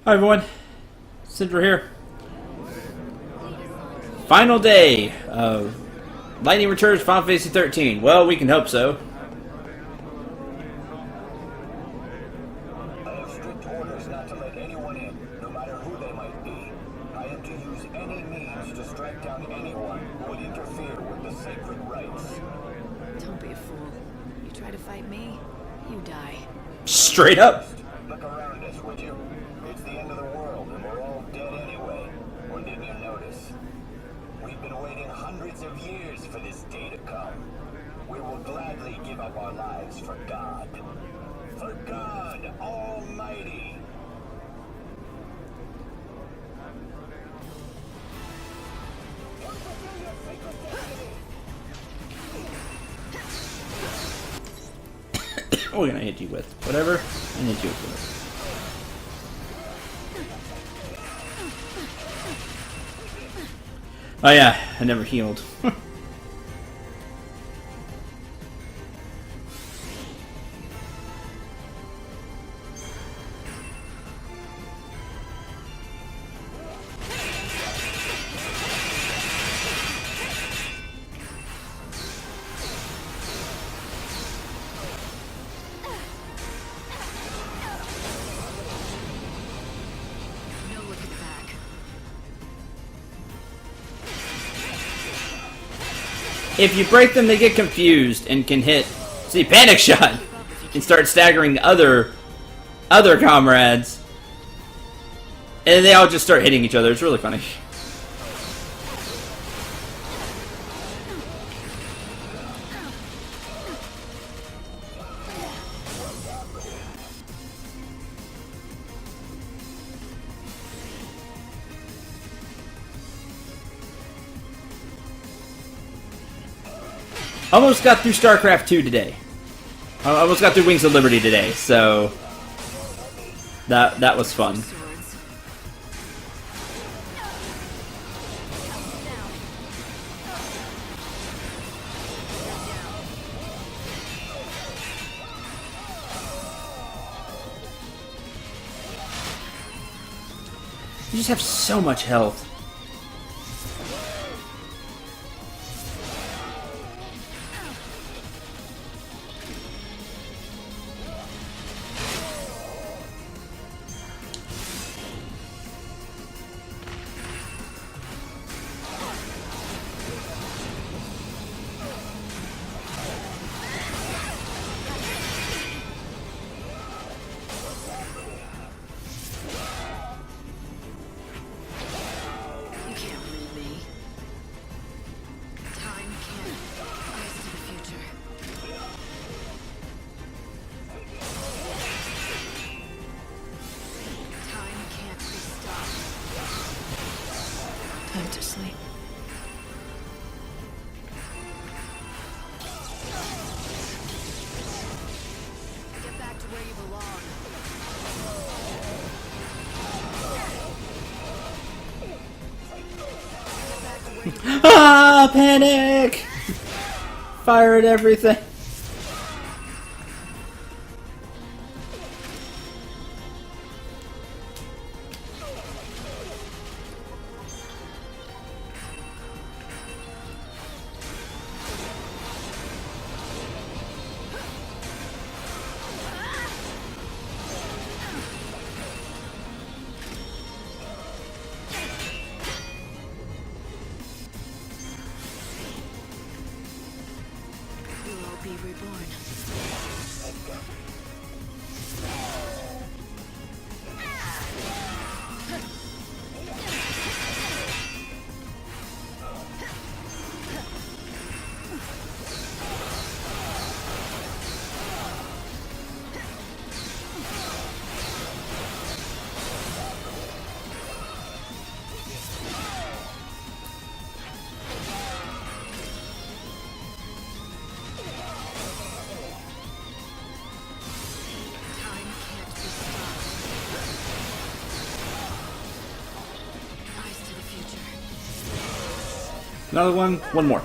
Hi everyone, Cendril here. Final day of Lightning Returns Final Fantasy 13. Well, we can hope so. I have strict orders not to let anyone in, no matter who they might be. I am to use any means to strike down anyone who would interfere with the sacred rites. Don't be a fool. You try to fight me, you die. Straight up. Look around us, would you? It's the end of the world, and we're all dead anyway. Or didn't you notice? We've been waiting hundreds of years for this day to come. We will gladly give up our lives for God. For God Almighty! What are we gonna hit you with? Whatever. I hit you with. Oh yeah, I never healed. No looking back. If you break them, they get confused and can hit. See, panic shot and start staggering other comrades, and they all just start hitting each other. It's really funny. Almost got through StarCraft 2 today. I almost got through Wings of Liberty today, so that was fun. You just have so much health. You can't read me. Time can't. Eyes to the future. Time can't be stopped. Time to sleep. Get back to where you belong. Ah, panic! Fire at everything. We'll all be reborn. Time can't be stopped. Eyes to the future. Another one. One more.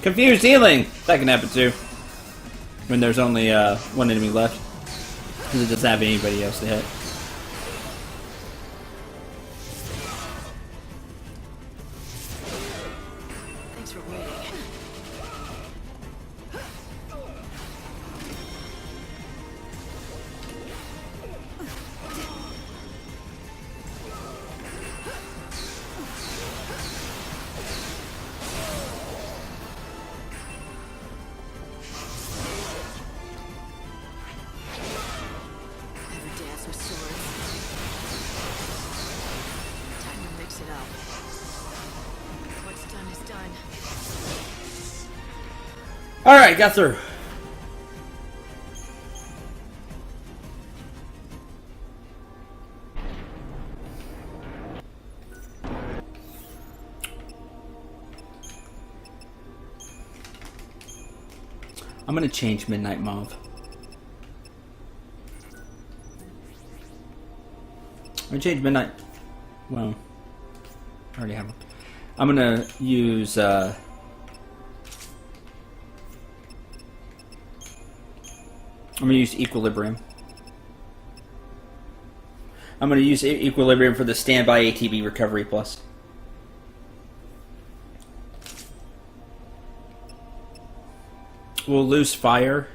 Confused healing! That can happen too. When there's only one enemy left. Because it doesn't have anybody else to hit. Thanks for waiting. Never dance with swords. Time to mix it up. What's done is done. Alright, got through. I'm gonna change Midnight Mauve. I'm gonna change Midnight. Well, I already have one. I'm gonna use I'm gonna use Equilibrium. I'm gonna use Equilibrium for the standby ATB recovery plus. We'll lose fire,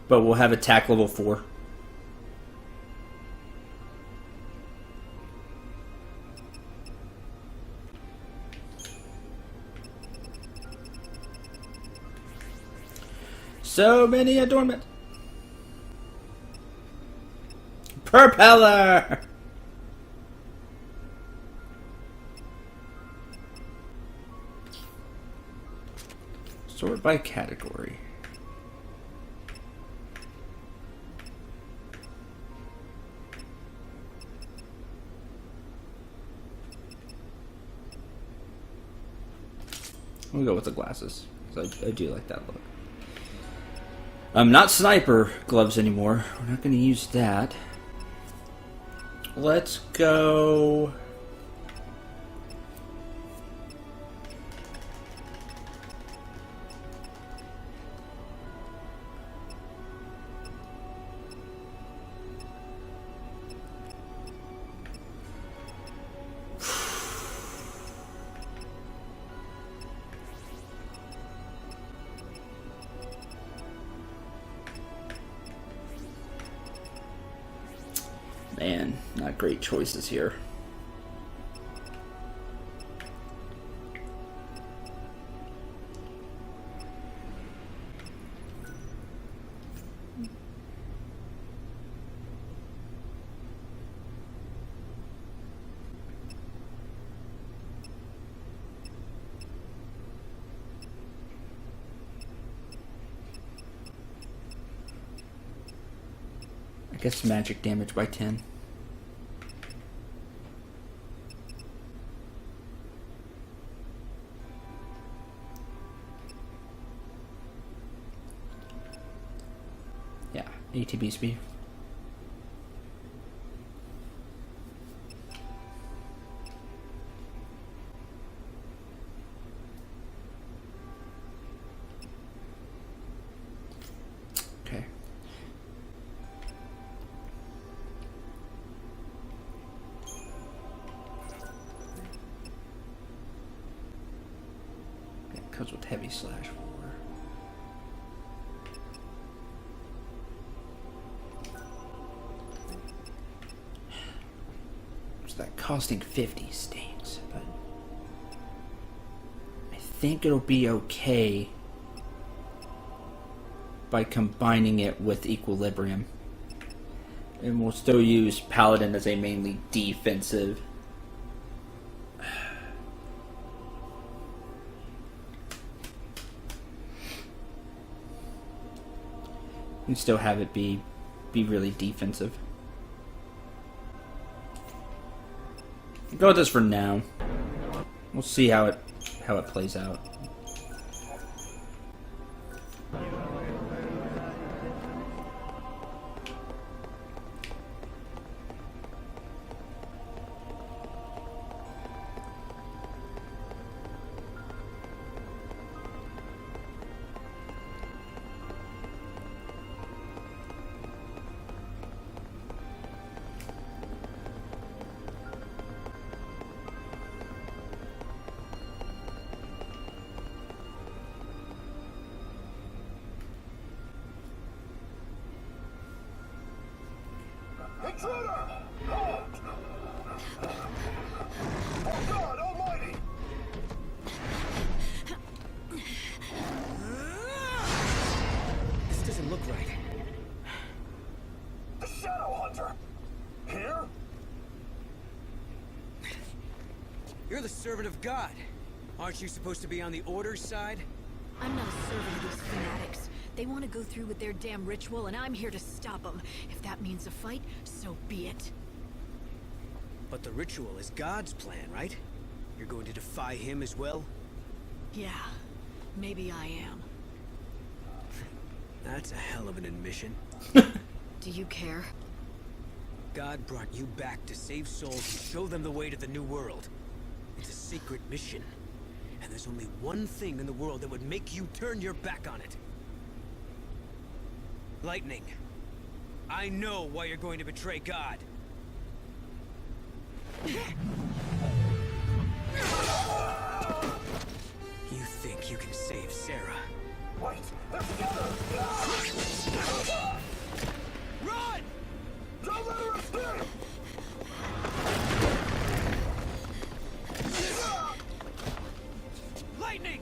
but we'll have attack level 4. So many adornment. Propeller! Sort by category. We'll go with the glasses. I do like that look. Not sniper gloves anymore. We're not going to use that. Let's go... Man, not great choices here. I guess magic damage by 10. Yeah, ATB speed. Okay. It comes with heavy slash 4. So that costing 50 stinks, but I think it'll be okay by combining it with Equilibrium. And we'll still use Paladin as a mainly defensive. And still have it be really defensive. Go with this for now. We'll see how it plays out. Intruder! Oh God Almighty! This doesn't look right. The Shadow Hunter! Here? You're the servant of God. Aren't you supposed to be on the Order's side? I'm not a servant of these fanatics. They want to go through with their damn ritual, and I'm here to stop them. If that means a fight, so be it. But the ritual is God's plan, right? You're going to defy him as well? Yeah, maybe I am. That's a hell of an admission. Do you care? God brought you back to save souls and show them the way to the new world. It's a sacred mission. And there's only one thing in the world that would make you turn your back on it. Lightning. I know why you're going to betray God. You think you can save Sarah? Wait! They're together! Run! Don't let her escape! Lightning!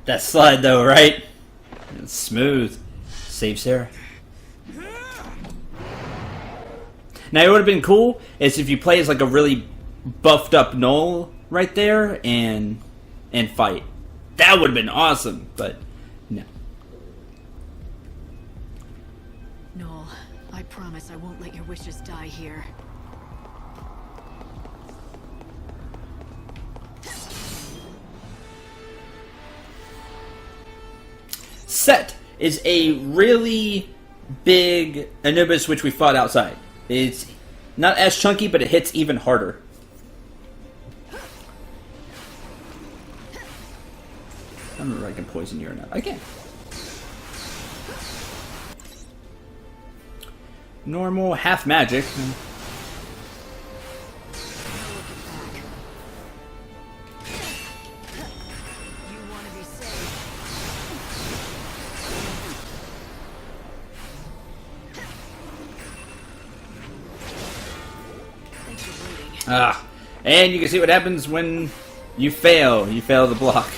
That slide though, right? It's smooth. Save Sarah. Now it would have been cool is if you play as like a really buffed up Noel right there and fight. That would have been awesome, but no. Noel, I promise I won't let your wishes die here. Set is a really big Anubis which we fought outside. It's not as chunky, but it hits even harder. I don't remember if I can poison you or not. I can. Normal, half magic. You want to be saved. Thanks for waiting. Ah, and you can see what happens when you fail. You fail the block.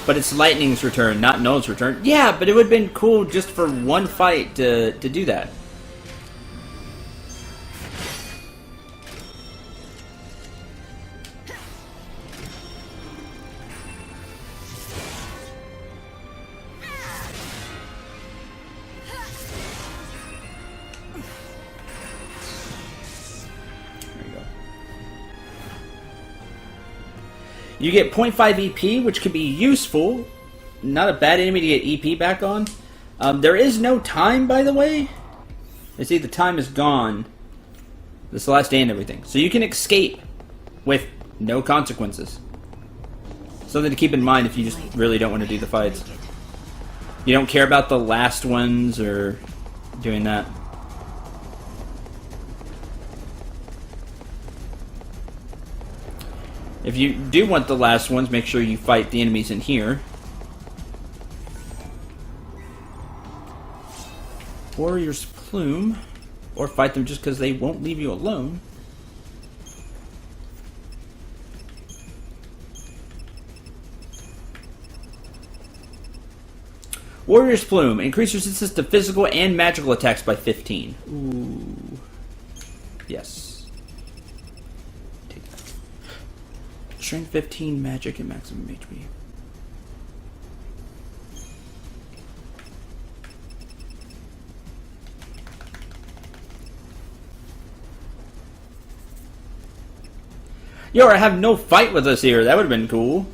But it's Lightning's return, not Noel's return. Yeah, but it would have been cool just for one fight to do that. There you go. You get 0.5 EP, which can be useful. Not a bad enemy to get EP back on. There is no time, by the way. I see the time is gone. This is the last day and everything. So you can escape with no consequences. Something to keep in mind if you just really don't want to do the fights. You don't care about the last ones or doing that. If you do want the last ones, make sure you fight the enemies in here. Warrior's Plume. Or fight them just because they won't leave you alone. Warrior's Plume. Increase resistance to physical and magical attacks by 15. Ooh. Yes. Take that. Strength 15, magic, and maximum HP. Yo, I have no fight with us here. That would have been cool.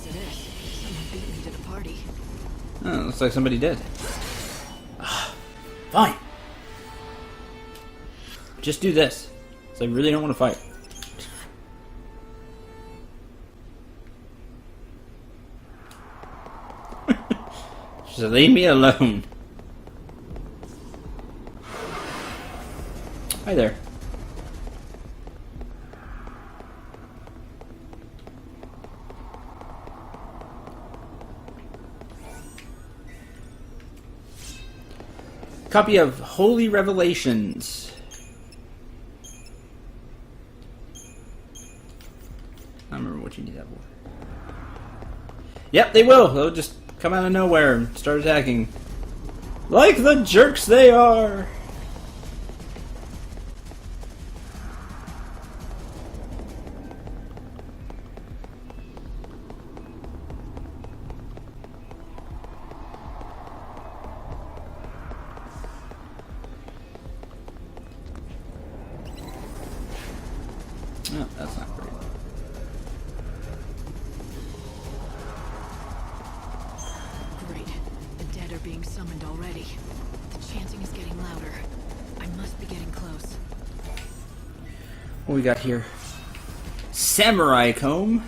to this. Someone beat me to the party. Oh, looks like somebody did. Fine. Just do this. 'Cause I really don't want to fight. Just leave me alone. Hi there. Copy of Holy Revelations. I don't remember what you need that for. Yep, they will. They'll just come out of nowhere and start attacking. Like the jerks they are! Oh, that's not great. Great. The dead are being summoned already. The chanting is getting louder. I must be getting close. What we got here? Samurai comb.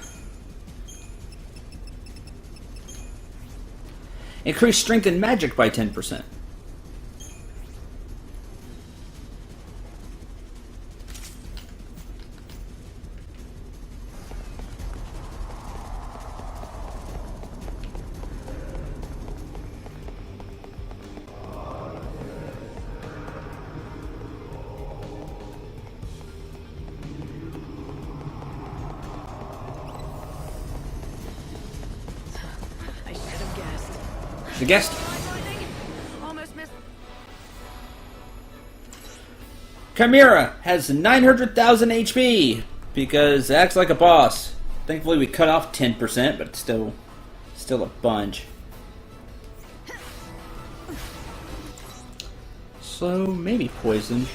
Increase strength and magic by 10%. I should have guessed. The guest. Almost missed. Chimera has 900,000 HP because it acts like a boss. Thankfully, we cut off 10%, but it's still a bunch. So maybe poison.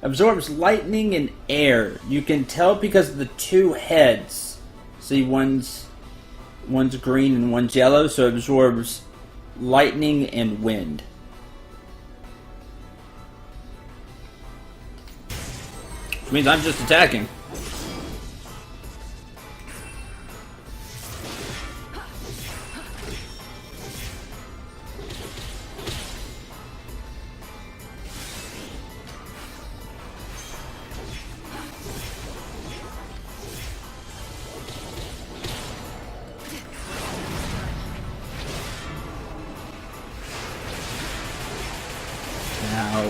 Absorbs lightning and air. You can tell because of the two heads. See, one's green and one's yellow, so it absorbs lightning and wind. Which means I'm just attacking. Now.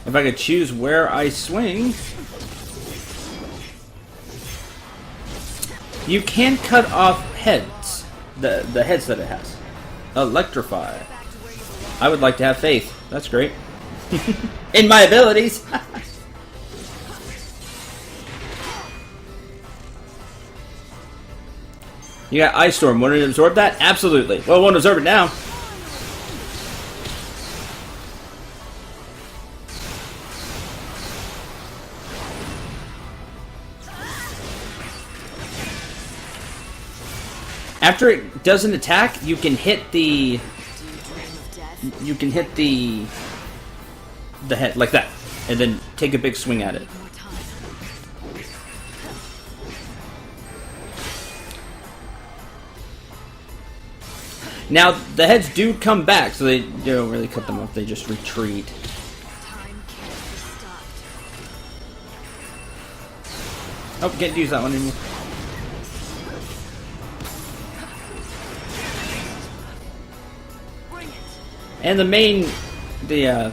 If I could choose where I swing, you can cut off heads, the heads that it has. Electrify. I would like to have faith. That's great. In my abilities. You got Ice Storm. Want to absorb that? Absolutely. Well, it won't absorb it now. After it does an attack, you can hit the... You can hit the head, like that. And then take a big swing at it. Now, the heads do come back, so they don't really cut them off, they just retreat. Time can't be stopped. Oh, can't use that one anymore. Bring it. And the main, the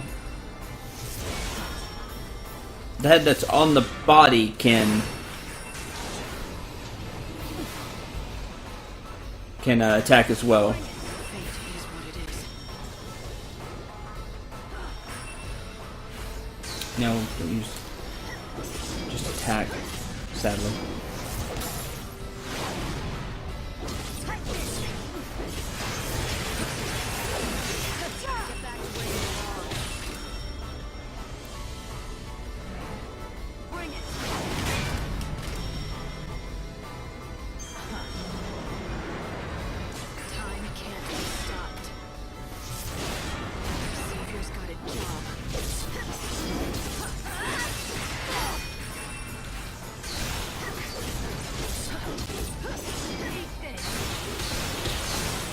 head that's on the body can attack as well. Fate is what it is. No, don't use. Just attack, sadly.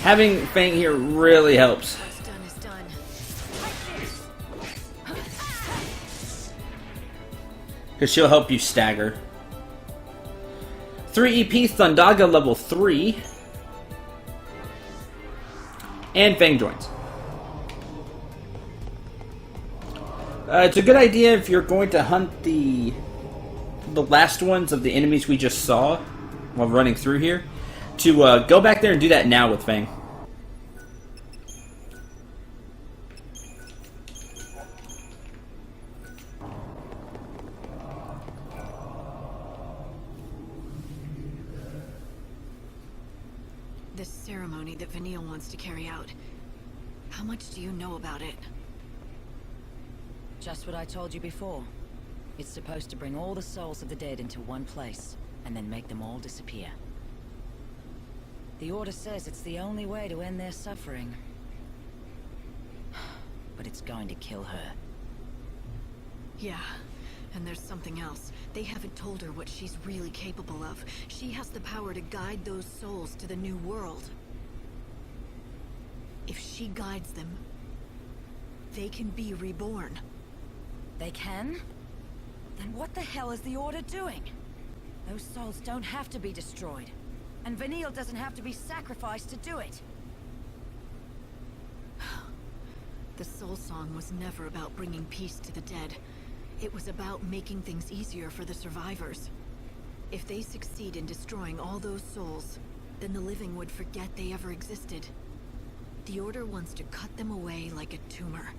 Having Fang here really helps. What's done is done. Because she'll help you stagger. 3 EP Thundaga level 3. And Fang joins. It's a good idea if you're going to hunt the last ones of the enemies we just saw while running through here, to go back there and do that now with Fang. This ceremony that Vanille wants to carry out. How much do you know about it? Just what I told you before. It's supposed to bring all the souls of the dead into one place, and then make them all disappear. The Order says it's the only way to end their suffering. But it's going to kill her. Yeah, and there's something else. They haven't told her what she's really capable of. She has the power to guide those souls to the new world. If she guides them, they can be reborn. They can? Then what the hell is the Order doing? Those souls don't have to be destroyed. And Vanille doesn't have to be sacrificed to do it. The Soul Song was never about bringing peace to the dead. It was about making things easier for the survivors. If they succeed in destroying all those souls, then the living would forget they ever existed. The Order wants to cut them away like a tumor.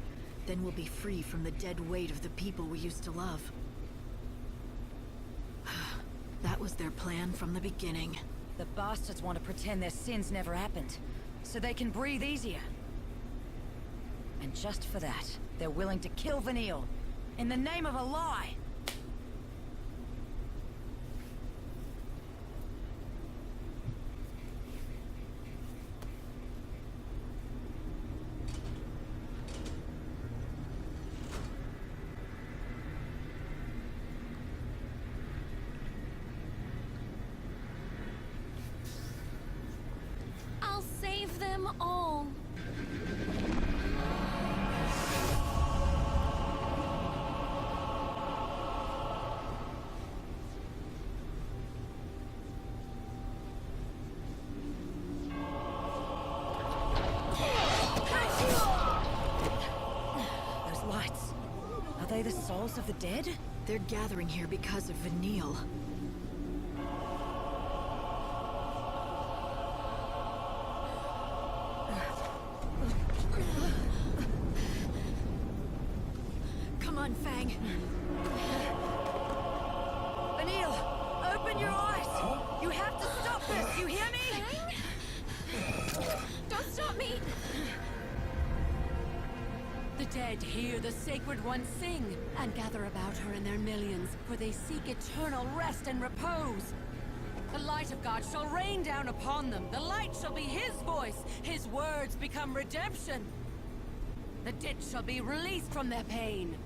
Then we'll be free from the dead weight of the people we used to love. That was their plan from the beginning. The bastards want to pretend their sins never happened, so they can breathe easier. And just for that, they're willing to kill Vanille, in the name of a lie! I'll save them all. Those lights, are they the souls of the dead? They're gathering here because of Vanille. Come on, Fang. Vanille, open your eyes! You have to stop this, you hear me? Don't stop me! The dead hear the Sacred One sing, and gather about her in their millions, for they seek eternal rest and repose. The light of God shall rain down upon them. The light shall be His voice. His words become redemption. The dead shall be released from their pain.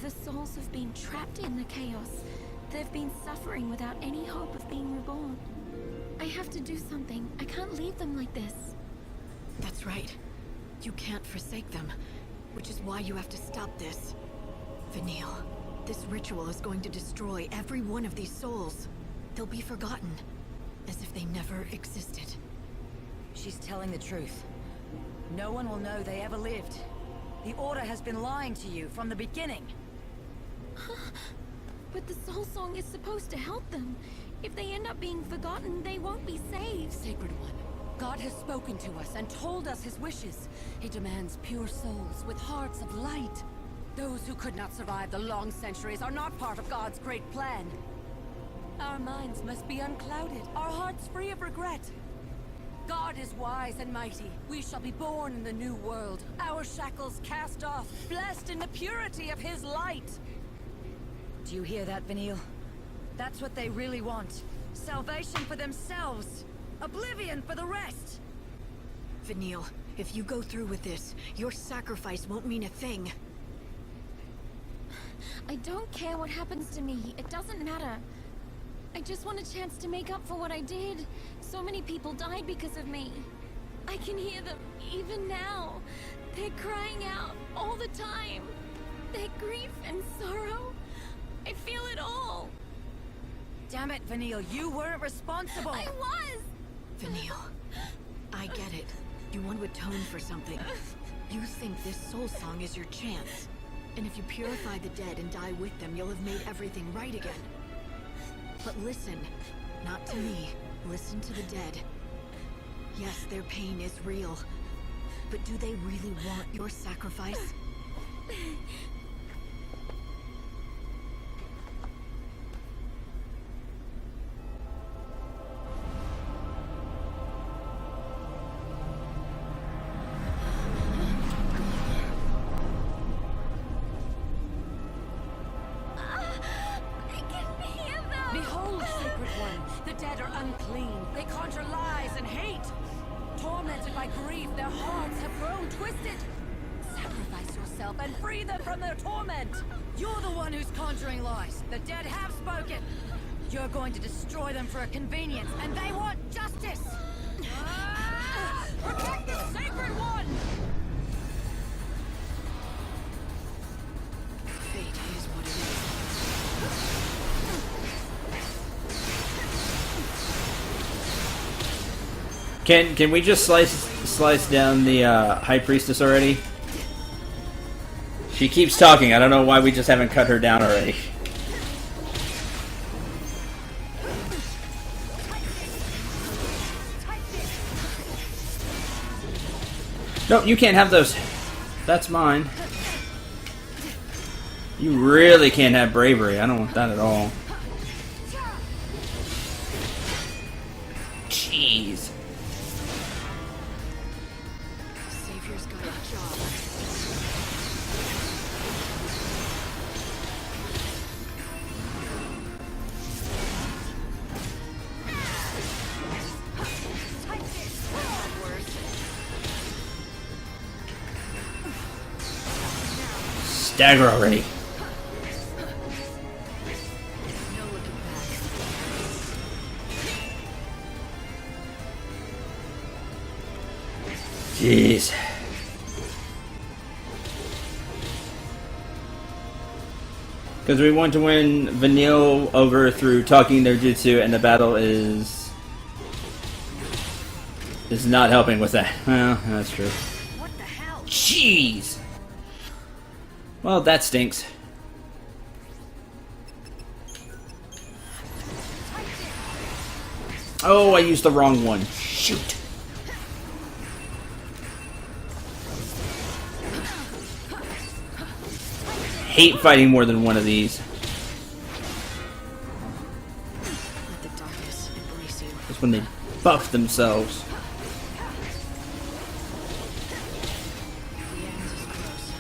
The souls have been trapped in the chaos. They've been suffering without any hope of being reborn. I have to do something. I can't leave them like this. That's right. You can't forsake them, which is why you have to stop this. Vanille, this ritual is going to destroy every one of these souls. They'll be forgotten, as if they never existed. She's telling the truth. No one will know they ever lived. The Order has been lying to you from the beginning. But the Soul Song is supposed to help them. If they end up being forgotten, they won't be saved. Sacred One, God has spoken to us and told us His wishes. He demands pure souls with hearts of light. Those who could not survive the long centuries are not part of God's great plan. Our minds must be unclouded, our hearts free of regret. God is wise and mighty. We shall be born in the new world, our shackles cast off, blessed in the purity of His light. Do you hear that, Vanille? That's what they really want. Salvation for themselves. Oblivion for the rest. Vanille, if you go through with this, your sacrifice won't mean a thing. I don't care what happens to me. It doesn't matter. I just want a chance to make up for what I did. So many people died because of me. I can hear them even now. They're crying out all the time. Their grief and sorrow. I feel it all. Damn it, Vanille, you weren't responsible! I was! Vanille, I get it. You want to atone for something. You think this soul song is your chance. And if you purify the dead and die with them, you'll have made everything right again. But listen, not to me. Listen to the dead. Yes, their pain is real. But do they really want your sacrifice? I can hear them! Behold, Sacred One, the dead are unclean. They conjure lies and hate. Tormented by grief, their hearts have grown twisted. Sacrifice yourself and free them from their torment. You're the one who's conjuring lies. The dead have spoken. You're going to destroy them for a convenience, and they want justice! Protect the Sacred One! Fate is what it is. Can we just slice down the High Priestess already? She keeps talking. I don't know why we just haven't cut her down already. No, you can't have those. That's mine. You really can't have bravery. I don't want that at all. Jeez. Savior's got a job. Stagger already. No looking back. Jeez. Because we want to win Vanille over through talking their jutsu, and the battle is not helping with that. Well, that's true. What the hell? Jeez. Well, that stinks. Oh, I used the wrong one. Shoot. Hate fighting more than one of these. Let the darkness embrace you. That's when they buff themselves. The end is close.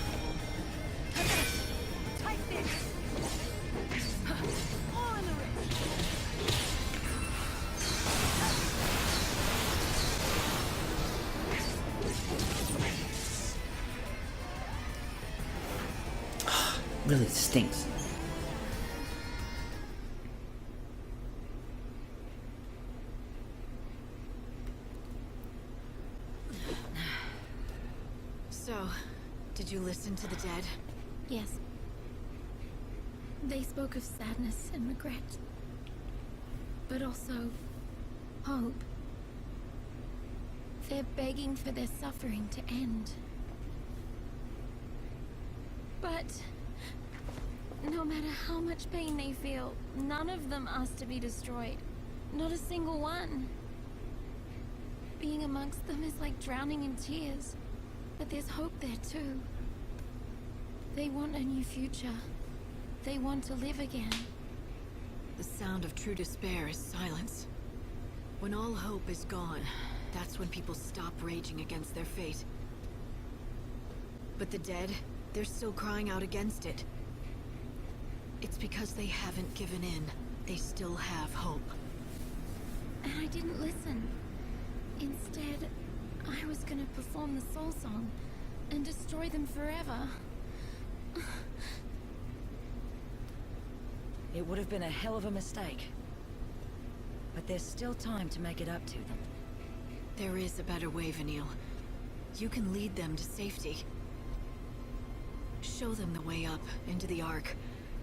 Really stinks. So, did you listen to the dead? Yes. They spoke of sadness and regret. But also hope. They're begging for their suffering to end. But no matter how much pain they feel, none of them ask to be destroyed. Not a single one. Being amongst them is like drowning in tears. But there's hope there too. They want a new future. They want to live again. The sound of true despair is silence. When all hope is gone, that's when people stop raging against their fate. But the dead, they're still crying out against it. It's because they haven't given in. They still have hope. And I didn't listen. Instead, I was gonna perform the soul song and destroy them forever. It would have been a hell of a mistake. But there's still time to make it up to them. There is a better way, Vanille. You can lead them to safety. Show them the way up, into the Ark.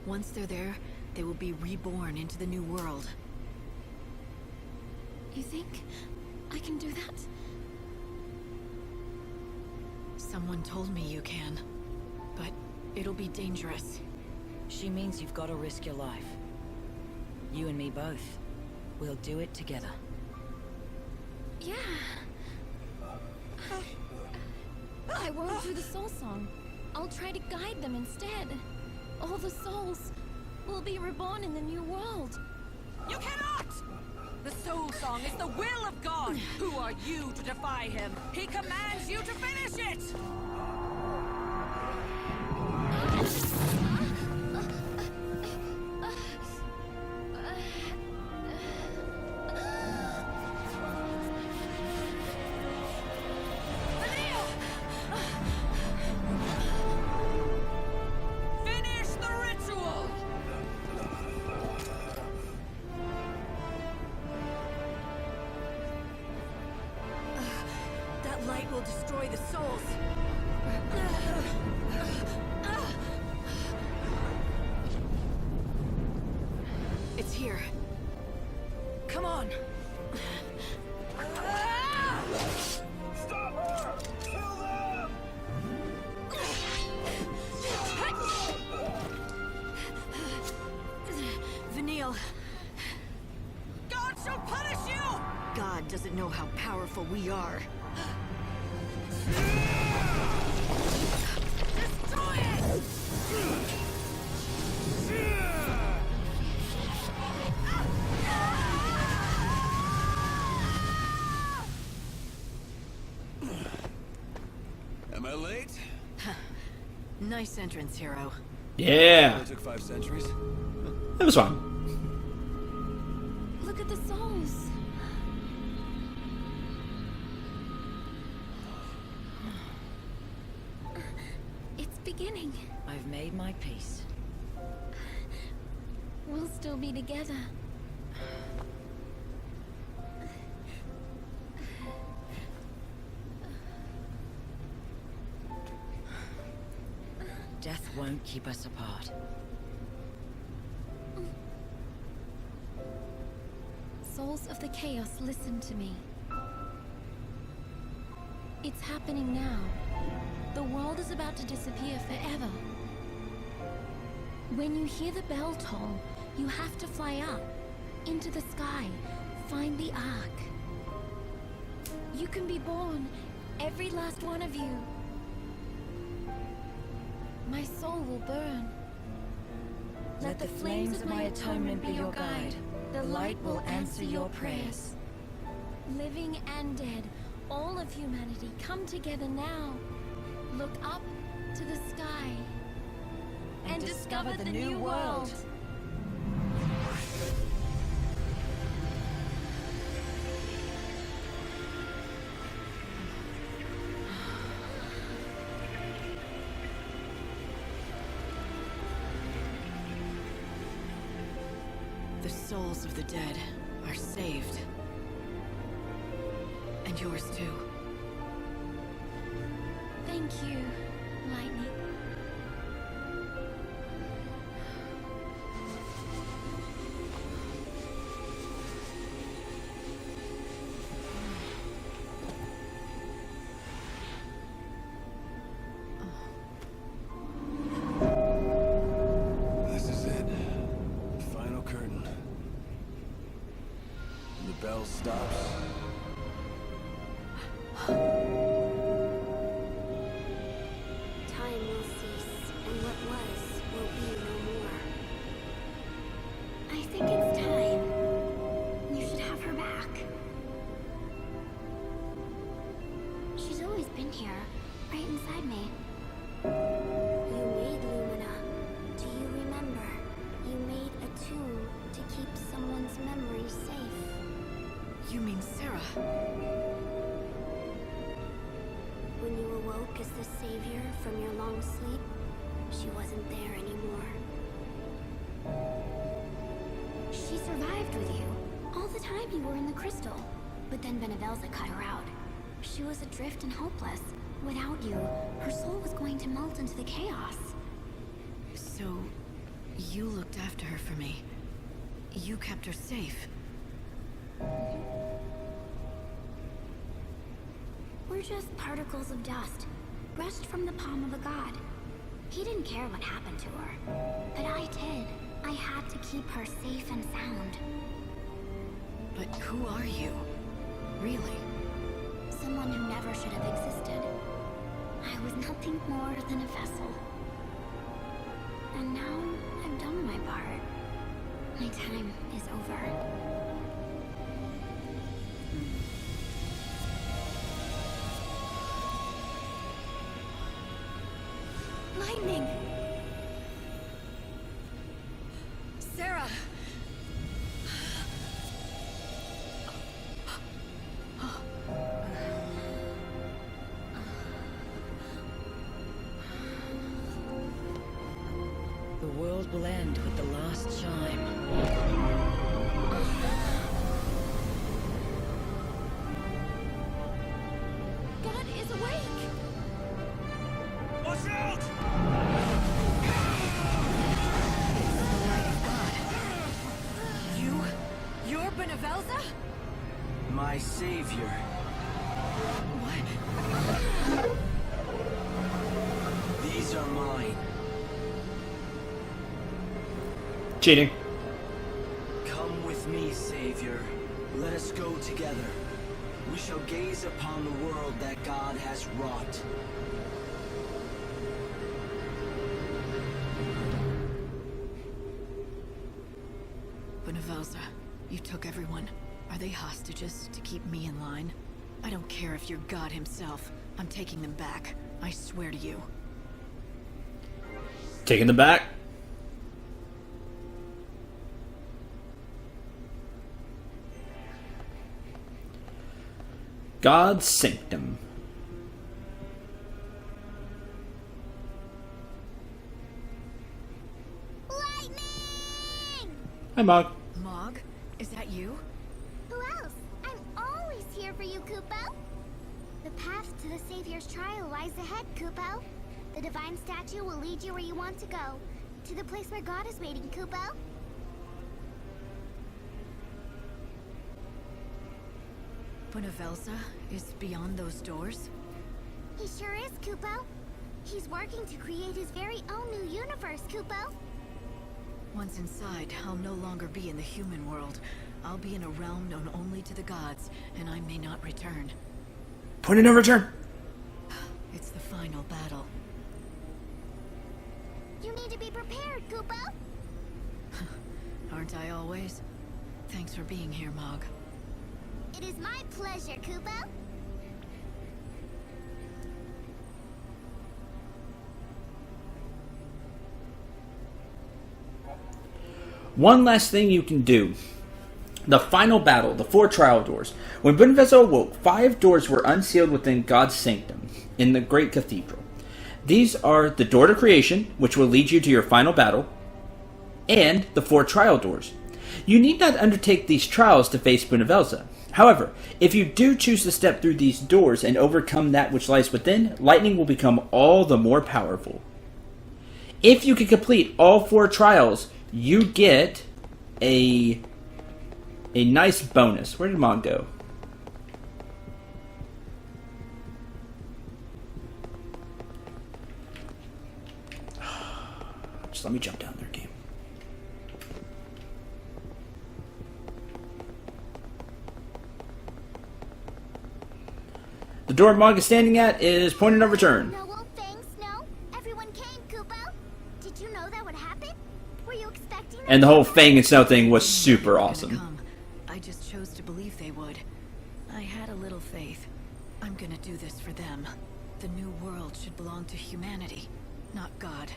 Once they're there, they will be reborn into the new world. You think I can do that? Someone told me you can. But it'll be dangerous. She means you've got to risk your life. You and me both. We'll do it together. Yeah. I won't do the soul song. I'll try to guide them instead. All the souls will be reborn in the new world. You cannot! The soul song is the will of God. Who are you to defy him? He commands you to finish it! Finish the ritual! That light will destroy the souls. It's here. Come on. Stop her! Kill them! Vanille, God shall punish you! God doesn't know how powerful we are. Destroy it! Am I late? Nice entrance, hero. Yeah, It took 5 centuries. that was fun. Look at the souls. It's beginning. I've made my peace. We'll still be together. Death won't keep us apart. Souls of the Chaos, listen to me. It's happening now. The world is about to disappear forever. When you hear the bell toll, you have to fly up, into the sky, find the Ark. You can be born, every last one of you. My soul will burn. Let the flames of my atonement be your guide. The light will answer your prayers. Living and dead, all of humanity, come together now. Look up to the sky and discover the new world. The souls of the dead are saved. And yours too. Thank you, Lightning. This is it. Final curtain. The bell stops. Time will cease, and what was will be no more. I think it's time. You should have her back. She's always been here, right inside me. You made Lumina. Do you remember? You made a tomb to keep someone's memory safe. You mean Sarah? When you awoke as the savior from your long sleep, she wasn't there anymore. She survived with you all the time you were in the crystal. But then Benevelza cut her out. She was adrift and hopeless. Without you, her soul was going to melt into the chaos. So, you looked after her for me. You kept her safe. We're just particles of dust, brushed from the palm of a god. He didn't care what happened to her, but I did. I had to keep her safe and sound. But who are you? Really? Someone who never should have existed. I was nothing more than a vessel. And now I've done my part. My time is over. Lightning! Sarah! The world will end with the last chime. God is awake! Watch out! You're Benevelza? My savior. What? These are mine. Cheating. Come with me, savior. Let us go together. We shall gaze upon the world that God has wrought. Benevelza, you took everyone. Are they hostages to keep me in line? I don't care if you're God himself. I'm taking them back. I swear to you. Taking them back. God's sanctum. Lightning! Hi, Mog. Mog, is that you? Who else? I'm always here for you, Kupo. The path to the Savior's trial lies ahead, Kupo. The divine statue will lead you where you want to go. To the place where God is waiting, Kupo. Benevelza is beyond those doors? He sure is, Kupo. He's working to create his very own new universe, Kupo. Once inside, I'll no longer be in the human world. I'll be in a realm known only to the gods, and I may not return. Point of no return. It's the final battle. You need to be prepared, Kupo. Aren't I always? Thanks for being here, Mog. It is my pleasure, Kupo. One last thing you can do. The final battle, the 4 trial doors. When Benevelza awoke, 5 doors were unsealed within God's sanctum in the great cathedral. These are the door to creation, which will lead you to your final battle, and the 4 trial doors. You need not undertake these trials to face Benevelza. However, if you do choose to step through these doors and overcome that which lies within, lightning will become all the more powerful. If you can complete all 4 trials, you get a nice bonus. Where did Mog go? Just let me jump down there, game. The door Mog is standing at is pointing of return. No wolf fangs, no. Everyone came, Kupo. Did you know that would happen? Were you expecting that? And the whole Fang and Snow thing was super Gonna awesome. come. I just chose to believe they would. I had a little faith. I'm gonna do this for them. The new world should belong to humanity, not God.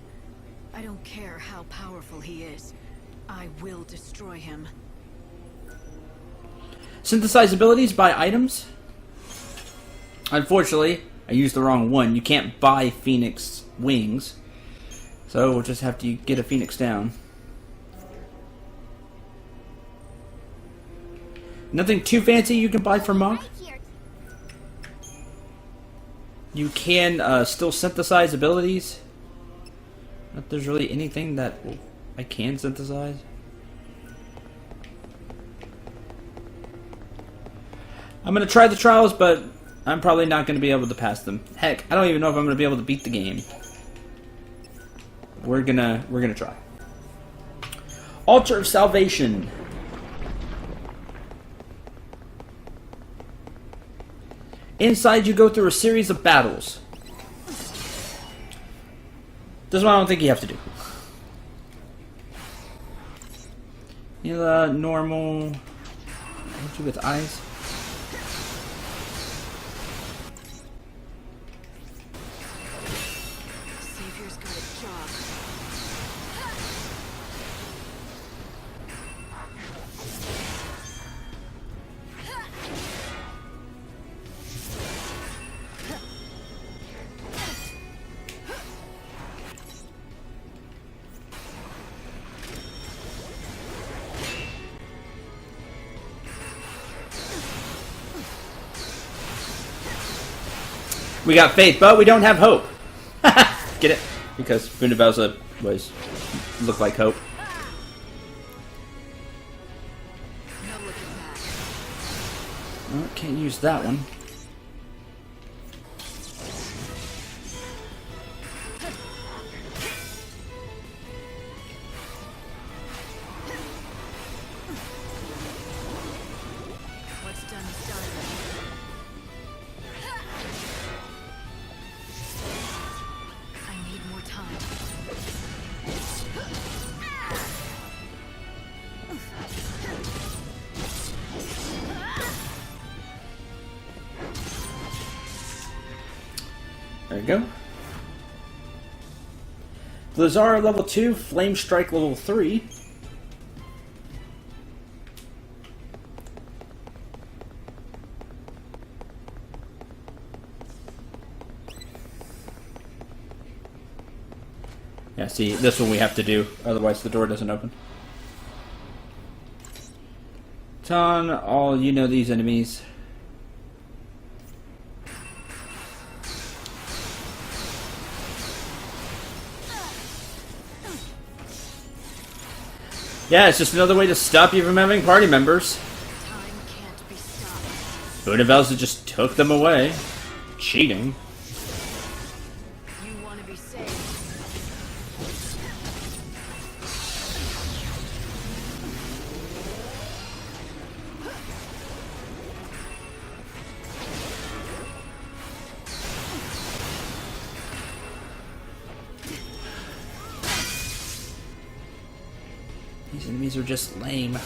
I don't care how powerful he is. I will destroy him. Synthesize abilities, buy items. Unfortunately, I used the wrong one. You can't buy Phoenix wings. So we'll just have to get a Phoenix down. Nothing too fancy you can buy from Monk. You can still synthesize abilities. Not there's really anything that I can synthesize. I'm gonna try the trials, but I'm probably not gonna be able to pass them. Heck, I don't even know if I'm gonna be able to beat the game. We're gonna try. Altar of Salvation. Inside, you go through a series of battles. This one I don't think you have to do. Normal. With eyes. Savior's got a job. We got faith, but we don't have hope. Get it? Because Bunabelza looked like hope. No looking back. Oh, can't use that one. What's done is done. I need more time. There you go. Blizzara level 2, Flame Strike level 3. Yeah, see, this one we have to do, otherwise the door doesn't open. Ton, all you know these enemies. Yeah, it's just another way to stop you from having party members. Time can't be stopped. Bunabelza just took them away. Cheating. You want to be saved. These enemies are just lame. Eyes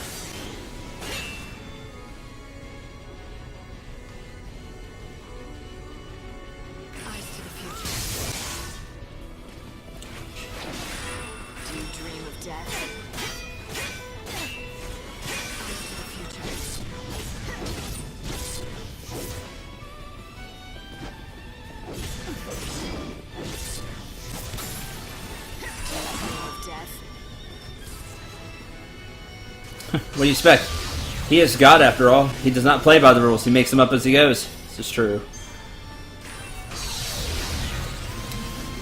to the future. Do you dream of death? Eyes to the future. Dream of death? What do you expect? He is God after all. He does not play by the rules. He makes them up as he goes. This is true.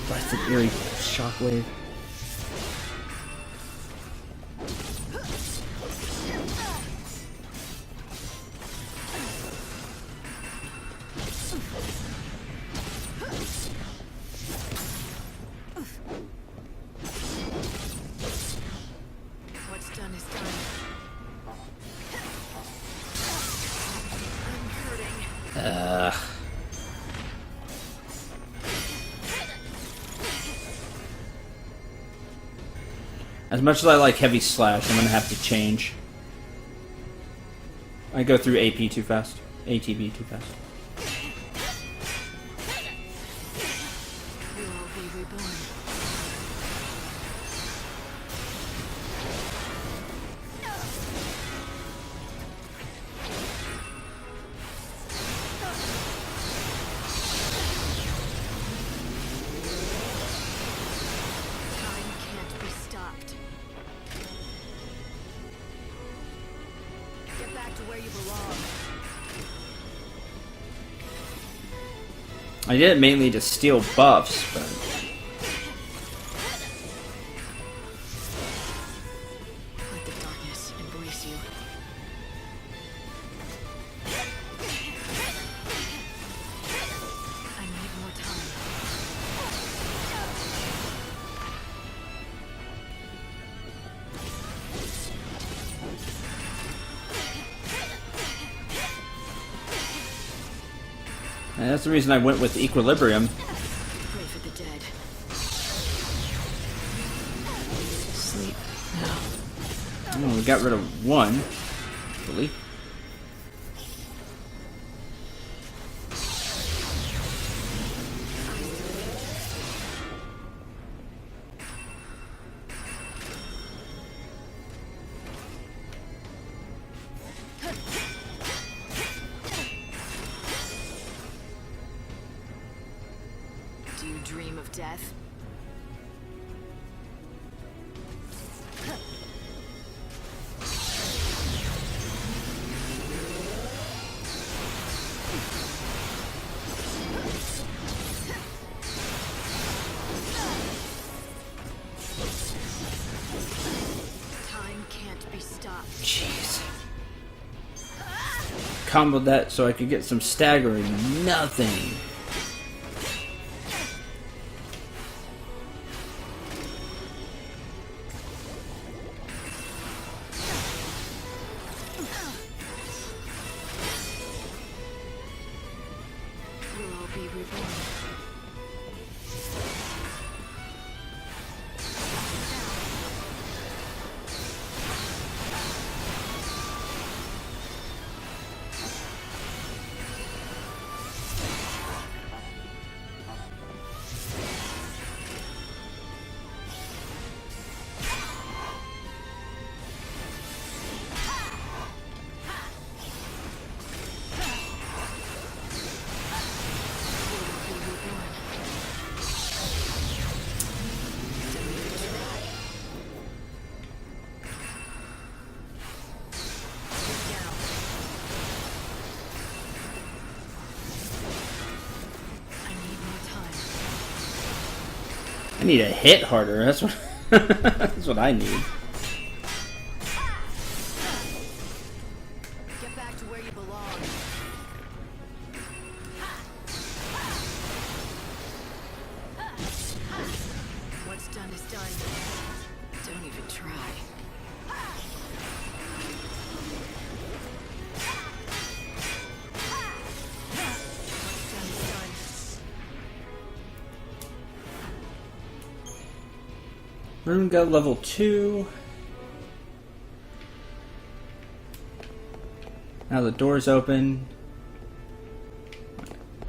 That's an eerie shockwave. What's done is done. I'm hurting. As much as I like heavy slash, I'm gonna have to change. I go through AP too fast. ATB too fast. We will be reborn. Time can't be stopped. Get back to where you belong. I did it mainly to steal buffs, but Let the darkness embrace you. I need more time. and that's the reason I went with Equilibrium. Pray for the dead. Sleep now. Oh, we got rid of one, really. Do you dream of death? Time can't be stopped. Jeez. Comboed that so I could get some staggering. Nothing. We'll all be reborn. I need to hit harder. That's what. That's what I need. Get back to where you belong. What's done is done. Don't even try. What's done is done. Room got level 2. Now the door's open.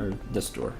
Or this door.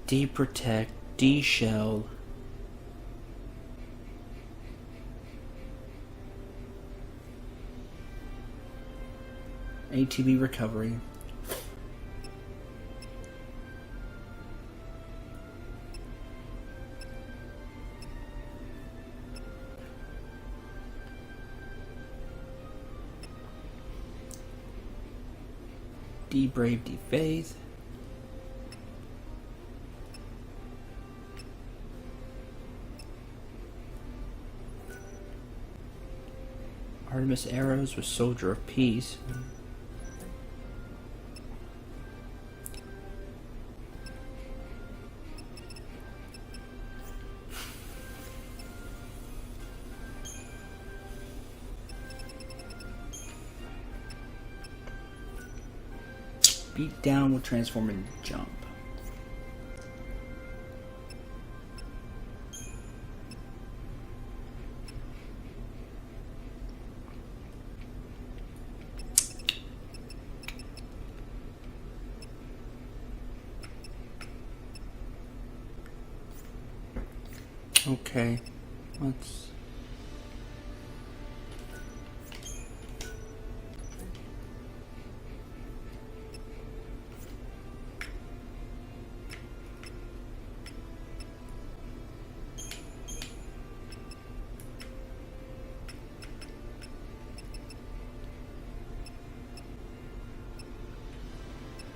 D-protect, D-shell. ATB recovery. D-brave, D-faith. Artemis arrows with soldier of peace. Beat down will transform into jump. Okay, let's...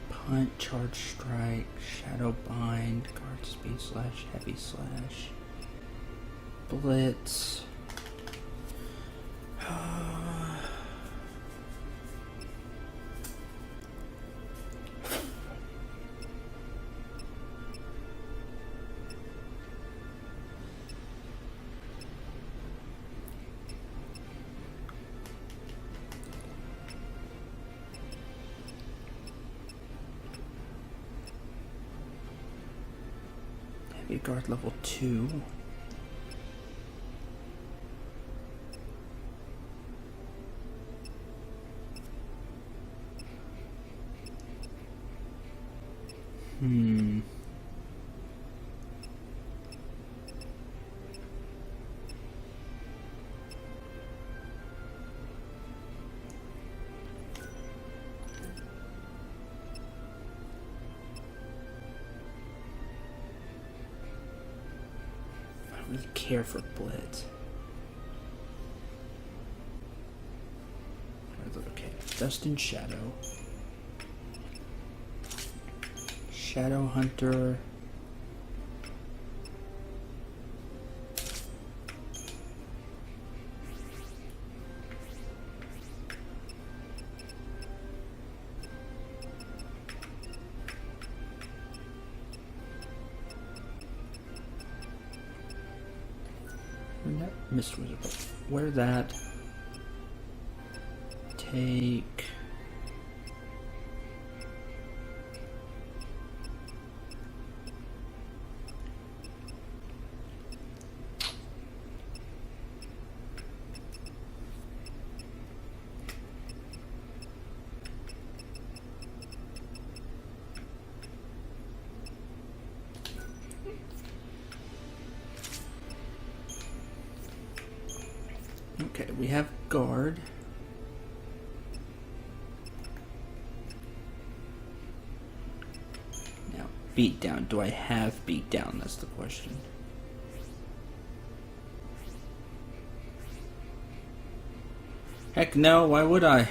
Punt, charge, strike, shadow bind, guard speed slash, heavy slash, blitz. Heavy guard level 2. I don't really care for blitz. Okay, Dust and Shadow. Shadow Hunter. Mist Wizard. Wear that. Take. Okay, we have guard. Now, beat down. Do I have beat down? That's the question. Heck no, why would I?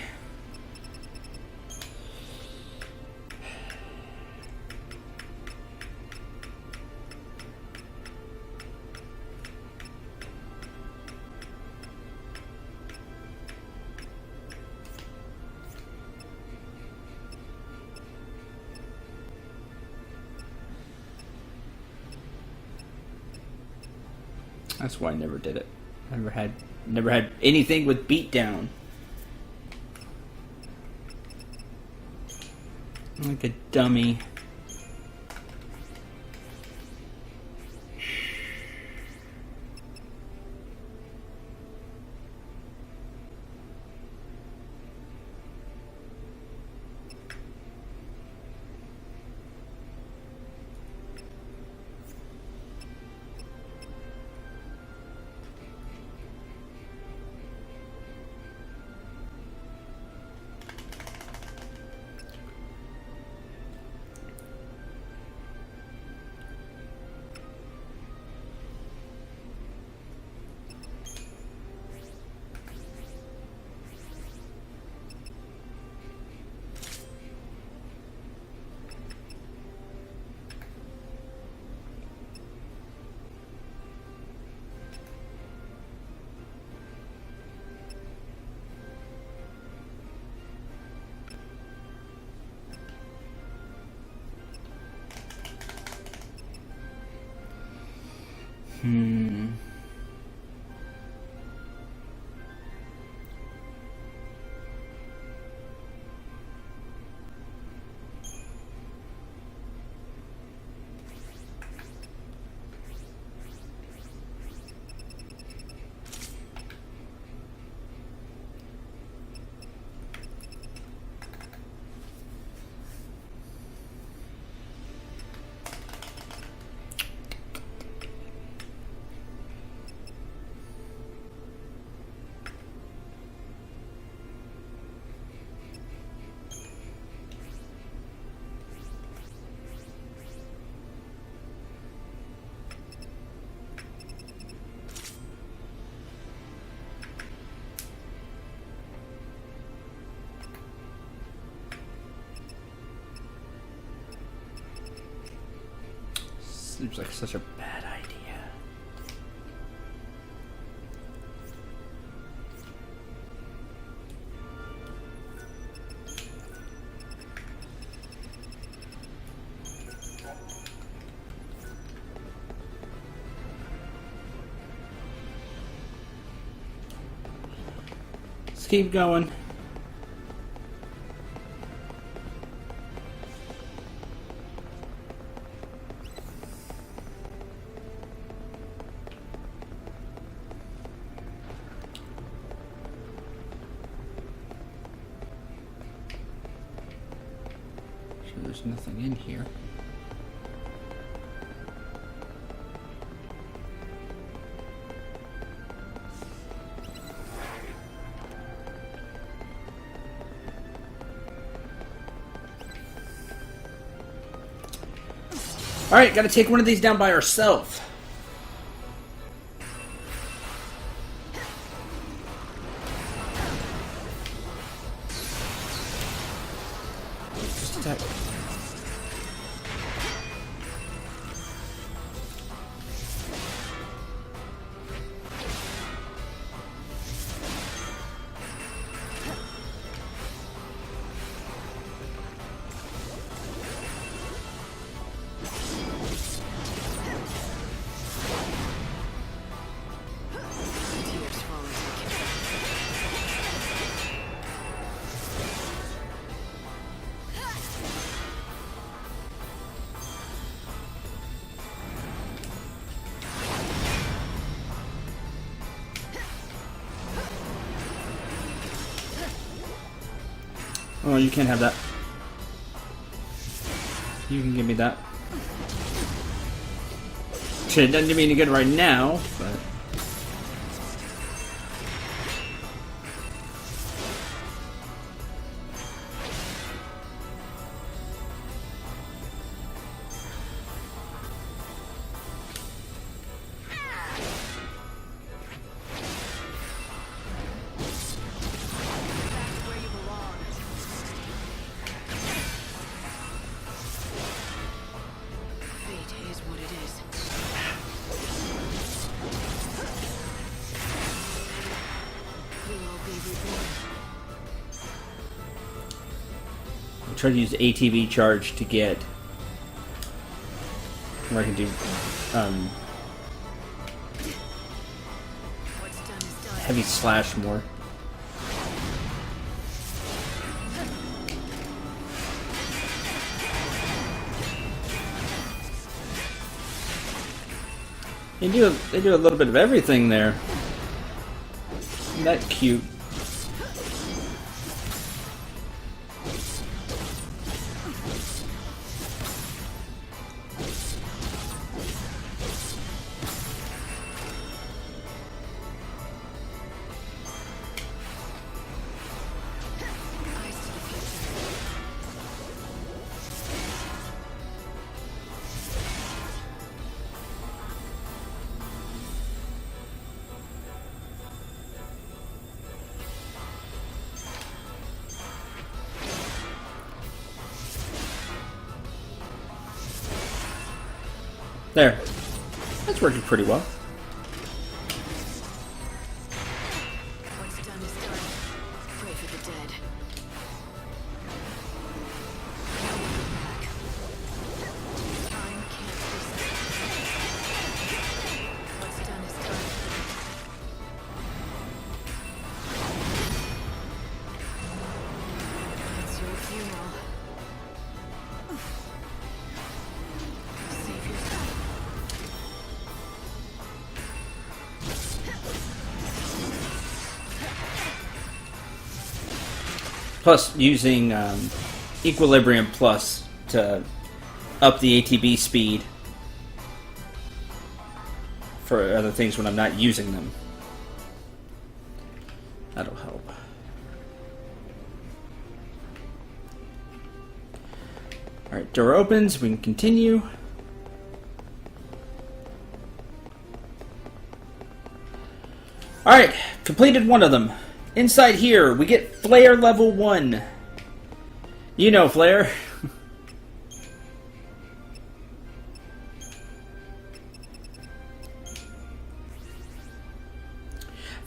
That's why I never did it. Never had anything with beatdown. Like a dummy. Seems like such a bad idea. Let's keep going. There's nothing in here. Alright, gotta take one of these down by ourselves. Just attack. Oh, you can't have that. You can give me that. Shit, it doesn't do me any good right now, but... Try to use ATB charge to get where I can do heavy slash more. They do a little bit of everything there. Isn't that cute? There. That's working pretty well. What's done is done. Pray for the dead. Time can't be stopped. What's done is done. It's your funeral. Save yourself. Plus, using Equilibrium Plus to up the ATB speed for other things when I'm not using them. That'll help. Alright, door opens. We can continue. Alright, completed one of them. Inside here, we get Flare level 1. You know Flare.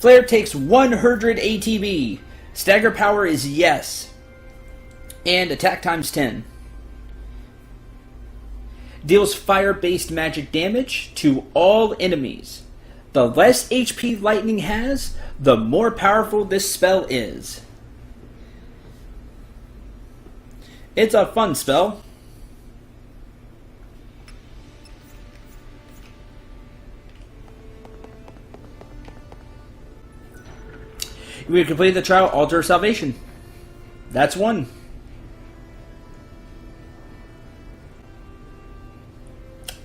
Flare takes 100 ATB. Stagger power is yes. And attack times 10. Deals fire-based magic damage to all enemies. The less HP lightning has, the more powerful this spell is. It's a fun spell. We completed the trial, Altar of Salvation. That's one.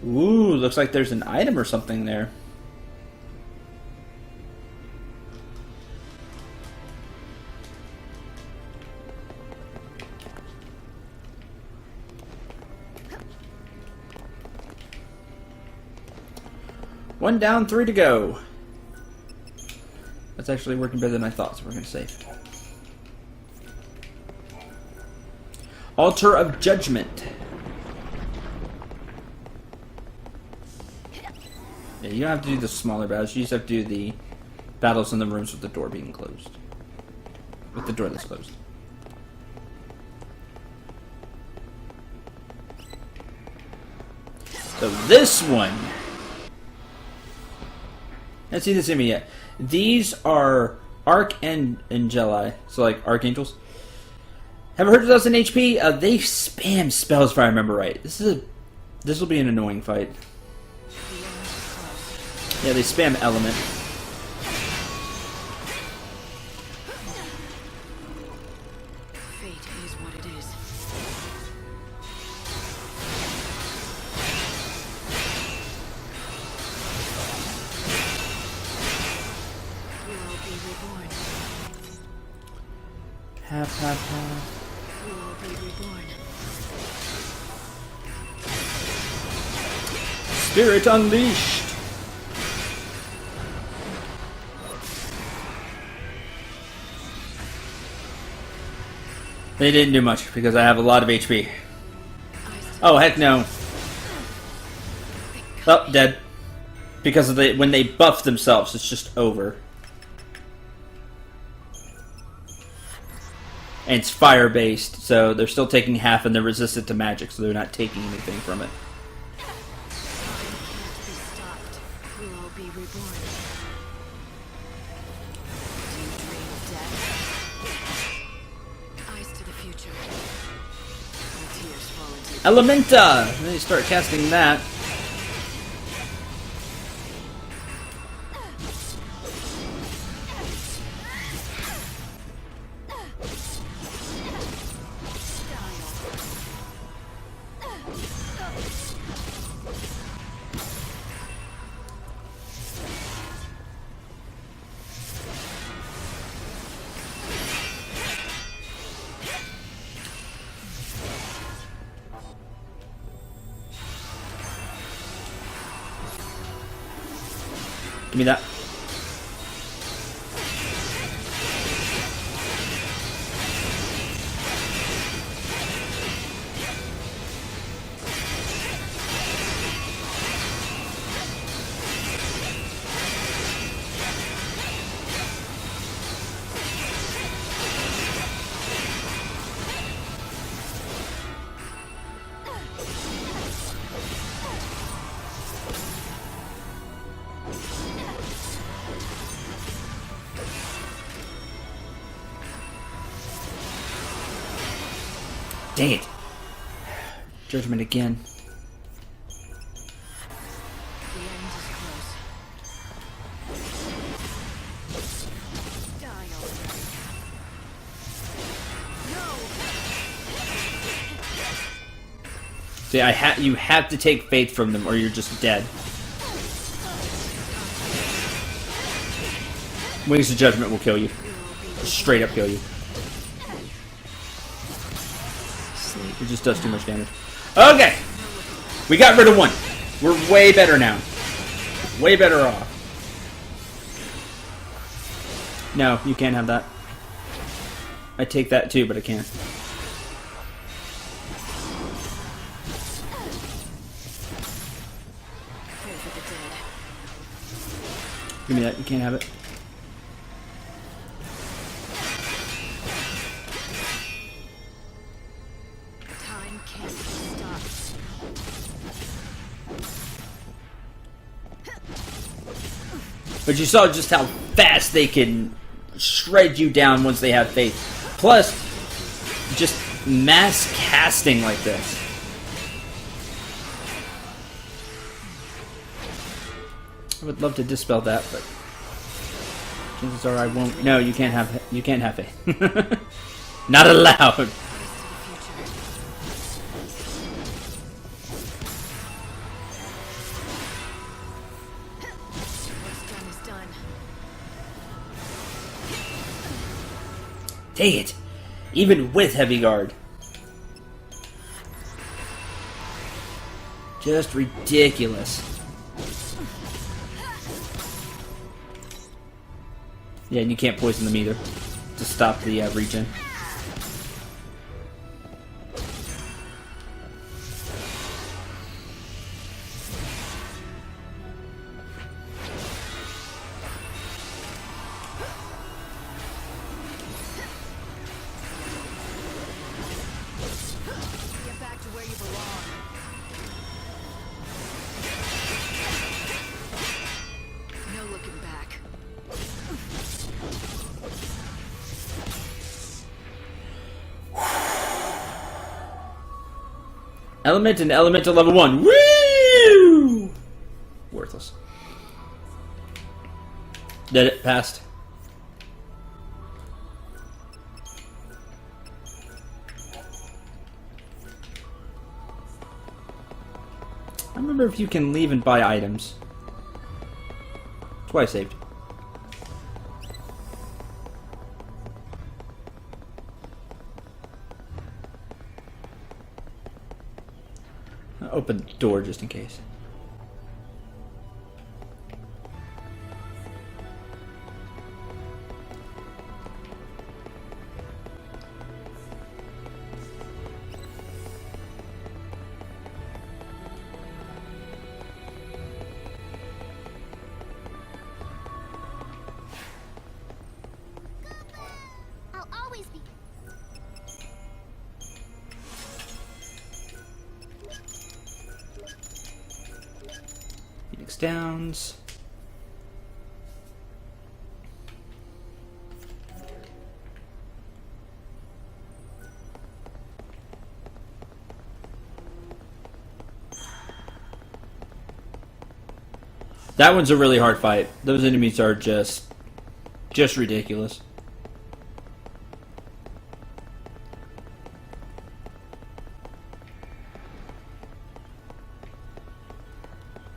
Ooh, looks like there's an item or something there. One down, 3 to go. That's actually working better than I thought, so we're going to save. Altar of Judgment. Yeah, you don't have to do the smaller battles. You just have to do the battles in the rooms with the door being closed. With the door that's closed. So this one... I haven't seen this enemy yet. These are Archangeli, so like archangels. Have I heard of those in HP? They spam spells if I remember right. This will be an annoying fight. Yeah, they spam element. Fate is what it is. We will be reborn. Pap, pap, pap. We will be reborn. Spirit Unleashed. They didn't do much because I have a lot of HP. Oh, heck no. Oh, dead. Because of when they buff themselves, it's just over. And it's fire-based, so they're still taking half and they're resistant to magic, so they're not taking anything from it. Can't be stopped. We will be reborn. Do you dream of death? Eyes to the future. My tears fall into Elementa! And then you start casting that. Give me that. Dang it. Judgment again. the end is close. Die already. See, you have to take faith from them or you're just dead. Wings of Judgment will kill you. Just straight up kill you. It just does too much damage. Okay! We got rid of one. We're way better now. Way better off. No, you can't have that. I take that too, but I can't. Pray for the dead. Give me that. You can't have it. But you saw just how fast they can shred you down once they have faith. Plus, just mass casting like this. I would love to dispel that, but chances are I won't. No, you can't have faith. Not allowed. Dang it! Even with heavy guard. Just ridiculous. Yeah, and you can't poison them either to stop the regen. Get back to where you belong. No looking back. Element and elemental level 1. Woo! Worthless. Did it? Passed. I remember if you can leave and buy items. That's why I saved. I'll open the door just in case. I'll always be. Phoenix Downs. That one's a really hard fight. Those enemies are just ridiculous.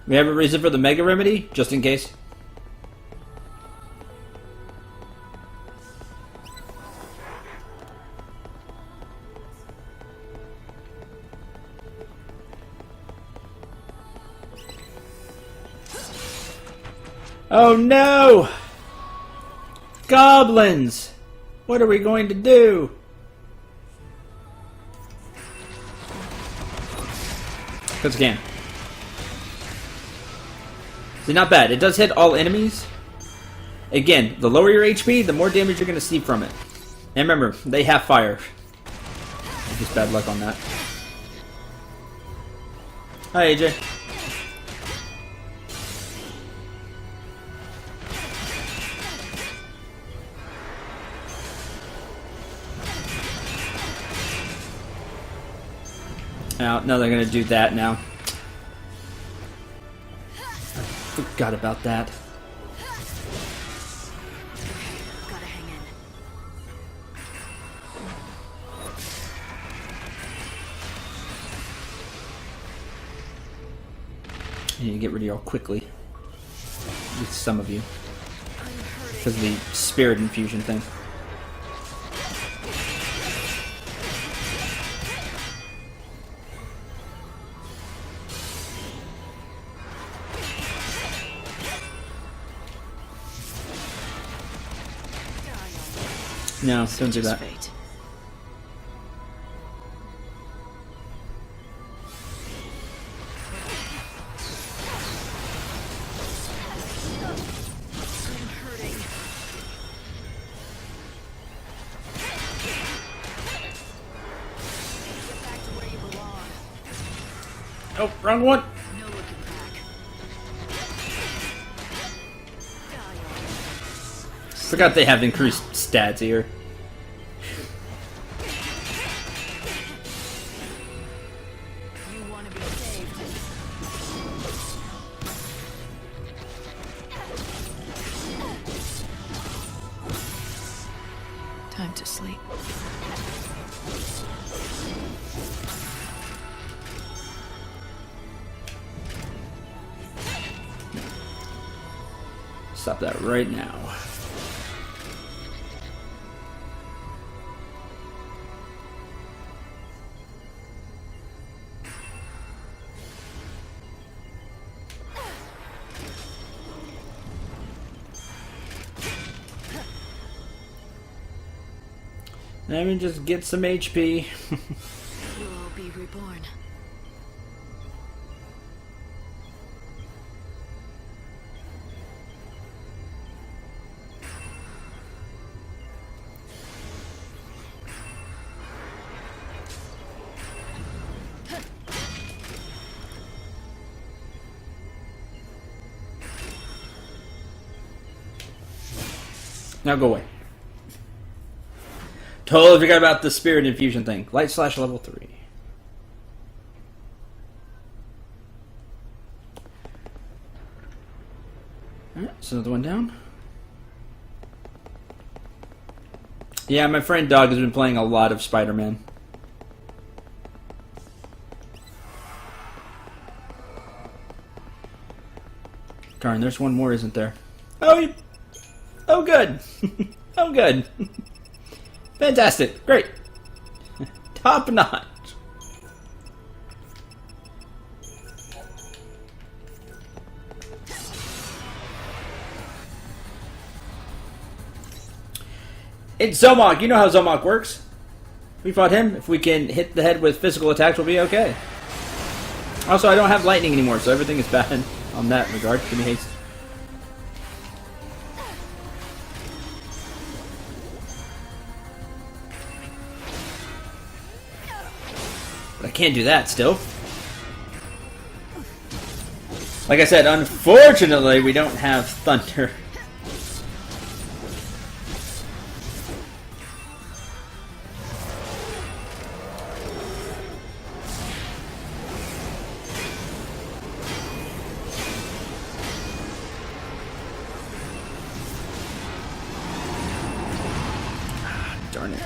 We have a reason for the Mega Remedy, just in case. Oh no! Goblins! What are we going to do? Because again. See, not bad. It does hit all enemies. Again, the lower your HP, the more damage you're going to see from it. And remember, they have fire. Just bad luck on that. Hi, AJ. Now they're going to do that now. Forgot about that. Gotta hang in. I need to get rid of y'all quickly. At least some of you. Because of the spirit infusion thing. No, don't do that. Fate. I'm hurting. Get back to where you belong. Oh, wrong one. No looking back. Got Forgot they have increased stats here. You want to be saved. Time to sleep. Stop that right now. Let me just get some HP. We'll all be reborn. Now go away. Totally forgot about the spirit infusion thing. Light slash level 3. Alright, so another one down. Yeah, my friend Doug has been playing a lot of Spider-Man. Darn, there's one more, isn't there? Oh, good. Oh, good. Fantastic. Great. Top notch. It's Zomok. You know how Zomok works. We fought him. If we can hit the head with physical attacks, we'll be okay. Also, I don't have lightning anymore, so everything is bad on that regard. Give me haste. But I can't do that still. Like I said, unfortunately, we don't have thunder. Darn it.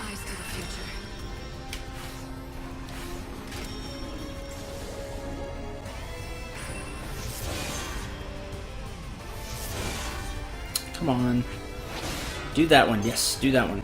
Eyes to the future. Come on. Do that one. Yes, do that one.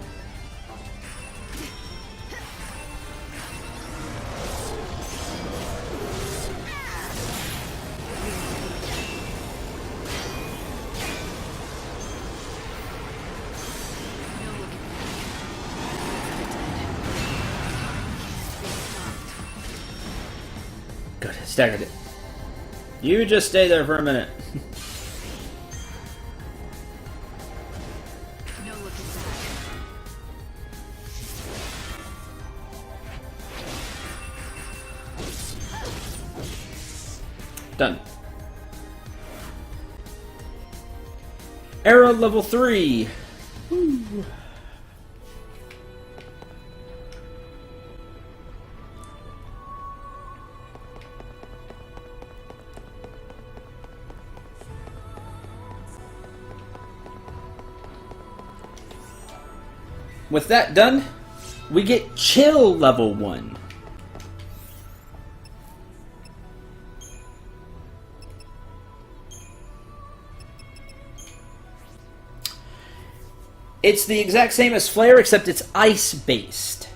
Good. Staggered it. You just stay there for a minute. No looking back. Done. Era level 3. Woo. With that done, we get Chill level 1. It's the exact same as Flare, except it's ice-based.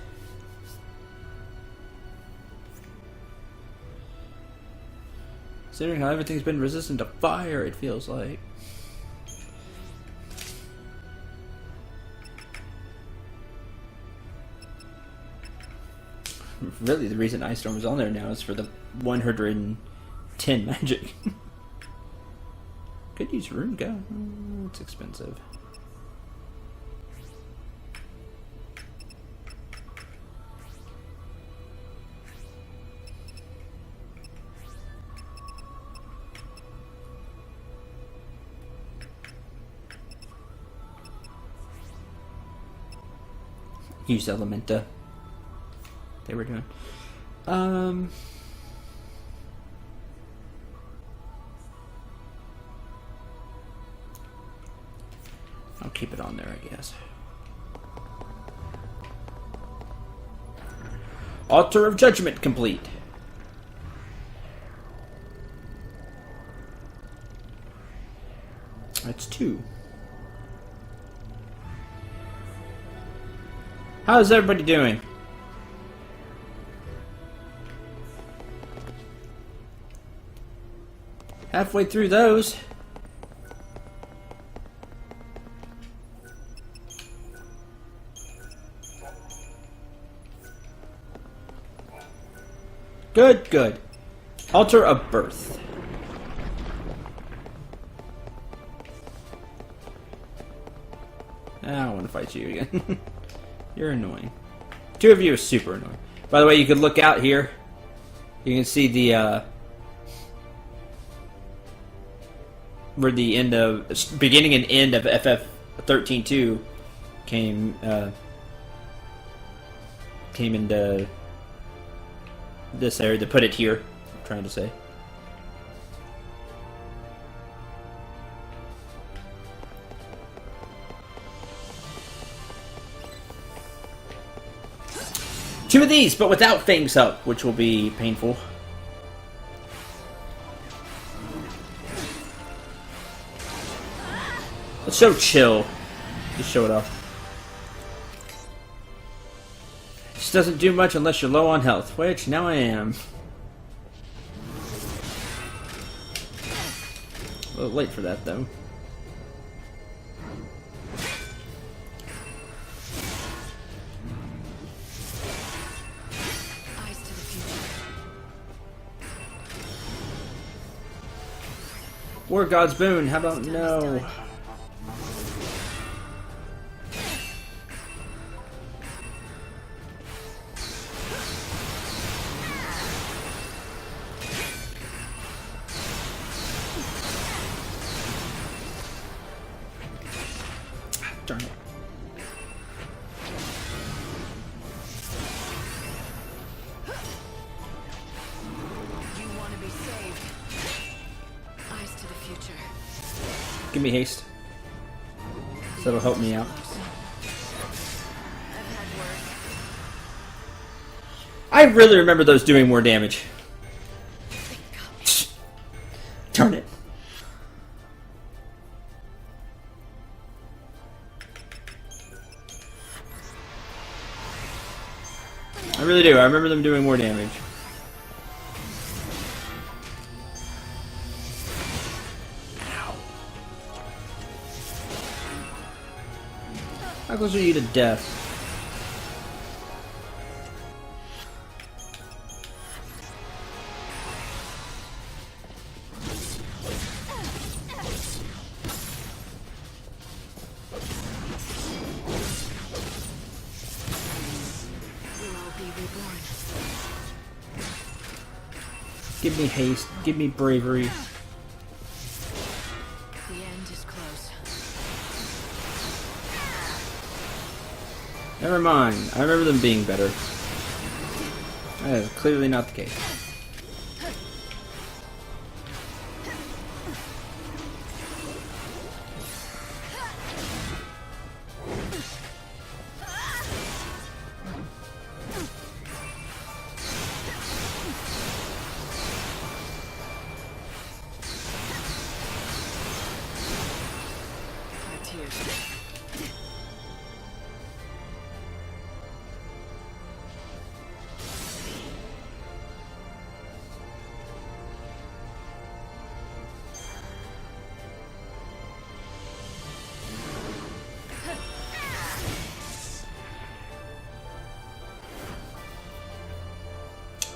Considering how everything's been resistant to fire, it feels like. Really, the reason Ice Storm is on there now is for the 110 magic. Could use Rune Go. It's expensive. use Elementa. They were doing. I'll keep it on there, I guess. Altar of Judgment complete. That's 2. How's everybody doing? Halfway through those. Good, good. Altar of Birth. I don't want to fight you again. You're annoying. 2 of you are super annoying. By the way, you could look out here. You can see the where the end of beginning and end of FF13-2 came into this area. To put it here, I'm trying to say. Two of these, but without Fang's help, which will be painful. Let's show chill. Just show it off. This doesn't do much unless you're low on health, which now I am. A little late for that, though. War God's Boon, how about no? Darn it. You want to be saved. Eyes to the future. Give me haste. So that'll help me out. I really remember those doing more damage. Darn it. I really do. I remember them doing more damage. Ow. How close are you to death? Give me haste. Give me bravery. The end is close. Never mind. I remember them being better. That is clearly not the case.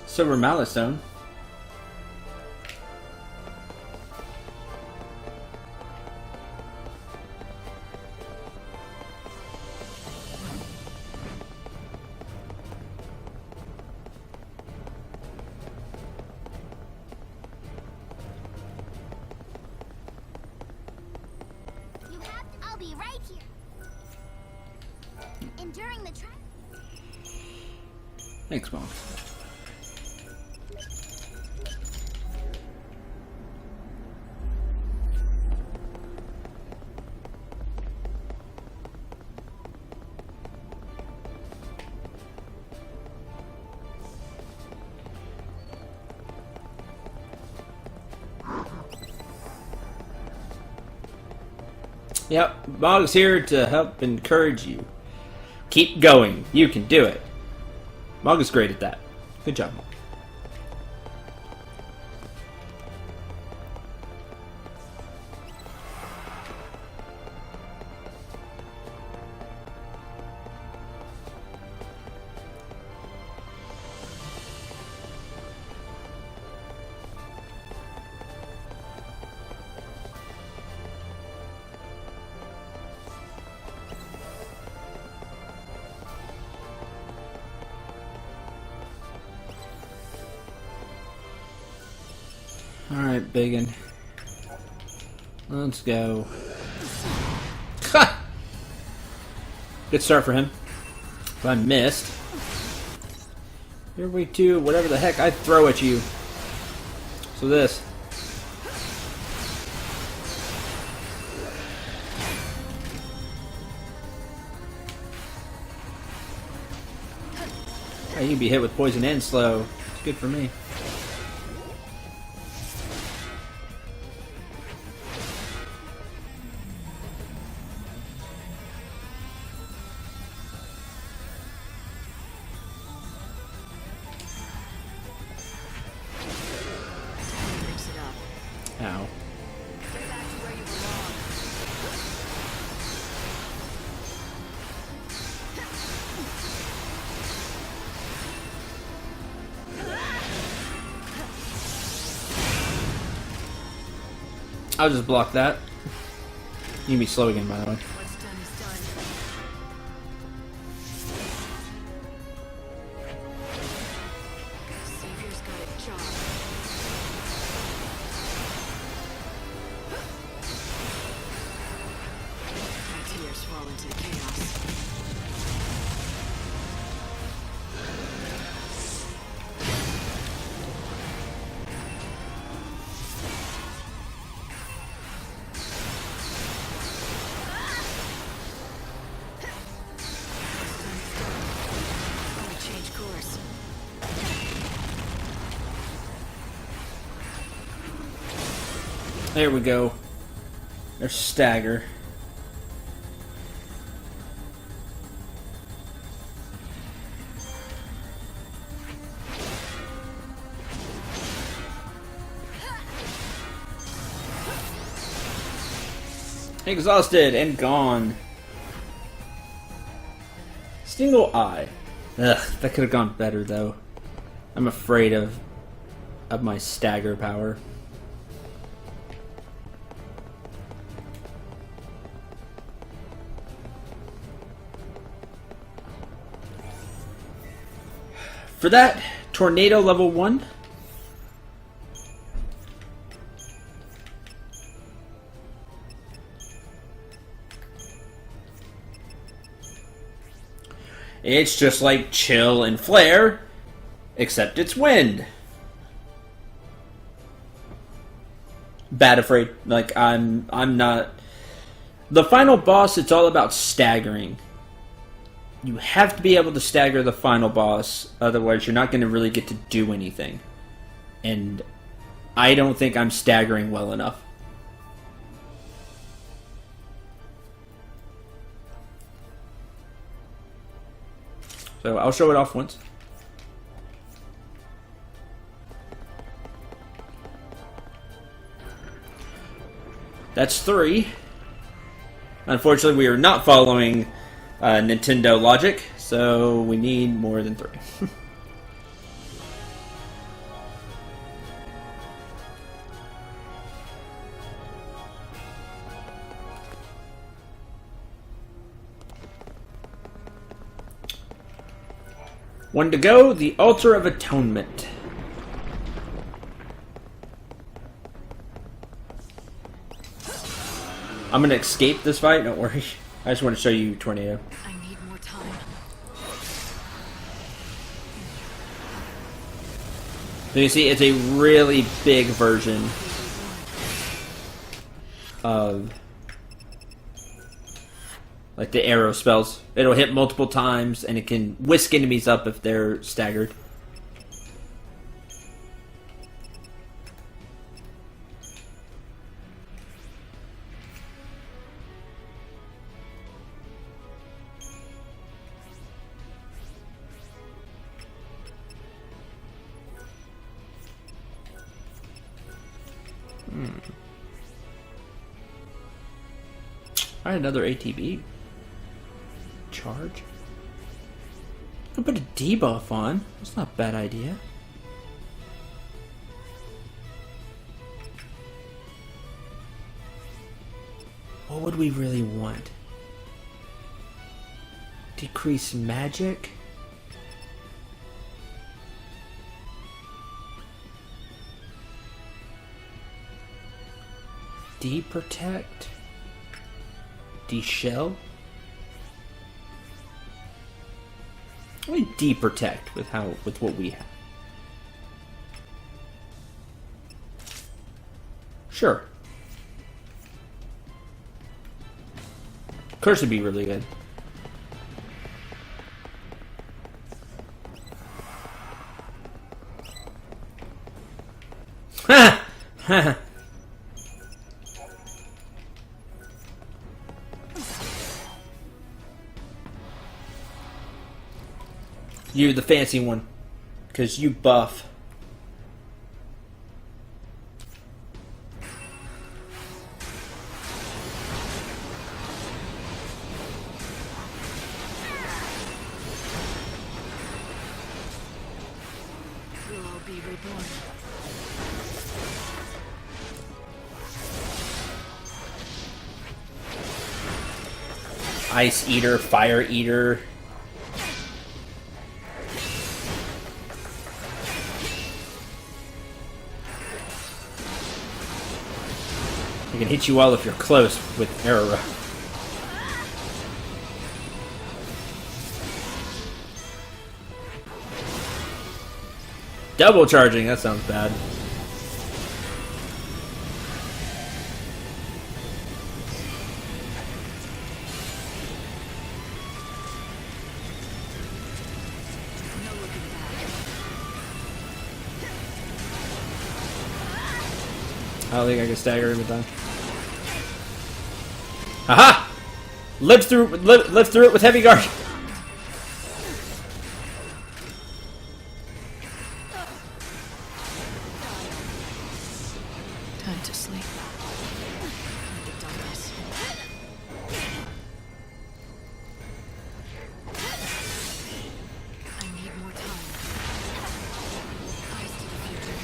Silver Mallet Stone. You have to, I'll be right here. Enduring the trial. Thanks, Mom. Yep, Mog's here to help encourage you. Keep going. You can do it. Mog is great at that. Good job, Mog. Alright, Biggin. Let's go. Ha! Good start for him. If I missed. Here we do whatever the heck I throw at you. So this. Hey, you can be hit with poison and slow. It's good for me. Ow. I'll just block that. You can be slow again, by the way. What's done is done. Savior's got a job. My tears fall into chaos. Gotta change course. There we go. There's stagger. Exhausted and gone. Single eye. Ugh, that could have gone better though. I'm afraid of my stagger power. For that, tornado level 1. It's just like chill and flare, except it's wind. Bad afraid. Like I'm not. The final boss, it's all about staggering. You have to be able to stagger the final boss, otherwise you're not going to really get to do anything. And I don't think I'm staggering well enough. So I'll show it off once. That's 3. Unfortunately, we are not following Nintendo logic, so we need more than 3. One to go, the Altar of Atonement. I'm gonna escape this fight, don't worry. I just want to show you Tornado. I need more time. So you see, it's a really big version of like the arrow spells. It'll hit multiple times, and it can whisk enemies up if they're staggered. Alright, another ATB. Charge. I'll put a debuff on. That's not a bad idea. What would we really want? Decrease magic? De-protect? De-shell? We de-protect with what we have. Sure. Curse would be really good. Ha! Ha! You, the fancy one, because you buff. We'll all be reborn. Ice Eater, Fire Eater. I can hit you all if you're close with arrow. Double charging, that sounds bad. I don't think I can stagger him in time. Aha! Lived through it with heavy guard. Time to sleep. The darkness. I need more time. Eyes to the future.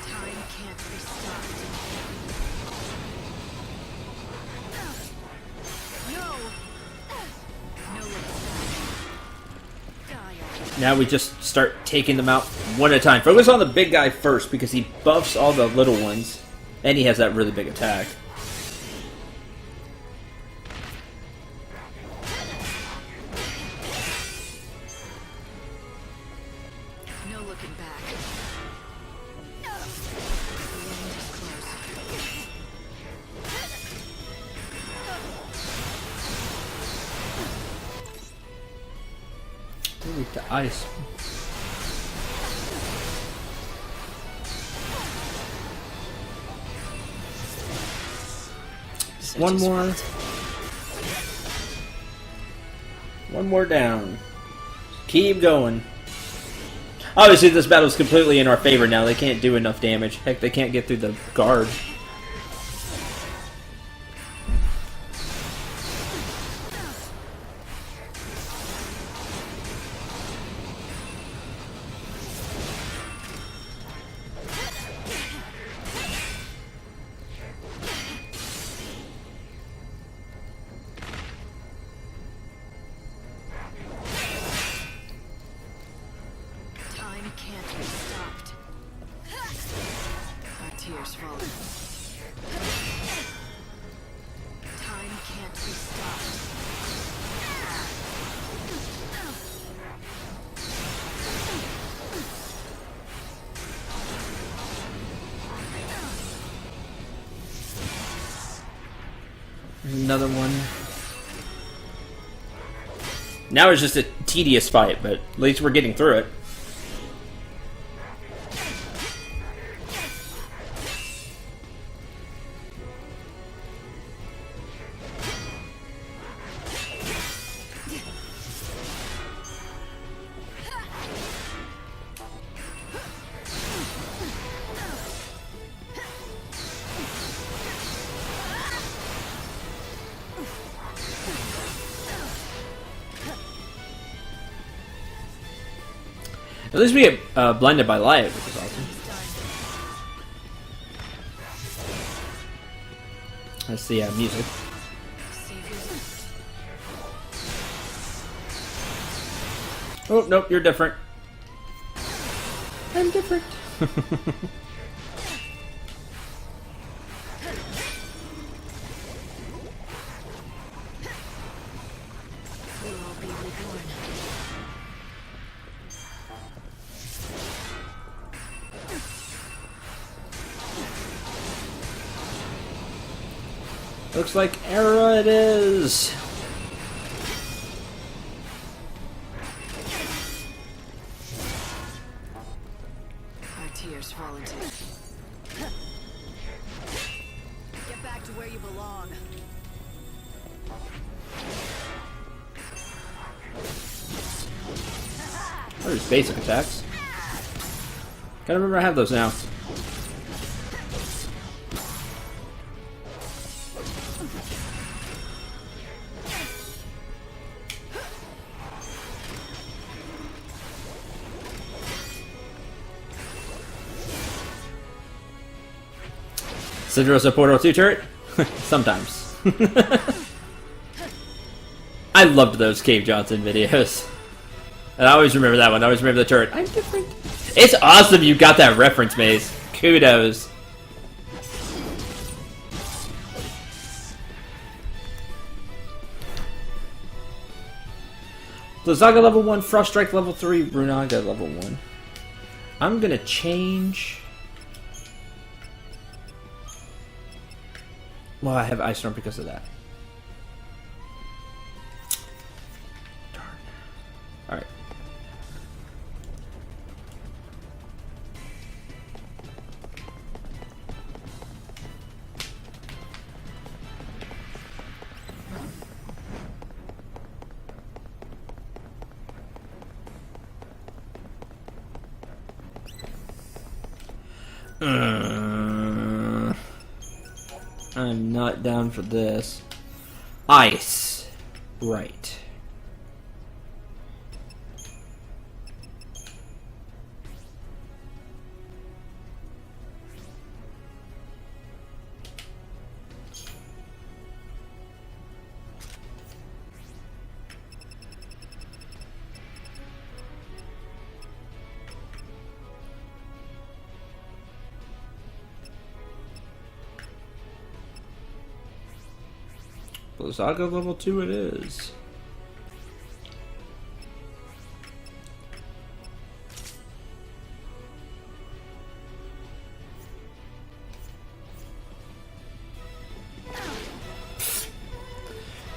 Time can't be stopped. No! No one's Now we just start taking them out one at a time. Focus on the big guy first because he buffs all the little ones. And he has that really big attack. No looking back. The end is close. Ooh, the ice. One more. One more down. Keep going. Obviously, this battle is completely in our favor now. They can't do enough damage. Heck, they can't get through the guard. Time can't be stopped. Our tears fallen. Time can't be stopped. There's another one. Now it's just a tedious fight, but at least we're getting through it. At least we get blinded by light, which is awesome. That's the music. Oh, nope, you're different. I'm different. Looks like Era it is. Our tears fall into. Get back to where you belong. There's basic attacks. Gotta remember I have those now. Cendril a Portal 2 turret? Sometimes. I loved those Cave Johnson videos. And I always remember that one. I always remember the turret. I'm different. It's awesome you got that reference, Maze. Kudos. Blizzaga level 1, Frost Strike level 3, Runaga level 1. I'm gonna change... Well, I have Ice Storm because of that. Darn. Alright. I'm not down for this. Ice. Right. Blizzaga level 2 it is.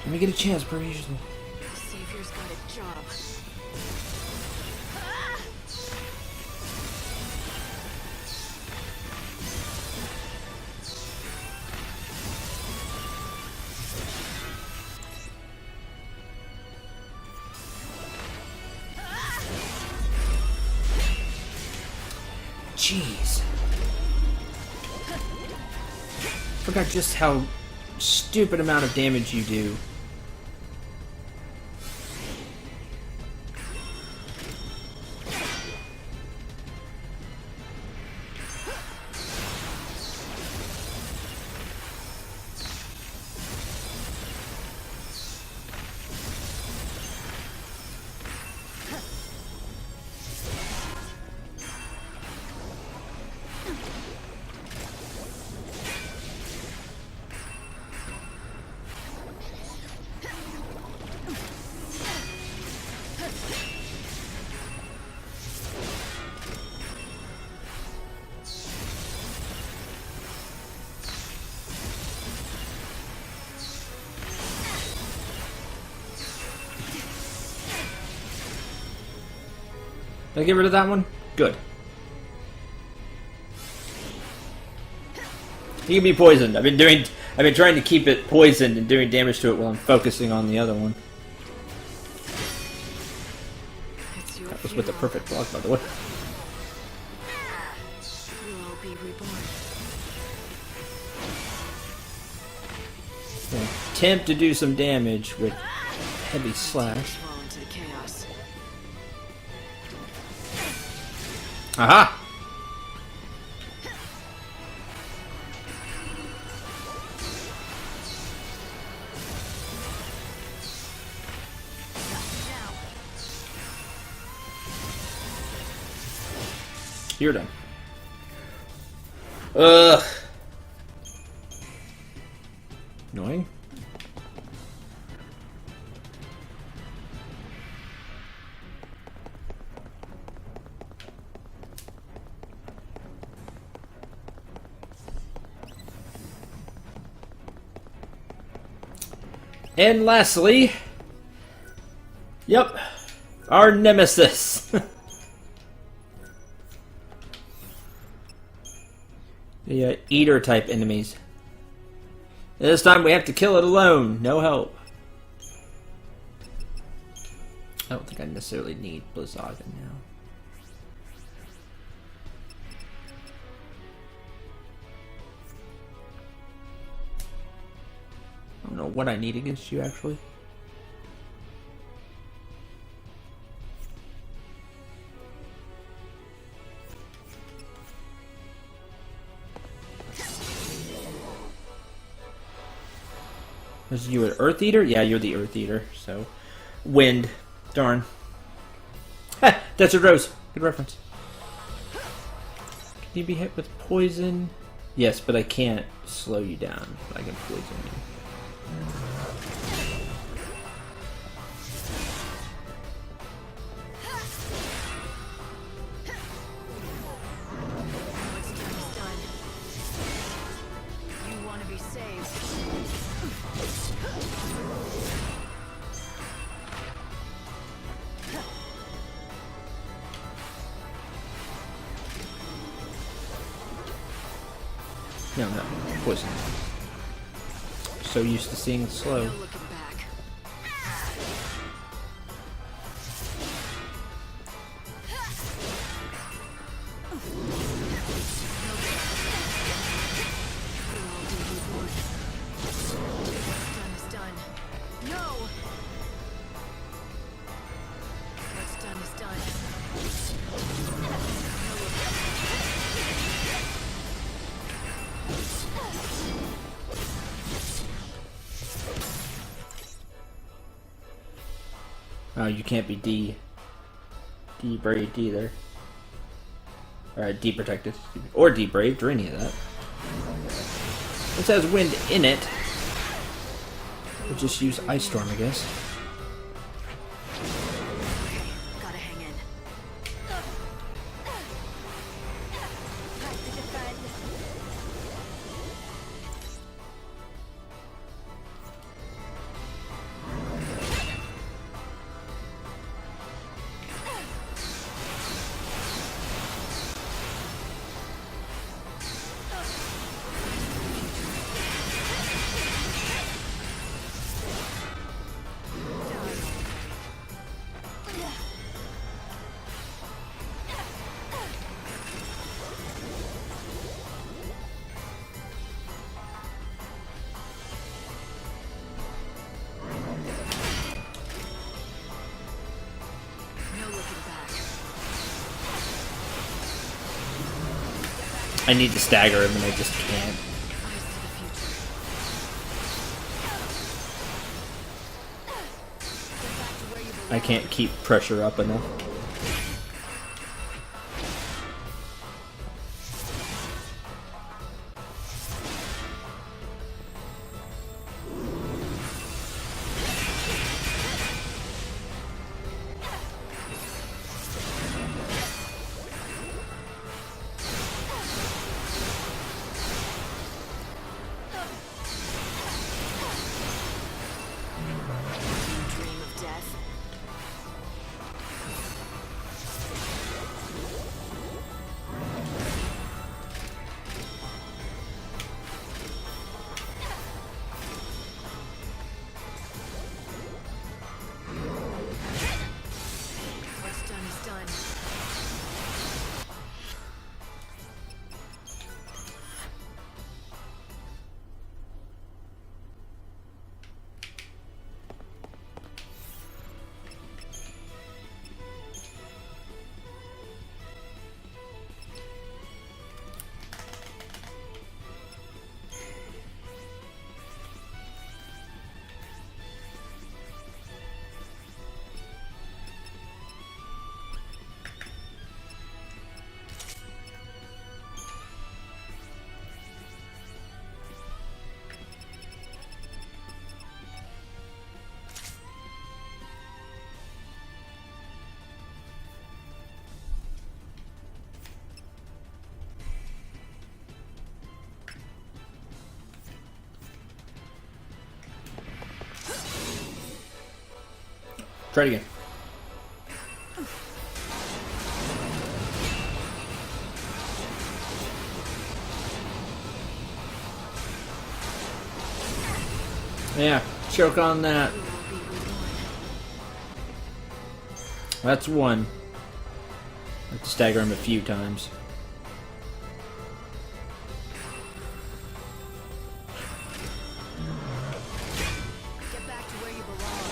Let me get a chance per usual. Savior's got a job. Jeez. Forgot just how stupid amount of damage you do. Did I get rid of that one? Good. He can be poisoned. I've been trying to keep it poisoned and doing damage to it while I'm focusing on the other one. That was with the perfect block, by the way. We'll all be reborn. Attempt to do some damage with heavy slash. Fall into the chaos. Aha! You're done. Ugh. Annoying. And lastly, yep, our nemesis. The eater type enemies. This time we have to kill it alone, no help. I don't think I necessarily need Blizzaga now. I don't know what I need against you actually. Was you an Earth Eater? Yeah, you're the Earth Eater, so... Wind. Darn. Ha! Desert Rose. Good reference. Can you be hit with poison? Yes, but I can't slow you down. I can poison you. You want to be saved. No, no. Poison. So used to seeing it slow. No looking back. Done is done. No! What's done is done. Oh, you can't be D-braved either. Or D-protected, or D-braved, or any of that. This has wind in it. We'll just use Ice Storm, I guess. Gotta hang in. I need to stagger him and I just can't. I can't keep pressure up enough. Dream of death. Try it again. Yeah, choke on that. That's one. I have to stagger him a few times. Get back to where you belong.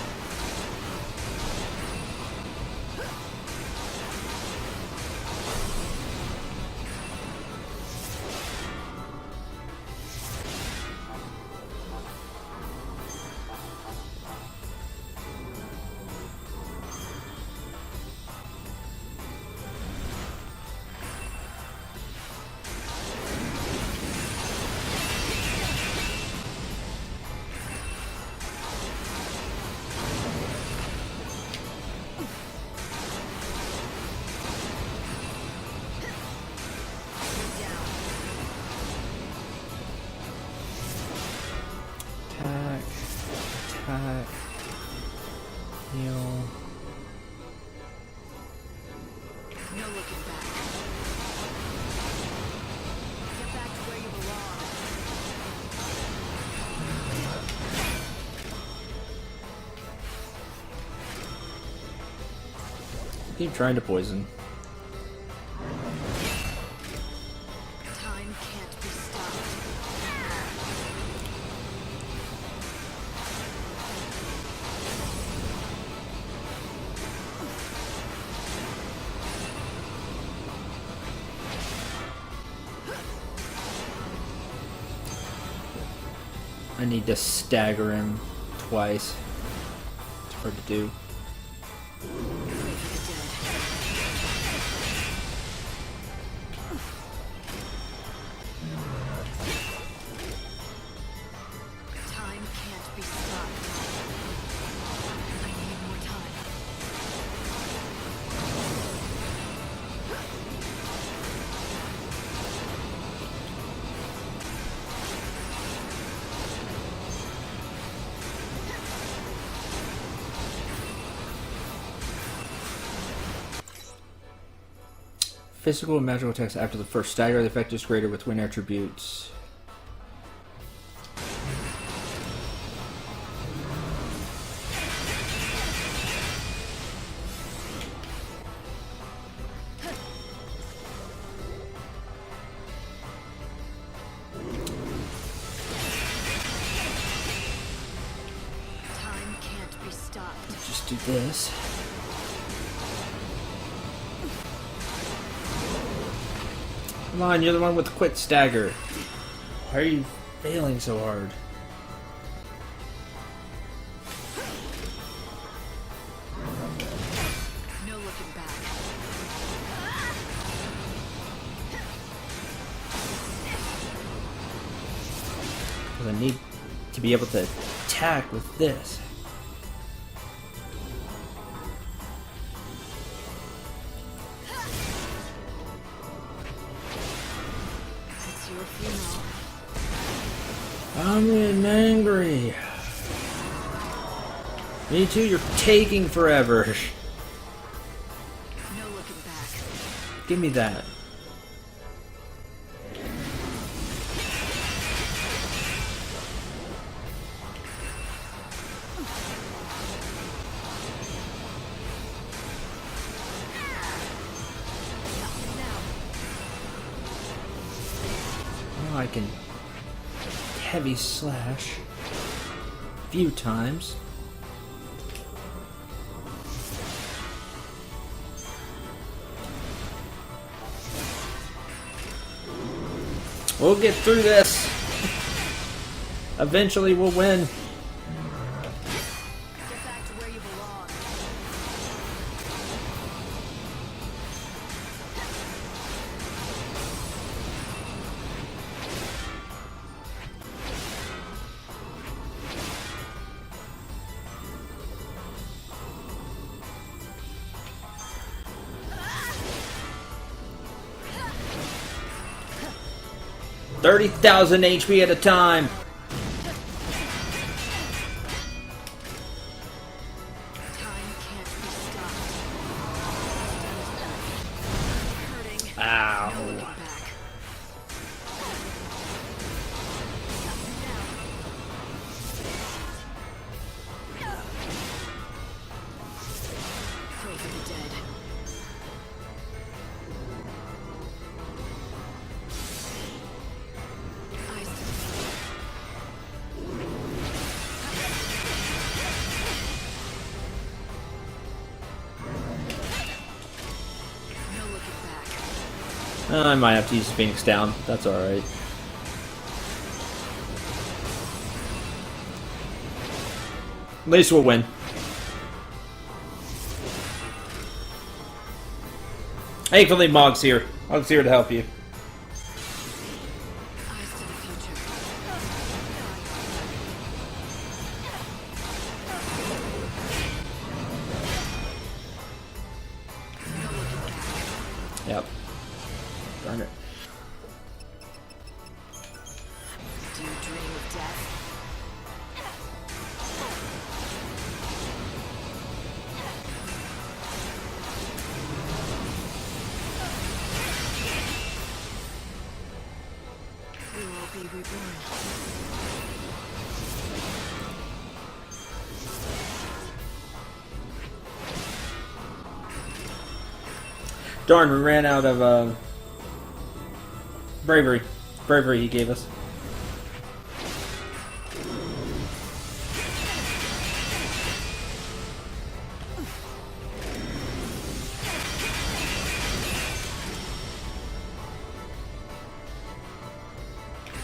Attack. Attack. Heal. No looking back. Get back to where you belong. Keep trying to poison. Time can't be stopped. I need to stagger him twice. It's hard to do. Time can't be stopped. I need more time. Physical and magical attacks after the first stagger. The effect is greater with wind attributes. Time can't be stopped. Just do this. Come on, you're the one with the quick stagger. Why are you failing so hard? No looking back. Because I need to be able to attack with this. It's your funeral. I'm getting angry. Me too, you're taking forever. No looking back. Give me that. Now I can heavy slash a few times. We'll get through this. Eventually we'll win. Get back to where you belong. – 30,000 HP at a time. Time can't I might have to use Phoenix down. That's alright. At least we'll win. Thankfully, Mog's here. Mog's here to help you. Eyes to the future. Yep. Darn it. Do you dream of death? We will be reborn. Darn, we ran out of bravery. Bravery he gave us.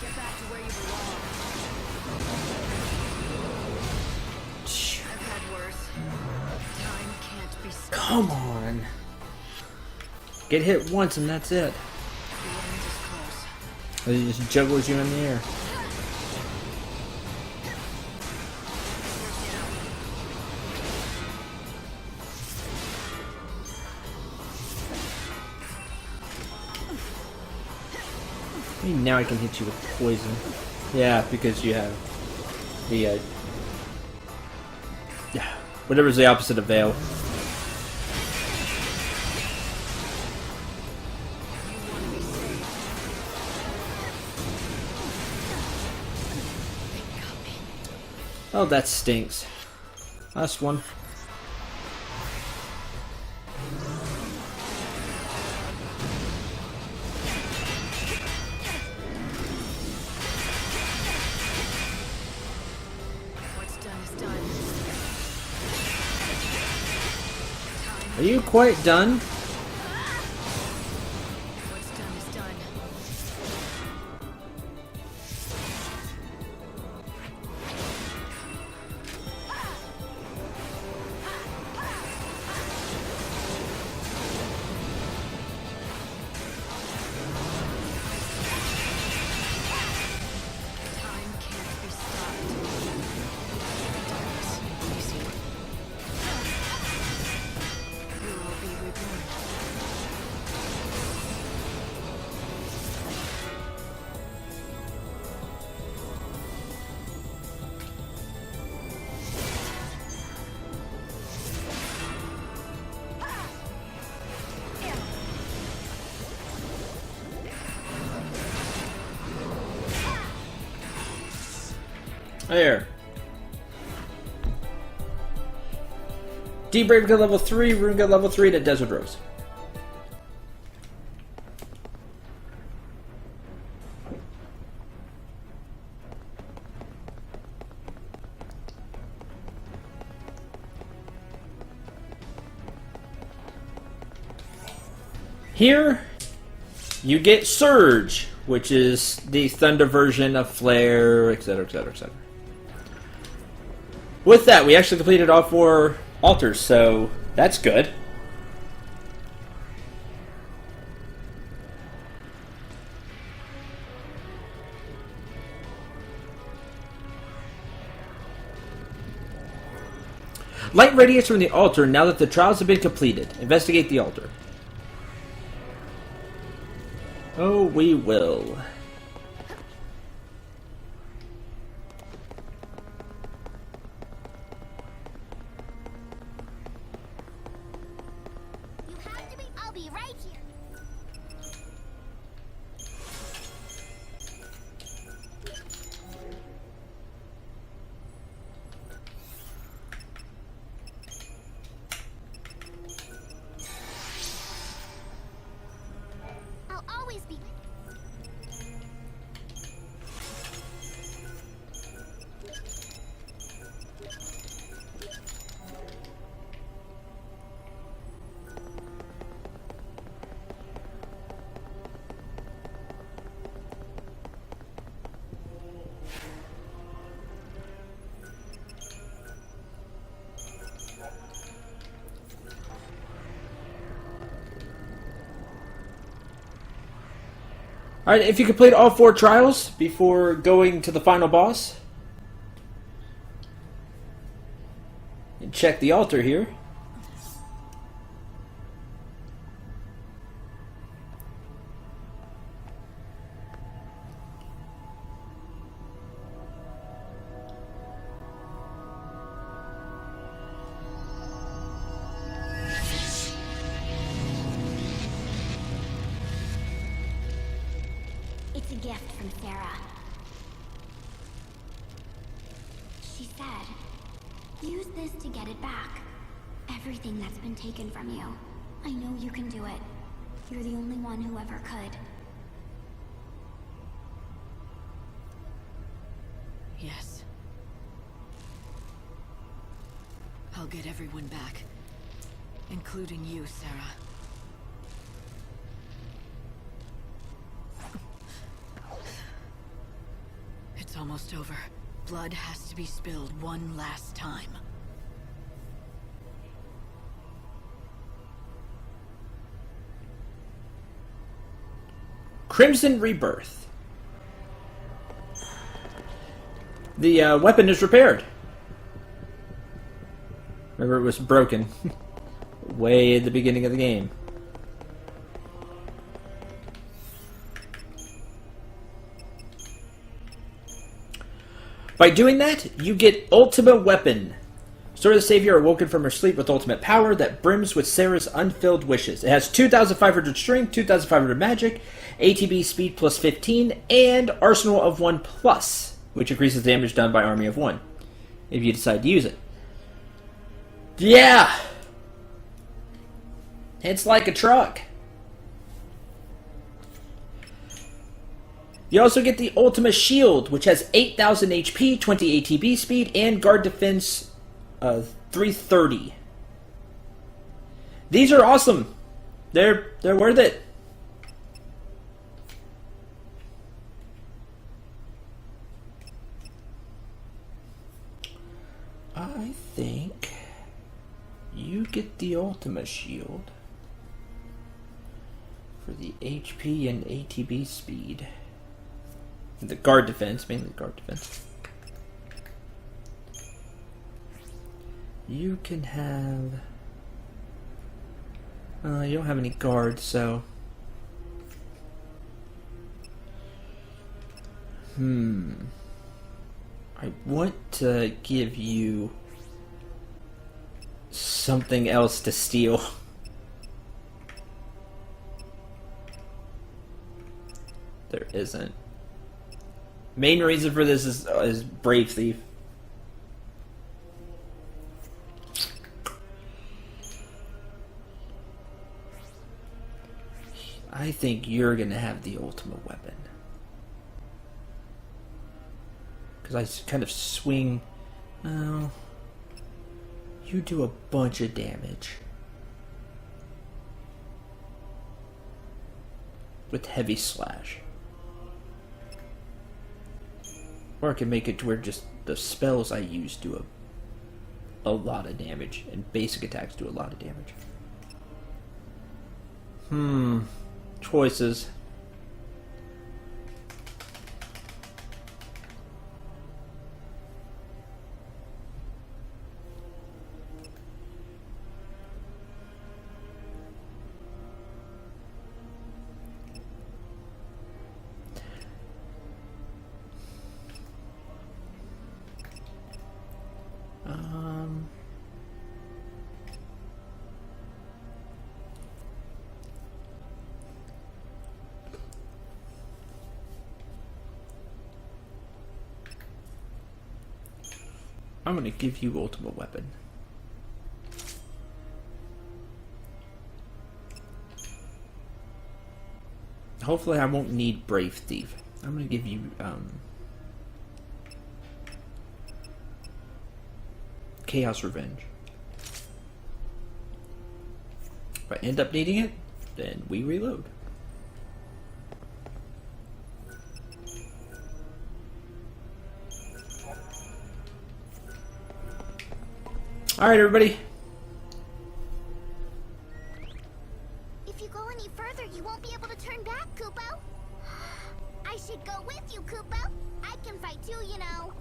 Get back to where you belong. I've had worse. Time can't be stopped. Come on. Get hit once and that's it. The end is close. Or he just juggles you in the air. Maybe now I can hit you with poison. Yeah, because you have the whatever's the opposite of veil. Oh, that stinks. Last one. What's done is done. Are you quite done? What's done is done. Time can't be stopped. Darkness leaves you. You will be reborn. There. D-Brave got level 3, Rune got level 3 to Desert Rose. Here, you get Surge, which is the Thunder version of Flare, etc., etc., etc. With that, we actually completed all 4 altars, so that's good. Light radiates from the altar now that the trials have been completed. Investigate the altar. Oh, we will. You have to be. I'll be right here. I'll always be. Alright, if you complete all 4 trials before going to the final boss, and check the altar here. It's a gift from Sarah. She said, use this to get it back. Everything that's been taken from you. I know you can do it. You're the only one who ever could. Yes. I'll get everyone back. Including you, Sarah. It's almost over. Blood has to be spilled one last time. Crimson Rebirth. The weapon is repaired. Remember, it was broken way at the beginning of the game. By doing that, you get Ultimate Weapon. Sword of the Savior awoken from her sleep with ultimate power that brims with Sarah's unfilled wishes. It has 2,500 strength, 2,500 magic, ATB speed plus 15, and Arsenal of 1 plus, which increases damage done by Army of 1, if you decide to use it. Yeah! It's like a truck. You also get the Ultimate Shield, which has 8,000 HP, 20 ATB speed, and guard defense 330. These are awesome. They're worth it. I think you get the Ultimate Shield for the HP and ATB speed. The guard defense, mainly guard defense. You can have... you don't have any guards, so... I want to give you something else to steal. There isn't. Main reason for this is Brave Thief. I think you're gonna have the ultimate weapon. Because I kind of swing... Oh... You do a bunch of damage. With heavy slash. Or I can make it to where just the spells I use do a lot of damage. And basic attacks do a lot of damage. Choices. I'm gonna give you ultimate weapon. Hopefully I won't need Brave Thief. I'm gonna give you Chaos Revenge. If I end up needing it, then we reload. Alright, everybody. If you go any further, you won't be able to turn back, Kupo. I should go with you, Kupo. I can fight too, you know.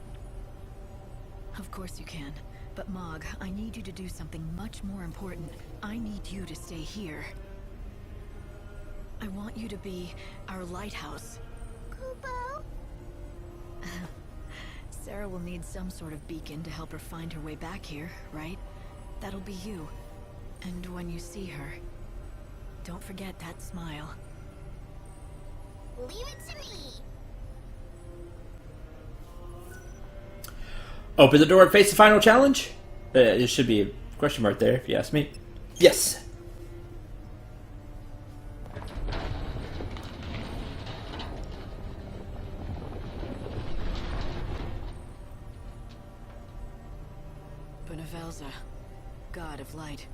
Of course you can. But Mog, I need you to do something much more important. I need you to stay here. I want you to be our lighthouse. Kupo? Sarah will need some sort of beacon to help her find her way back here, right? That'll be you. And when you see her, don't forget that smile. Leave it to me. Open the door and face the final challenge? There should be a question mark there, if you ask me. Yes. Bunavelza, god of light.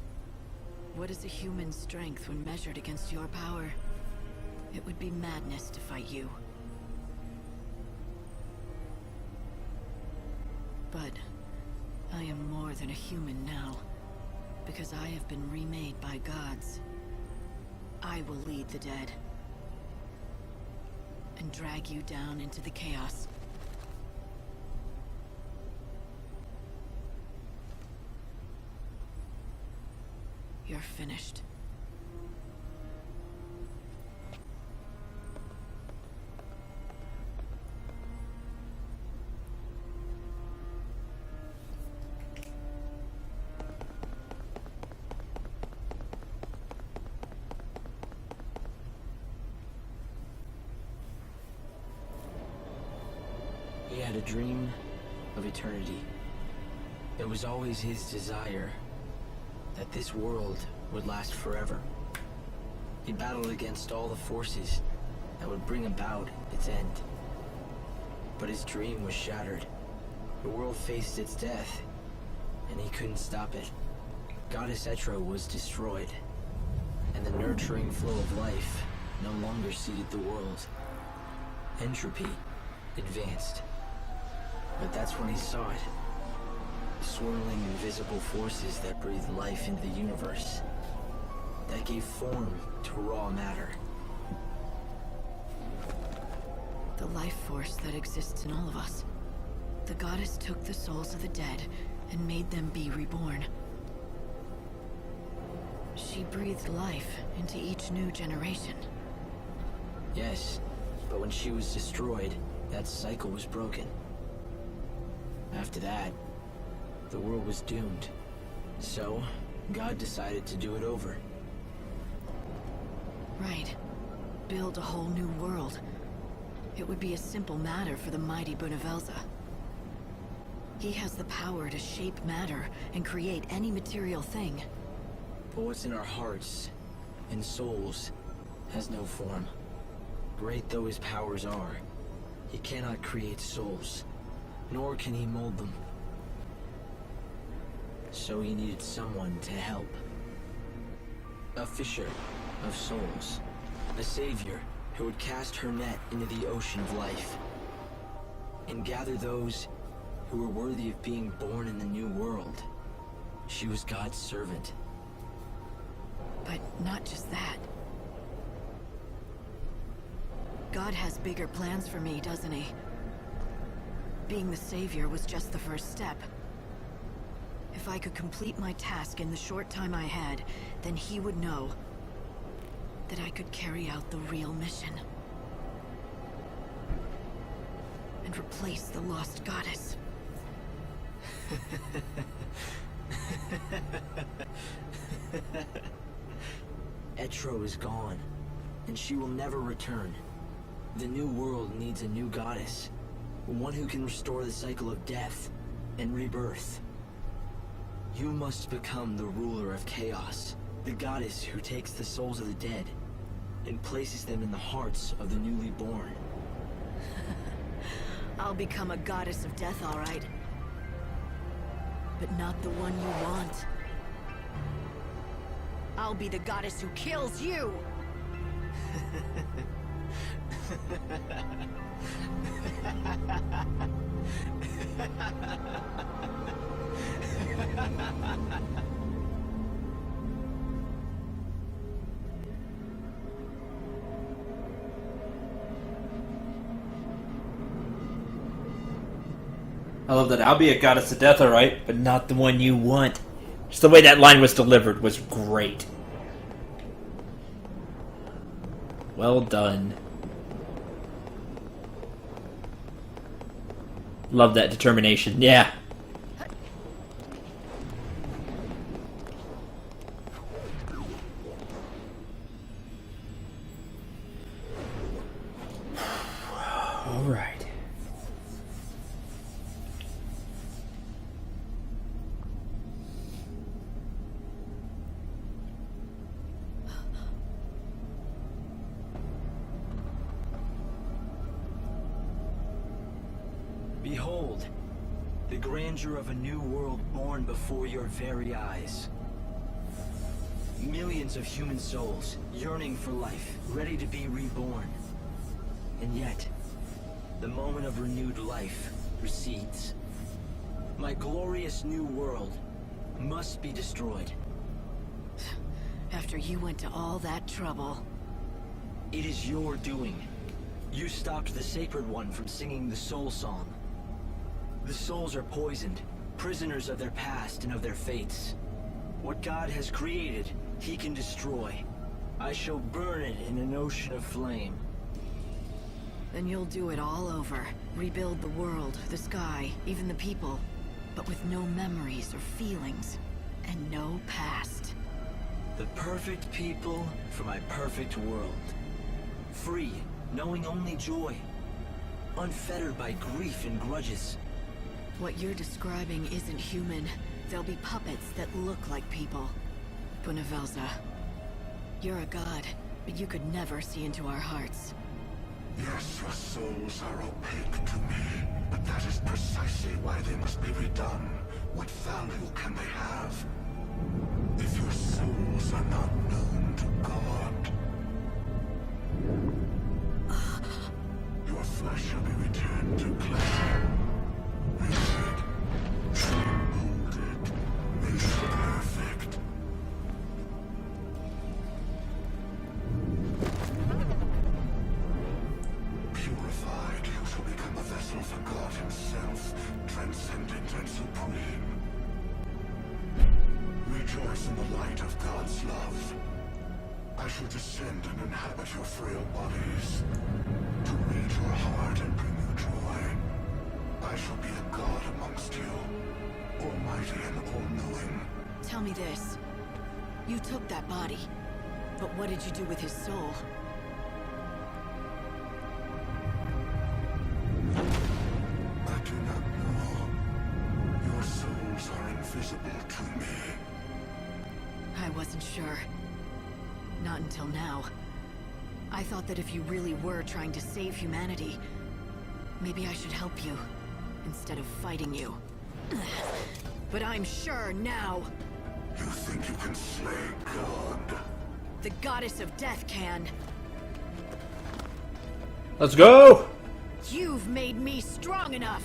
What is a human's strength when measured against your power? It would be madness to fight you. But I am more than a human now, because I have been remade by gods. I will lead the dead, and drag you down into the chaos. You're finished. He had a dream of eternity. It was always his desire that this world would last forever. He battled against all the forces that would bring about its end. But his dream was shattered. The world faced its death, and he couldn't stop it. Goddess Etro was destroyed, and the nurturing flow of life no longer seeded the world. Entropy advanced. But that's when he saw it. Swirling invisible forces that breathed life into the universe. That gave form to raw matter. The life force that exists in all of us. The goddess took the souls of the dead and made them be reborn. She breathed life into each new generation. Yes, but when she was destroyed, that cycle was broken. After that, the world was doomed. So, God decided to do it over. Right. Build a whole new world. It would be a simple matter for the mighty Bunavelza. He has the power to shape matter and create any material thing. But what's in our hearts and souls has no form. Great though his powers are, he cannot create souls, nor can he mold them. So he needed someone to help. A fisher of souls. A savior who would cast her net into the ocean of life. And gather those who were worthy of being born in the new world. She was God's servant. But not just that. God has bigger plans for me, doesn't he? Being the savior was just the first step. If I could complete my task in the short time I had, then he would know that I could carry out the real mission. And replace the lost goddess. Etro is gone, and she will never return. The new world needs a new goddess. One who can restore the cycle of death and rebirth. You must become the ruler of chaos, the goddess who takes the souls of the dead and places them in the hearts of the newly born. I'll become a goddess of death, all right. But not the one you want. I'll be the goddess who kills you! I love that. I'll be a goddess of death, alright, but not the one you want. Just the way that line was delivered was great. Well done. Love that determination. Yeah. All right. Behold, the grandeur of a new world born before your very eyes. Millions of human souls yearning for life, ready to be reborn. And yet, the moment of renewed life recedes. My glorious new world must be destroyed. After you went to all that trouble. It is your doing. You stopped the Sacred One from singing the Soul Song. The souls are poisoned, prisoners of their past and of their fates. What God has created, He can destroy. I shall burn it in an ocean of flame. Then you'll do it all over. Rebuild the world, the sky, even the people. But with no memories or feelings. And no past. The perfect people for my perfect world. Free, knowing only joy. Unfettered by grief and grudges. What you're describing isn't human. They'll be puppets that look like people. Buenavelza, you're a god, but you could never see into our hearts. Yes, your souls are opaque to me, but that is precisely why they must be redone. What value can they have? If your souls are not known to God, your flesh shall be returned to clay. Renewed, molded, made perfect. Purified, you shall become a vessel for God Himself, transcendent and supreme. Rejoice in the light of God's love. I shall descend and inhabit your frail bodies, to read your heart and bring you joy. I shall be a god amongst you, almighty and all-knowing. Tell me this. You took that body, but what did you do with his soul? I do not know. Your souls are invisible to me. I wasn't sure. Not until now. I thought that if you really were trying to save humanity, maybe I should help you, instead of fighting you. But I'm sure now. You think you can slay God? The goddess of death can. Let's go! You've made me strong enough!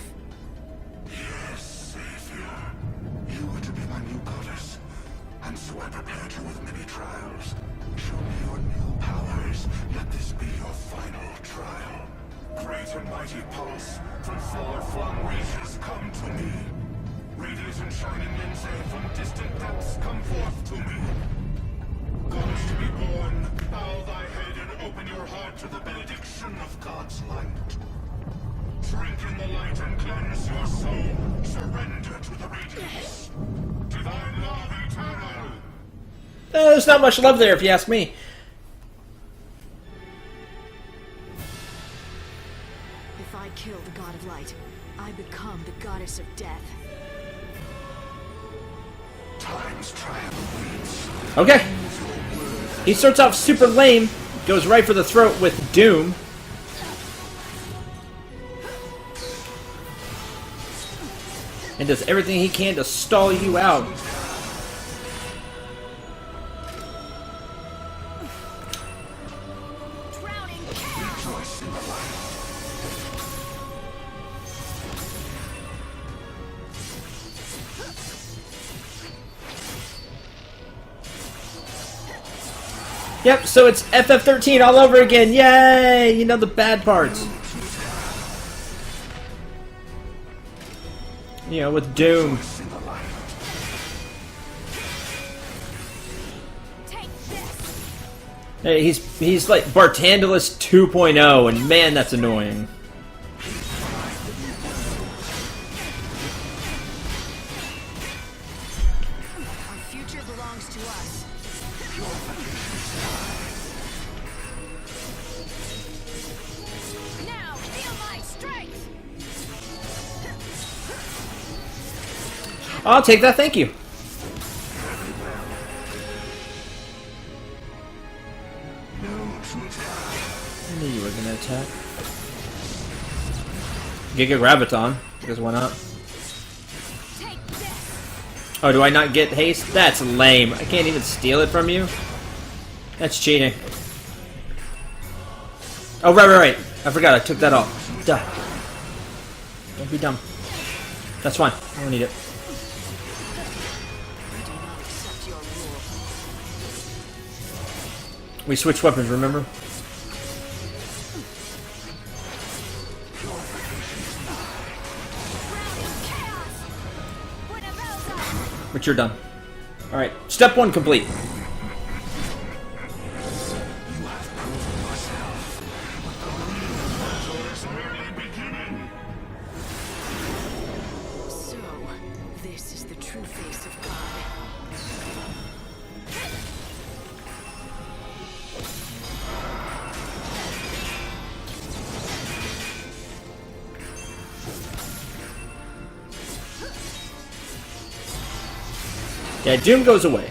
Yes, Savior. You were to be my new goddess, and so I prepared you with many trials. Show me your new powers. Let this be your final trial. Great and mighty pulse from far-flung reaches come to me. Radiant and shining lindsay from distant depths come forth to me. Goddess to be born, bow thy head and open your heart to the benediction of God's light. Drink in the light and cleanse your soul. Surrender to the radiance. Divine love eternal. There's not much love there, if you ask me. If I kill the god of light, I become the goddess of death. Time's triumph waits. Okay. He starts off super lame, goes right for the throat with Doom. And does everything he can to stall you out. Yep, so it's FF13 all over again. Yay! You know the bad parts. You know, with Doom. Hey, he's like Bartandalus 2.0, and man, that's annoying. Our future belongs to us. Now feel my strength. I'll take that, thank you. I knew you were gonna attack. Giga Graviton, because why not? Oh, do I not get haste? That's lame. I can't even steal it from you? That's cheating. Oh, right. I forgot, I took that off. Duh. Don't be dumb. That's fine. I don't need it. We switched weapons, remember? But you're done. Alright, step 1 complete. So, this is the true face of God. Yeah, Doom goes away.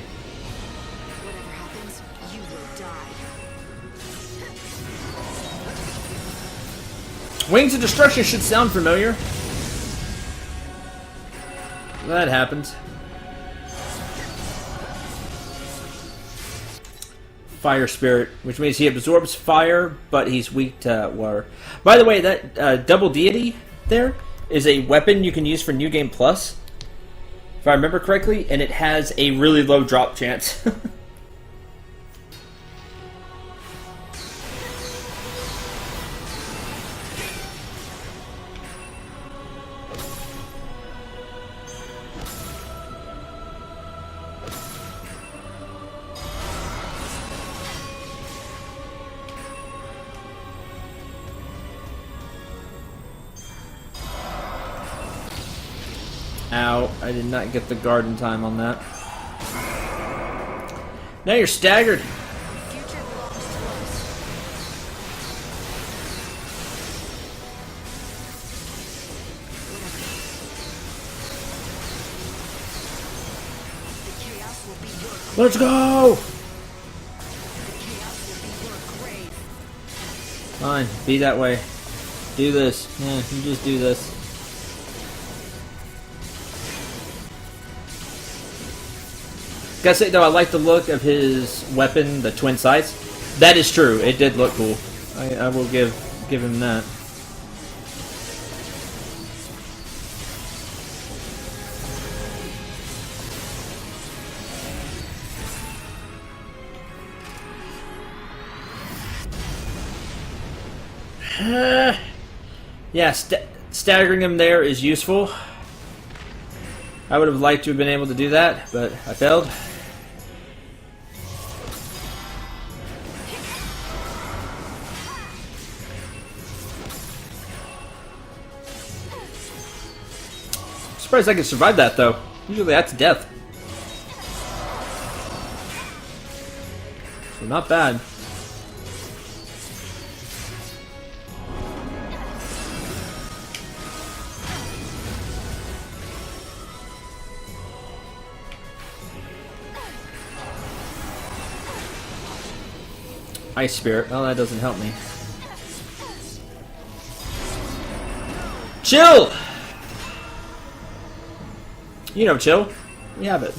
Whatever happens, you will die. Wings of Destruction should sound familiar. That happens. Fire Spirit, which means he absorbs fire, but he's weak to water. By the way, that double deity there is a weapon you can use for New Game Plus, if I remember correctly, and it has a really low drop chance. Ow, I did not get the guard in time on that. Now you're staggered. Let's go! Fine, be that way. Do this. Yeah, you just do this. Gotta say though, I like the look of his weapon, the twin sights. That is true. It did look cool. I will give him that. Yeah, staggering him there is useful. I would have liked to have been able to do that, but I failed. I'm surprised I could survive that, though. Usually that's death. So not bad. Ice Spirit. Well, that doesn't help me. Chill! You know, chill. We have it.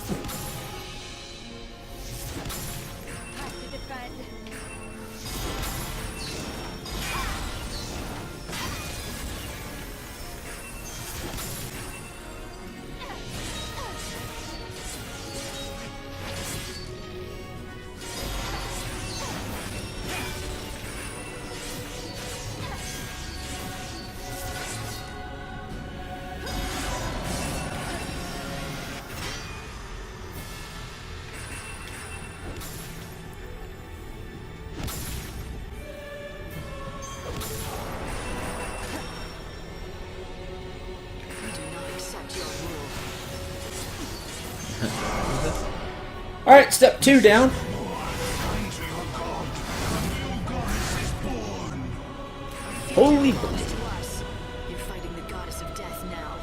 Alright, step 2 down. Holy blood. You're fighting the goddess of death now.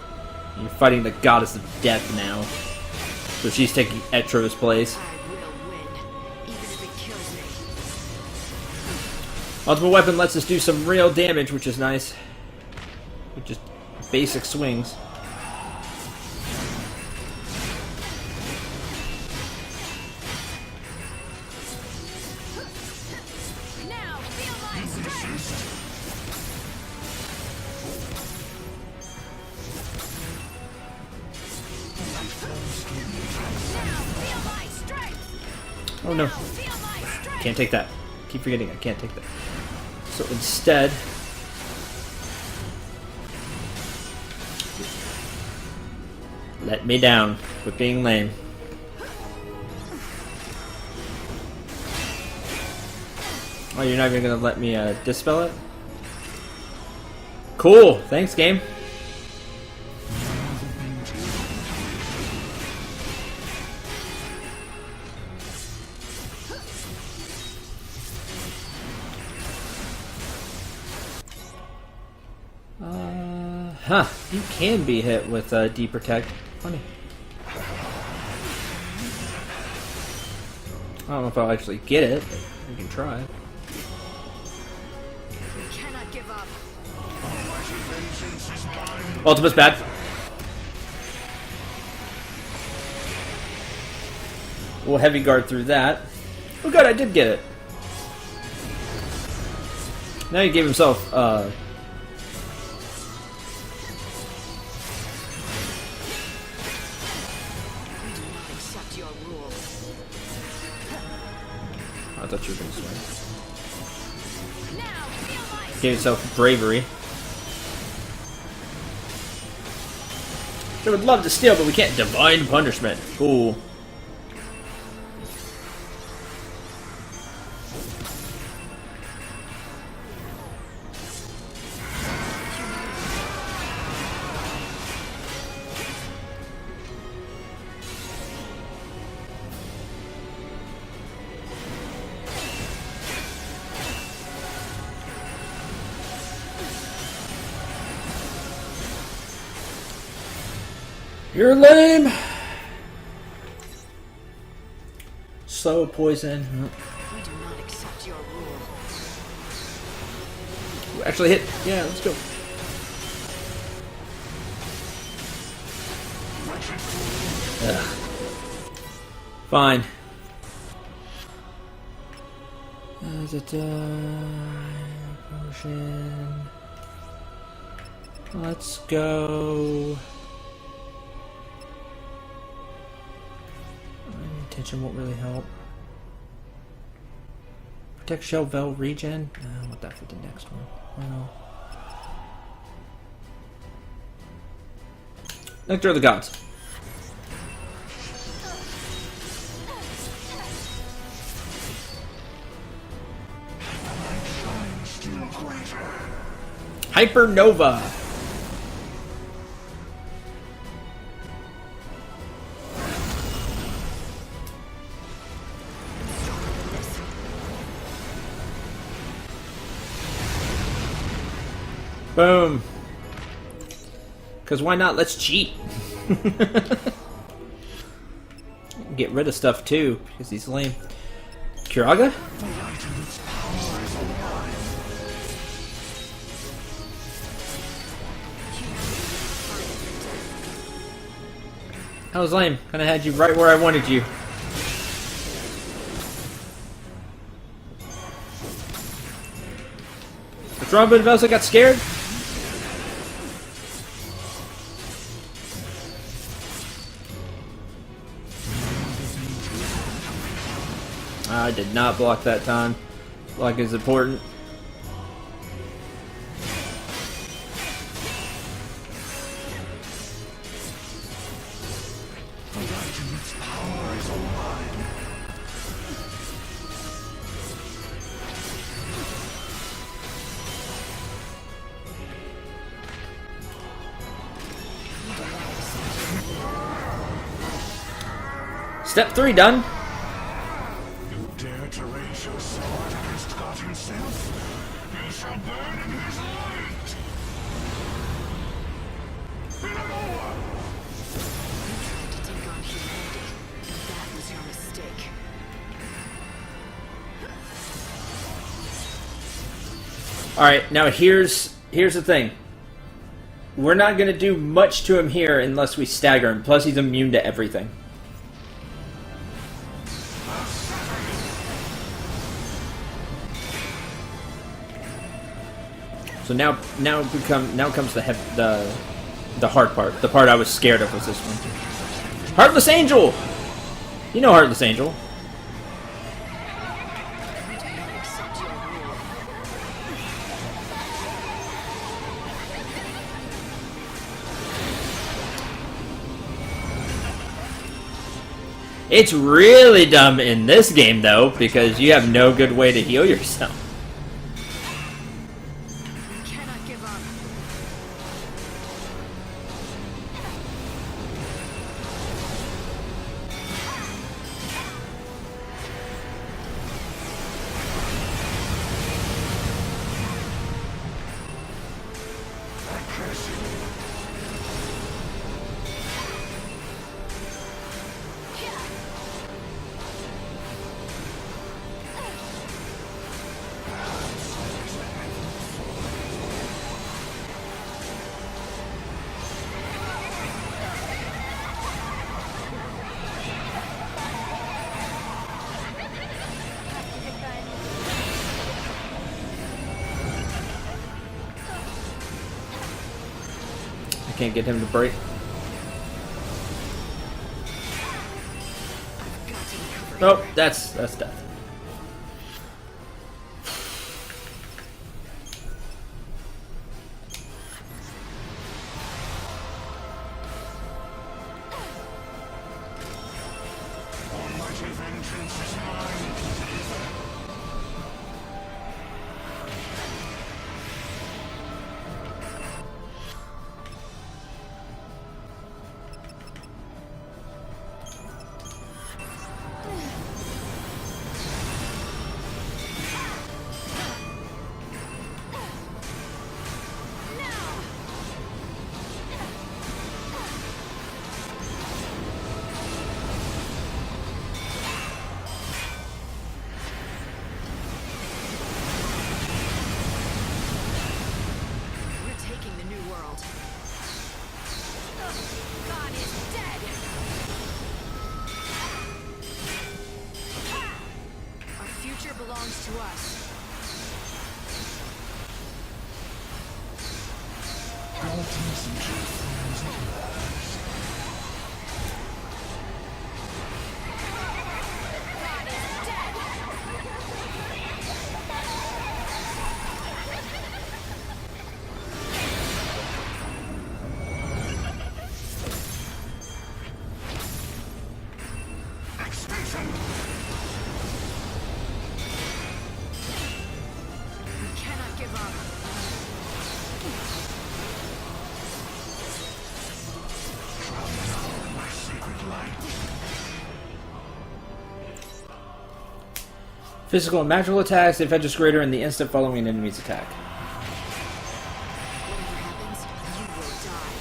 You're fighting the goddess of death now. So she's taking Etro's place. I will win, even if it kills me. Ultimate weapon lets us do some real damage, which is nice. With just basic swings. Now, feel my strength! Now, feel my strength! Oh no. Feel my strength! Can't take that. Keep forgetting I can't take that. So instead... let me down. Quit being lame. Oh, you're not even gonna let me dispel it? Cool! Thanks, game. Huh. You can be hit with D-Protect. Funny. I don't know if I'll actually get it, but we can try. We cannot give up. Ultimate's bad. We'll heavy guard through that. Oh good, I did get it. Now he gave himself, Accept your rule. I thought you were gonna swing. Now, feel my Gave himself bravery. I would love to steal, but we can't. Divine punishment. Cool. You're lame. Slow poison. We do not accept your rule. Actually hit. Yeah, let's go. Ugh. Fine. Potion. Let's go. Attention won't really help. Protect Shell Vel regen. I want that for the next one. Well. Nectar of the Gods. Hypernova. Boom. Because why not? Let's cheat. Get rid of stuff too, because he's lame. Kiraga? That was lame. Kinda had you right where I wanted you. What's wrong with Velsa? Got scared? I did not block that time. Block is important. Step 3 done. against God himself, he shall burn in his light. Below! You tried to take on humanity, and that was your mistake. Alright, now here's the thing. We're not going to do much to him here unless we stagger him. Plus, he's immune to everything. So now comes the hard part. The part I was scared of was this one. Heartless Angel! You know Heartless Angel. It's really dumb in this game, though, because you have no good way to heal yourself. We cannot give up. Can't get him to break. Oh, that's death. Almighty vengeance is mine. We're taking the new world. God is dead! Our future belongs to us. God is dead! Extinction! We cannot give up. My secret light. Physical and magical attacks, the effect is greater in the instant following an enemy's attack. Whatever happens, you will die.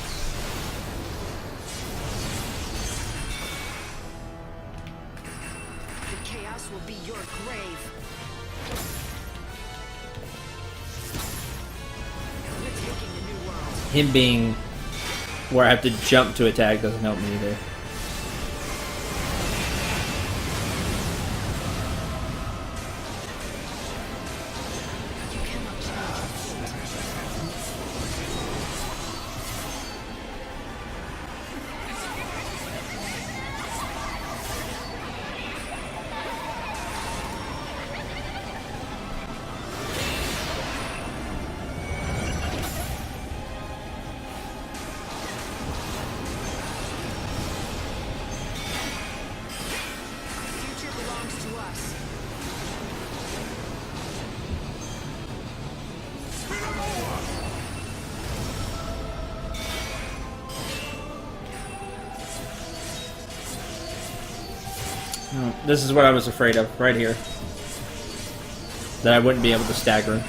The chaos will be your grave. We're taking the new world. Him being where I have to jump to attack doesn't help me either. You cannot change your fate. Future belongs to us. No, this is what I was afraid of, right here. that I wouldn't be able to stagger him.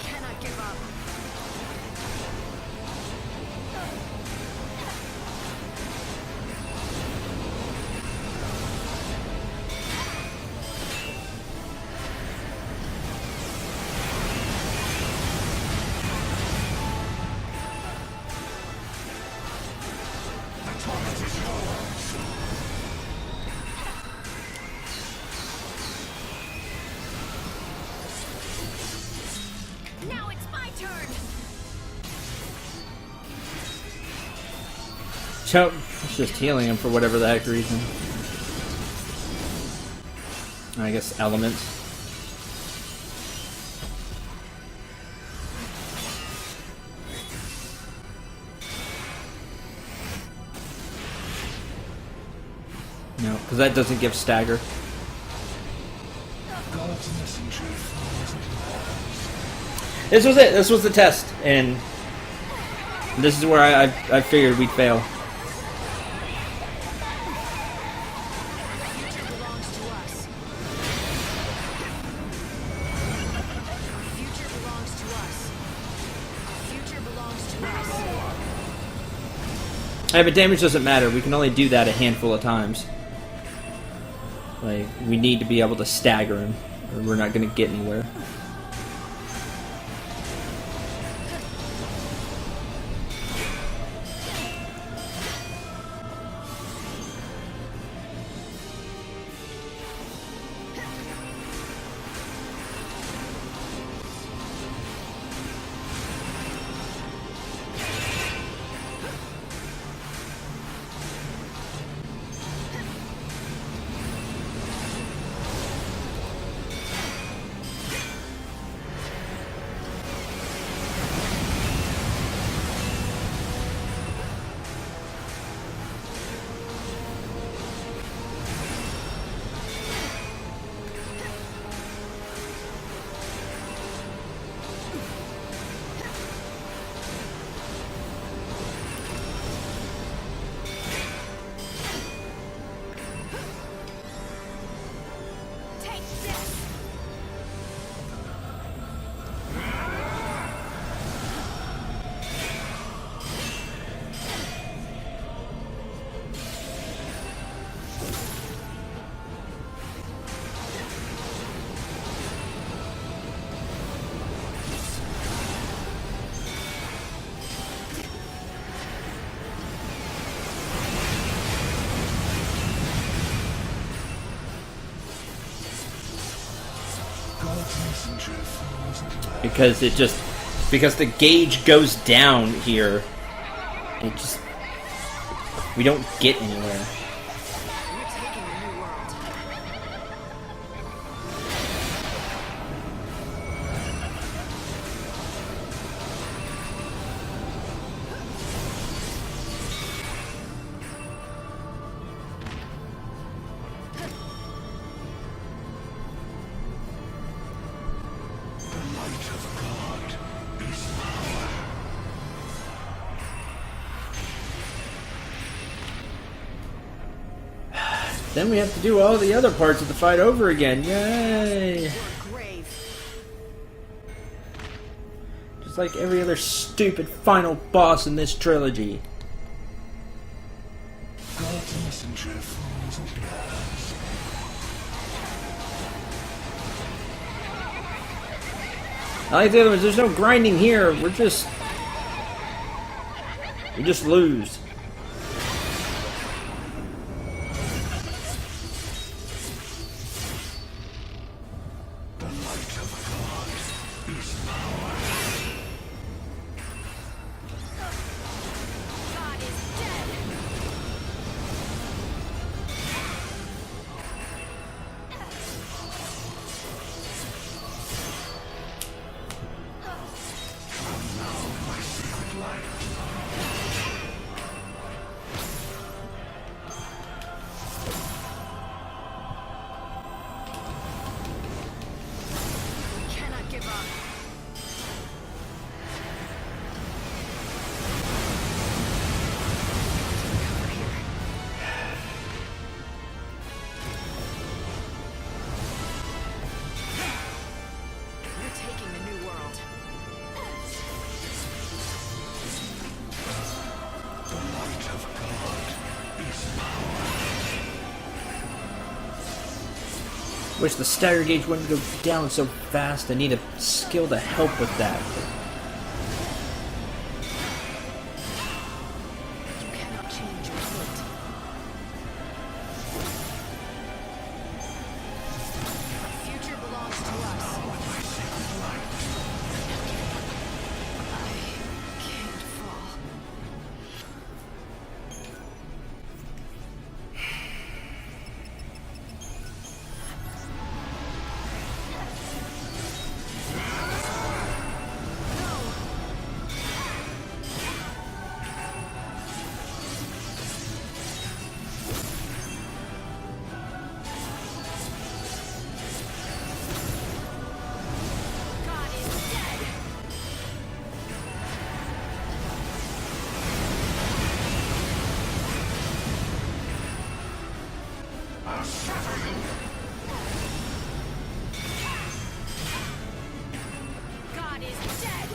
Cannot give up. Now it's my turn. Choke. It's just healing him for whatever the heck reason. I guess elements. No, because that doesn't give stagger. This was it. This was the test, and this is where I figured we'd fail. Future belongs to us. Future belongs to us. Future belongs to us. Hey, but damage doesn't matter. We can only do that a handful of times. Like, we need to be able to stagger him, or we're not going to get anywhere. Take this. Because the gauge goes down here. We don't get anywhere. We're taking the new world. Then we have to do all the other parts of the fight over again. Yay! Grave. Just like every other stupid final boss in this trilogy. I like the other ones. There's no grinding here. We just lose. Wish the stagger gauge wouldn't go down so fast. I need a skill to help with that. You cannot change your fate. Our future belongs to us. I can't fall. God is dead!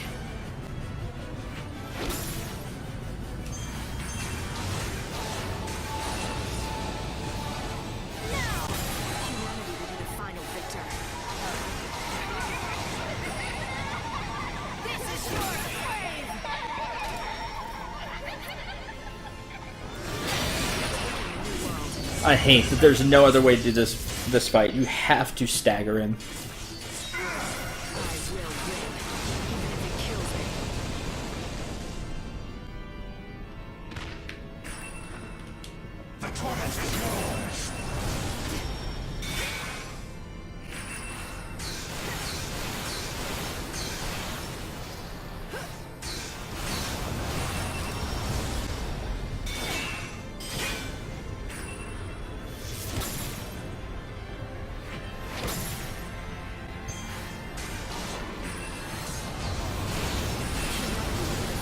Now! Humanity will be the final victor. This is your grave! I hate that there's no other way to do this fight. You have to stagger him.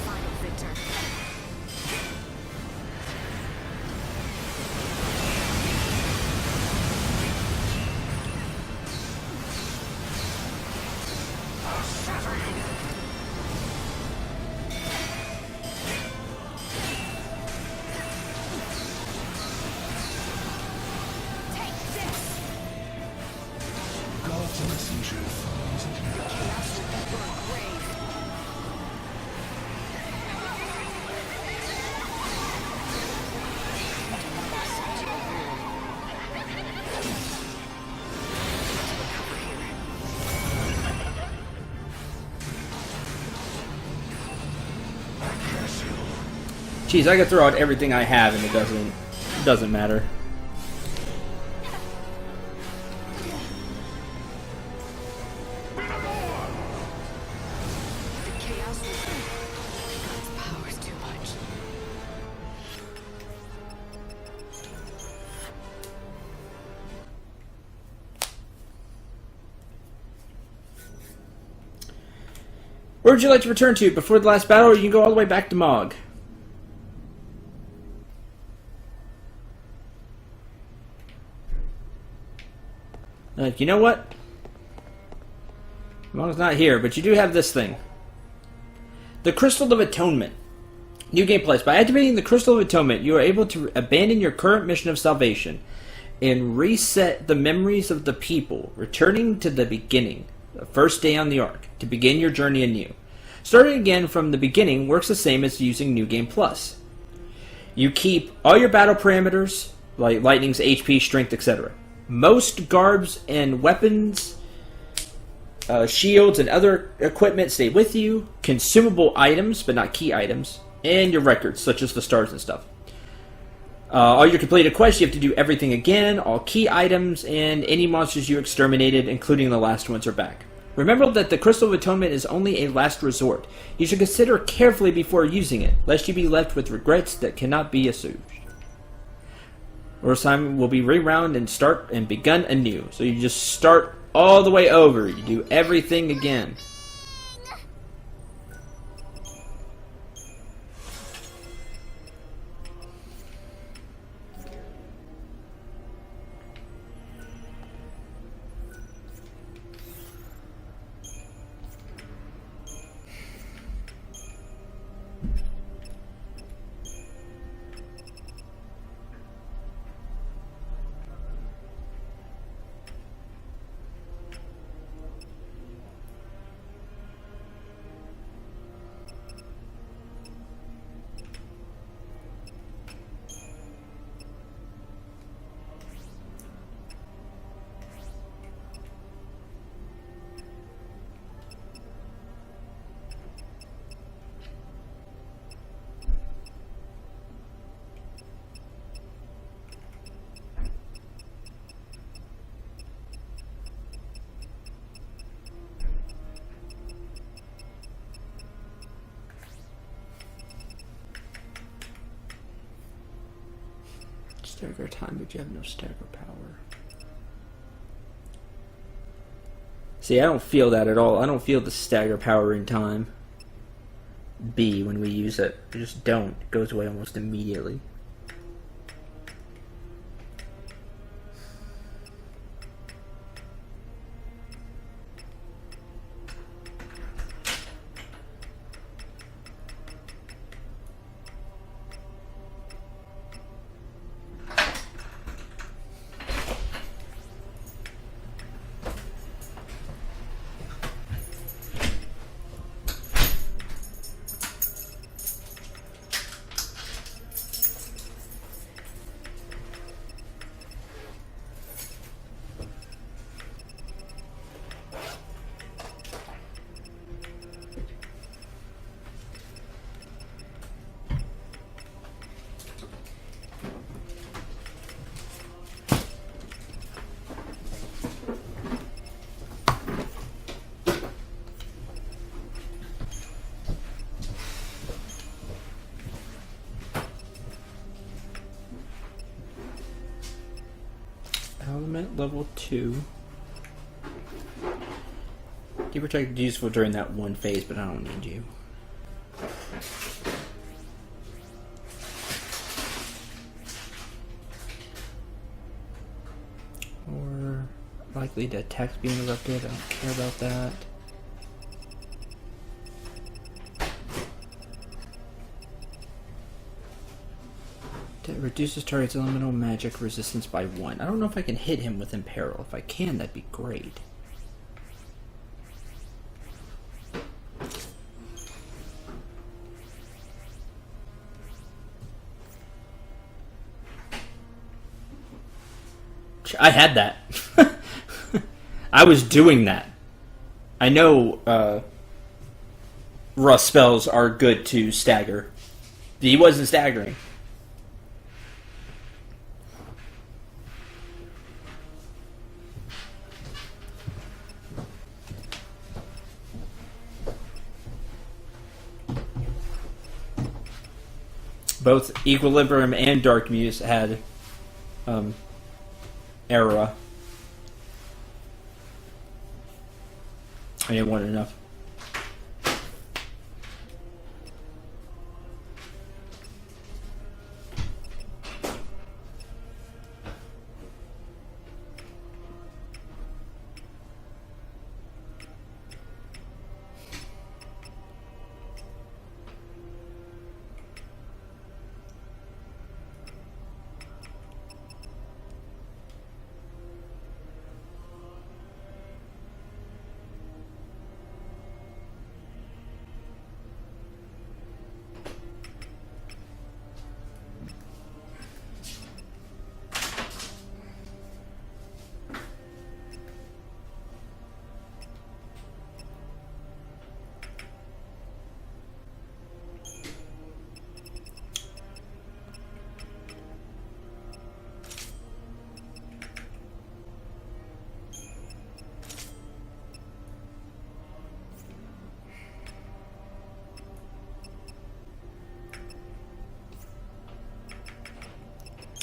Final victor. Jeez, I could throw out everything I have and it doesn't matter. The chaos will God's power is too much. Where would you like to return to before the last battle, or you can go all the way back to Mog? Like, you know what? Mog's not here, but you do have this thing. The Crystal of Atonement. New game place. By activating the Crystal of Atonement, you are able to abandon your current mission of salvation and reset the memories of the people, returning to the beginning, the first day on the Ark, to begin your journey anew. Starting again from the beginning works the same as using New Game Plus. You keep all your battle parameters, like lightning's HP, strength, etc. Most garbs and weapons, shields, and other equipment stay with you. Consumable items, but not key items. And your records, such as the stars and stuff. All your completed quests, you have to do everything again. All key items and any monsters you exterminated, including the last ones, are back. Remember that the Crystal of Atonement is only a last resort. You should consider carefully before using it, lest you be left with regrets that cannot be assuaged. Or time will be rewound and start and begun anew. So you just start all the way over. You do everything again. Stagger time, but you have no stagger power. See, I don't feel that at all. I don't feel the stagger power in time. B when we use it. I just don't. It goes away almost immediately. Element level 2. Keep protected useful during that one phase, but I don't need you. Or likely to attacks being interrupted. I don't care about that. It reduces target's elemental magic resistance by 1. I don't know if I can hit him with Imperil. If I can, that'd be great. I had that. I was doing that. I know Russ spells are good to stagger. He wasn't staggering. Both Equilibrium and Dark Muse had Era. I didn't want enough.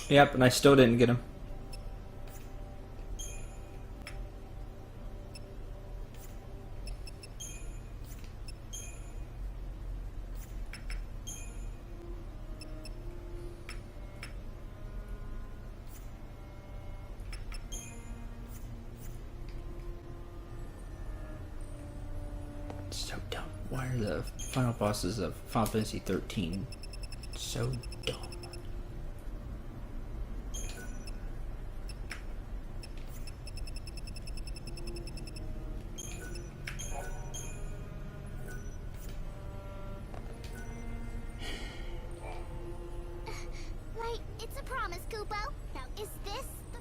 Yep, and I still didn't get him. So dumb. Why are the final bosses of Final Fantasy 13 so dumb? Right, it's a promise, Kupo. Now, is this the...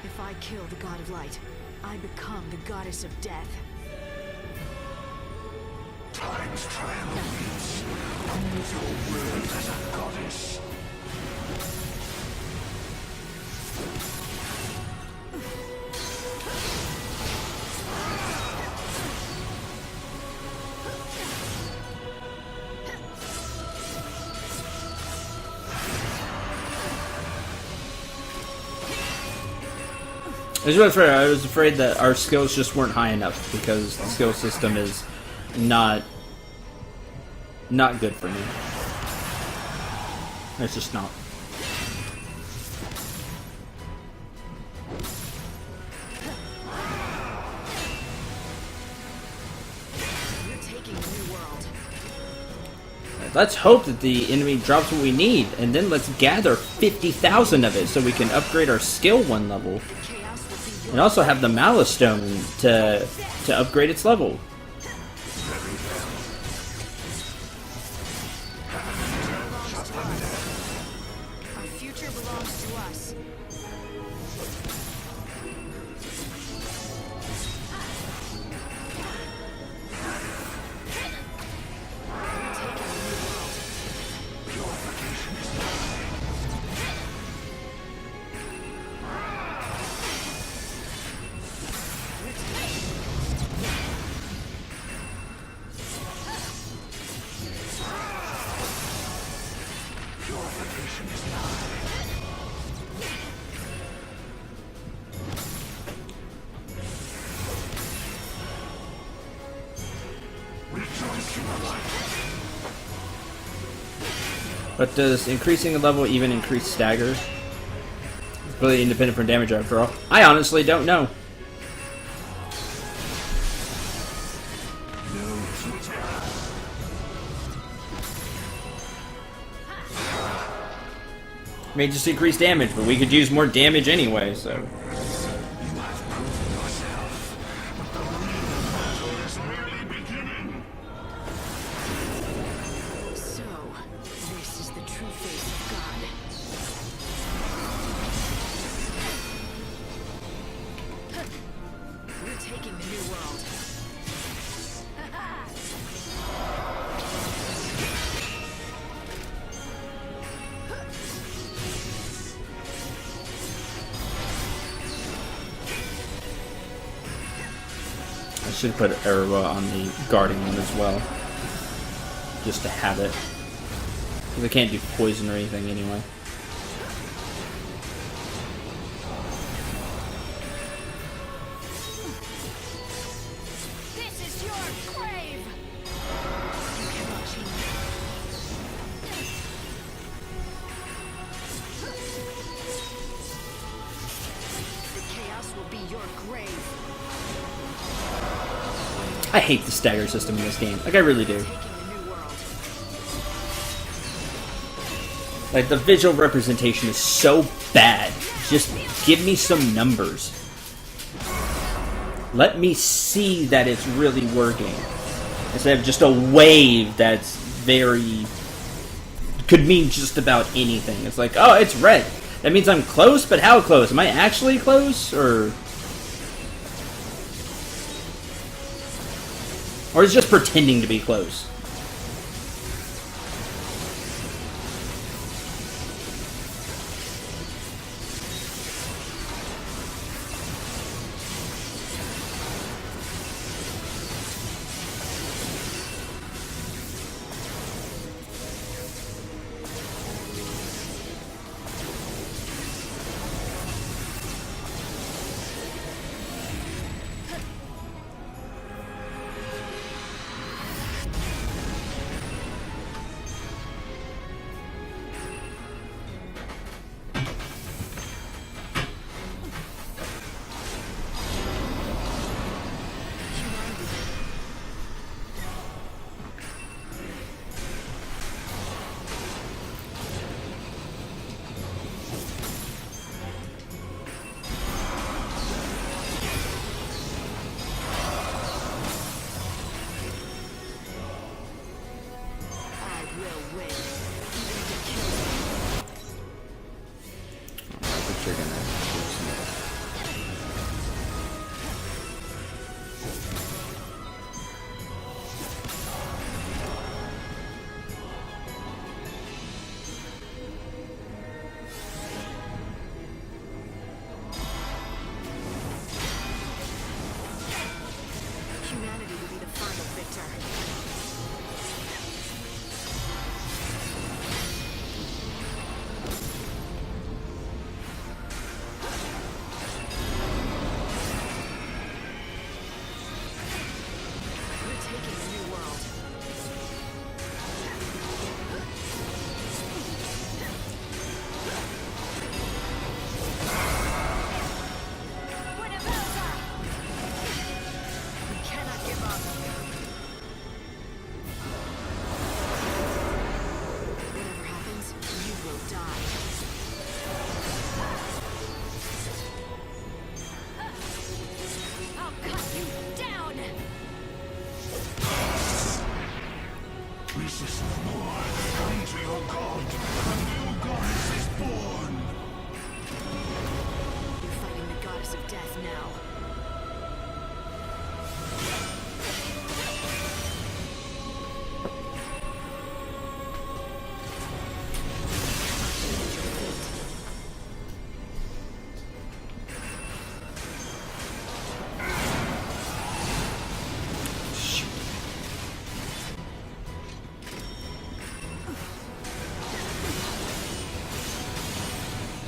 If I kill the god of light, I become the goddess of death. Time's triumphs. Use your word as a goddess. I was afraid that our skills just weren't high enough because the skill system is not good for me. It's just not. You're taking a new world. Let's hope that the enemy drops what we need, and then let's gather 50,000 of it so we can upgrade our skill 1 level. And also have the Malice Stone to upgrade its level. Our future belongs to us. But does increasing the level even increase stagger? It's really independent from damage after all. I honestly don't know. May just increase damage, but we could use more damage anyway, so. I should put Erwa on the guarding one as well. Just to have it. Because I can't do poison or anything anyway. This is your grave! You cannot change it. The chaos will be your grave. I hate the stagger system in this game. Like, I really do. Like, the visual representation is so bad. Just give me some numbers. Let me see that it's really working. Instead of just a wave that's very... could mean just about anything. It's like, oh, it's red. That means I'm close, but how close? Am I actually close? Or is it just pretending to be close?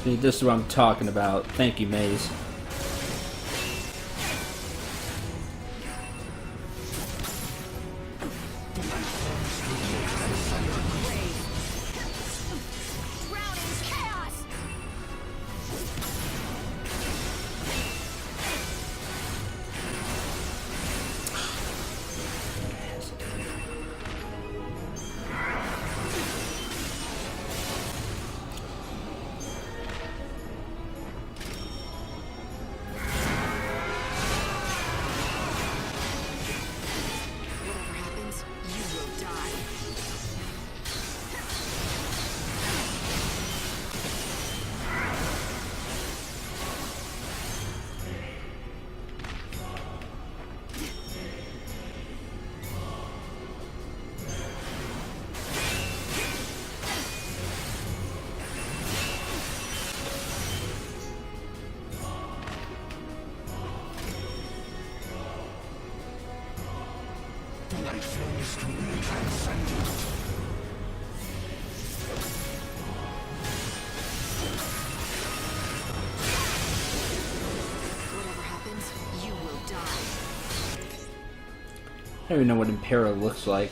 See, this is what I'm talking about. Thank you, Maze. Whatever happens, you will die. I don't even know what Impera looks like.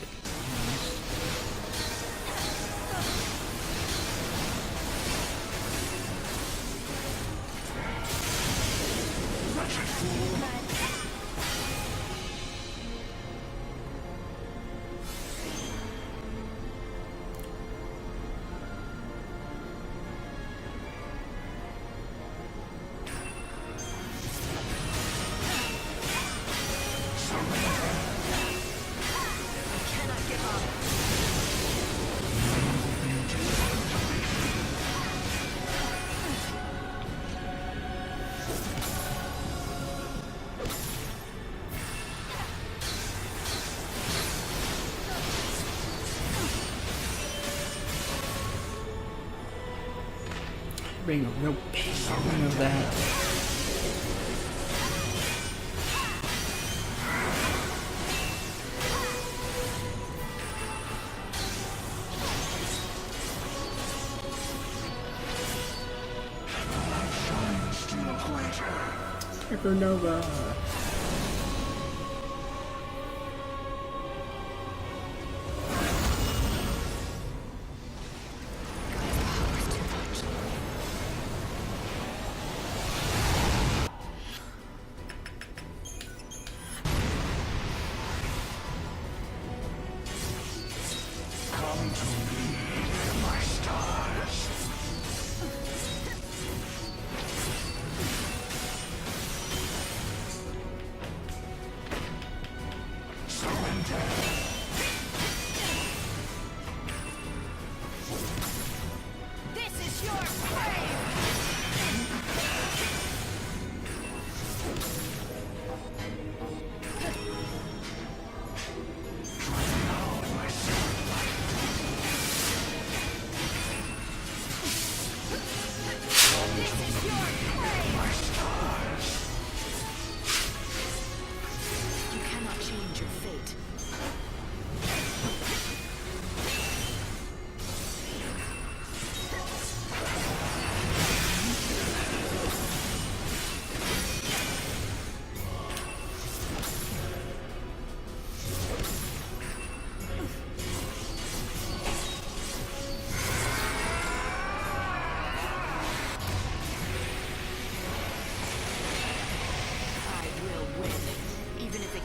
Bring a real pace of that. Supernova.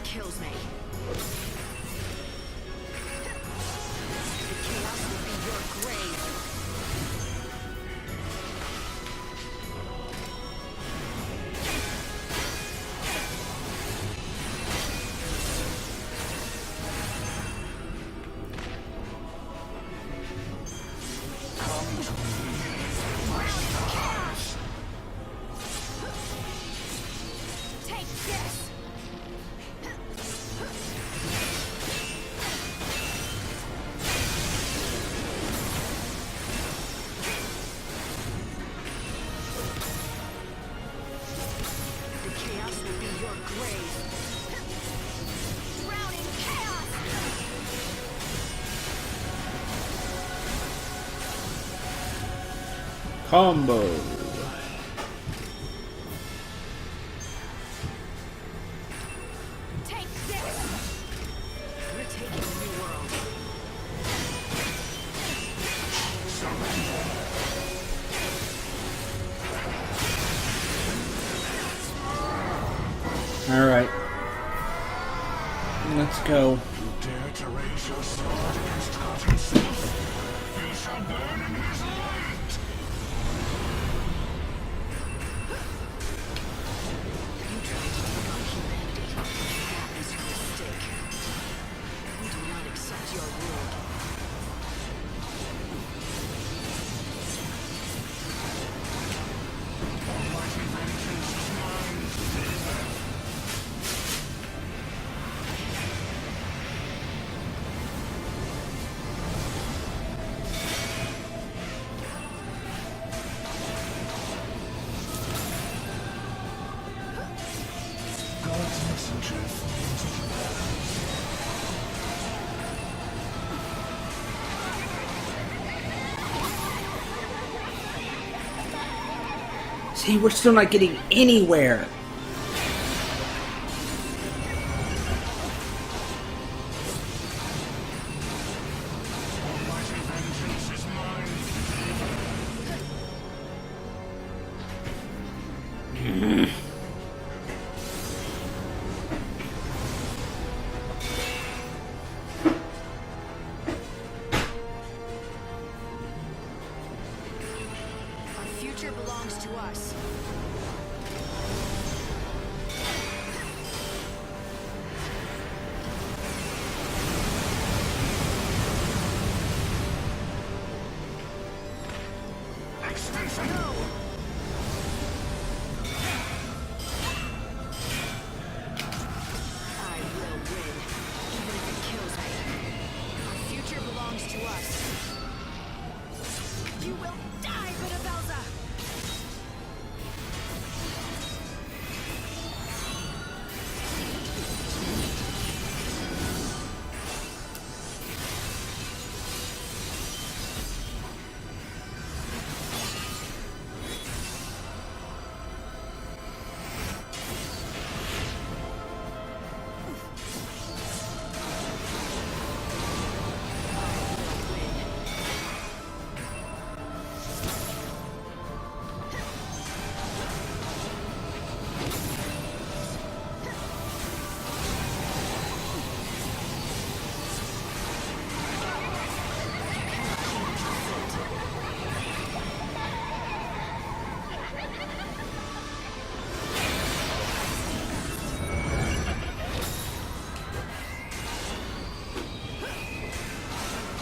Kills me. The chaos will be your grave. Take this! Combo. Alright. Let's go. You dare to raise your sword against God himself? You shall burn in his light! You tried to take on humanity. That was your mistake. We do not accept your rule. Almighty vengeance is mine. God's messenger falls into battle. See, we're still not getting anywhere. Almighty vengeance is mine. Our future belongs to us. Extinction! I will win, even if it kills me. Our future belongs to us. You will die, Benabelza!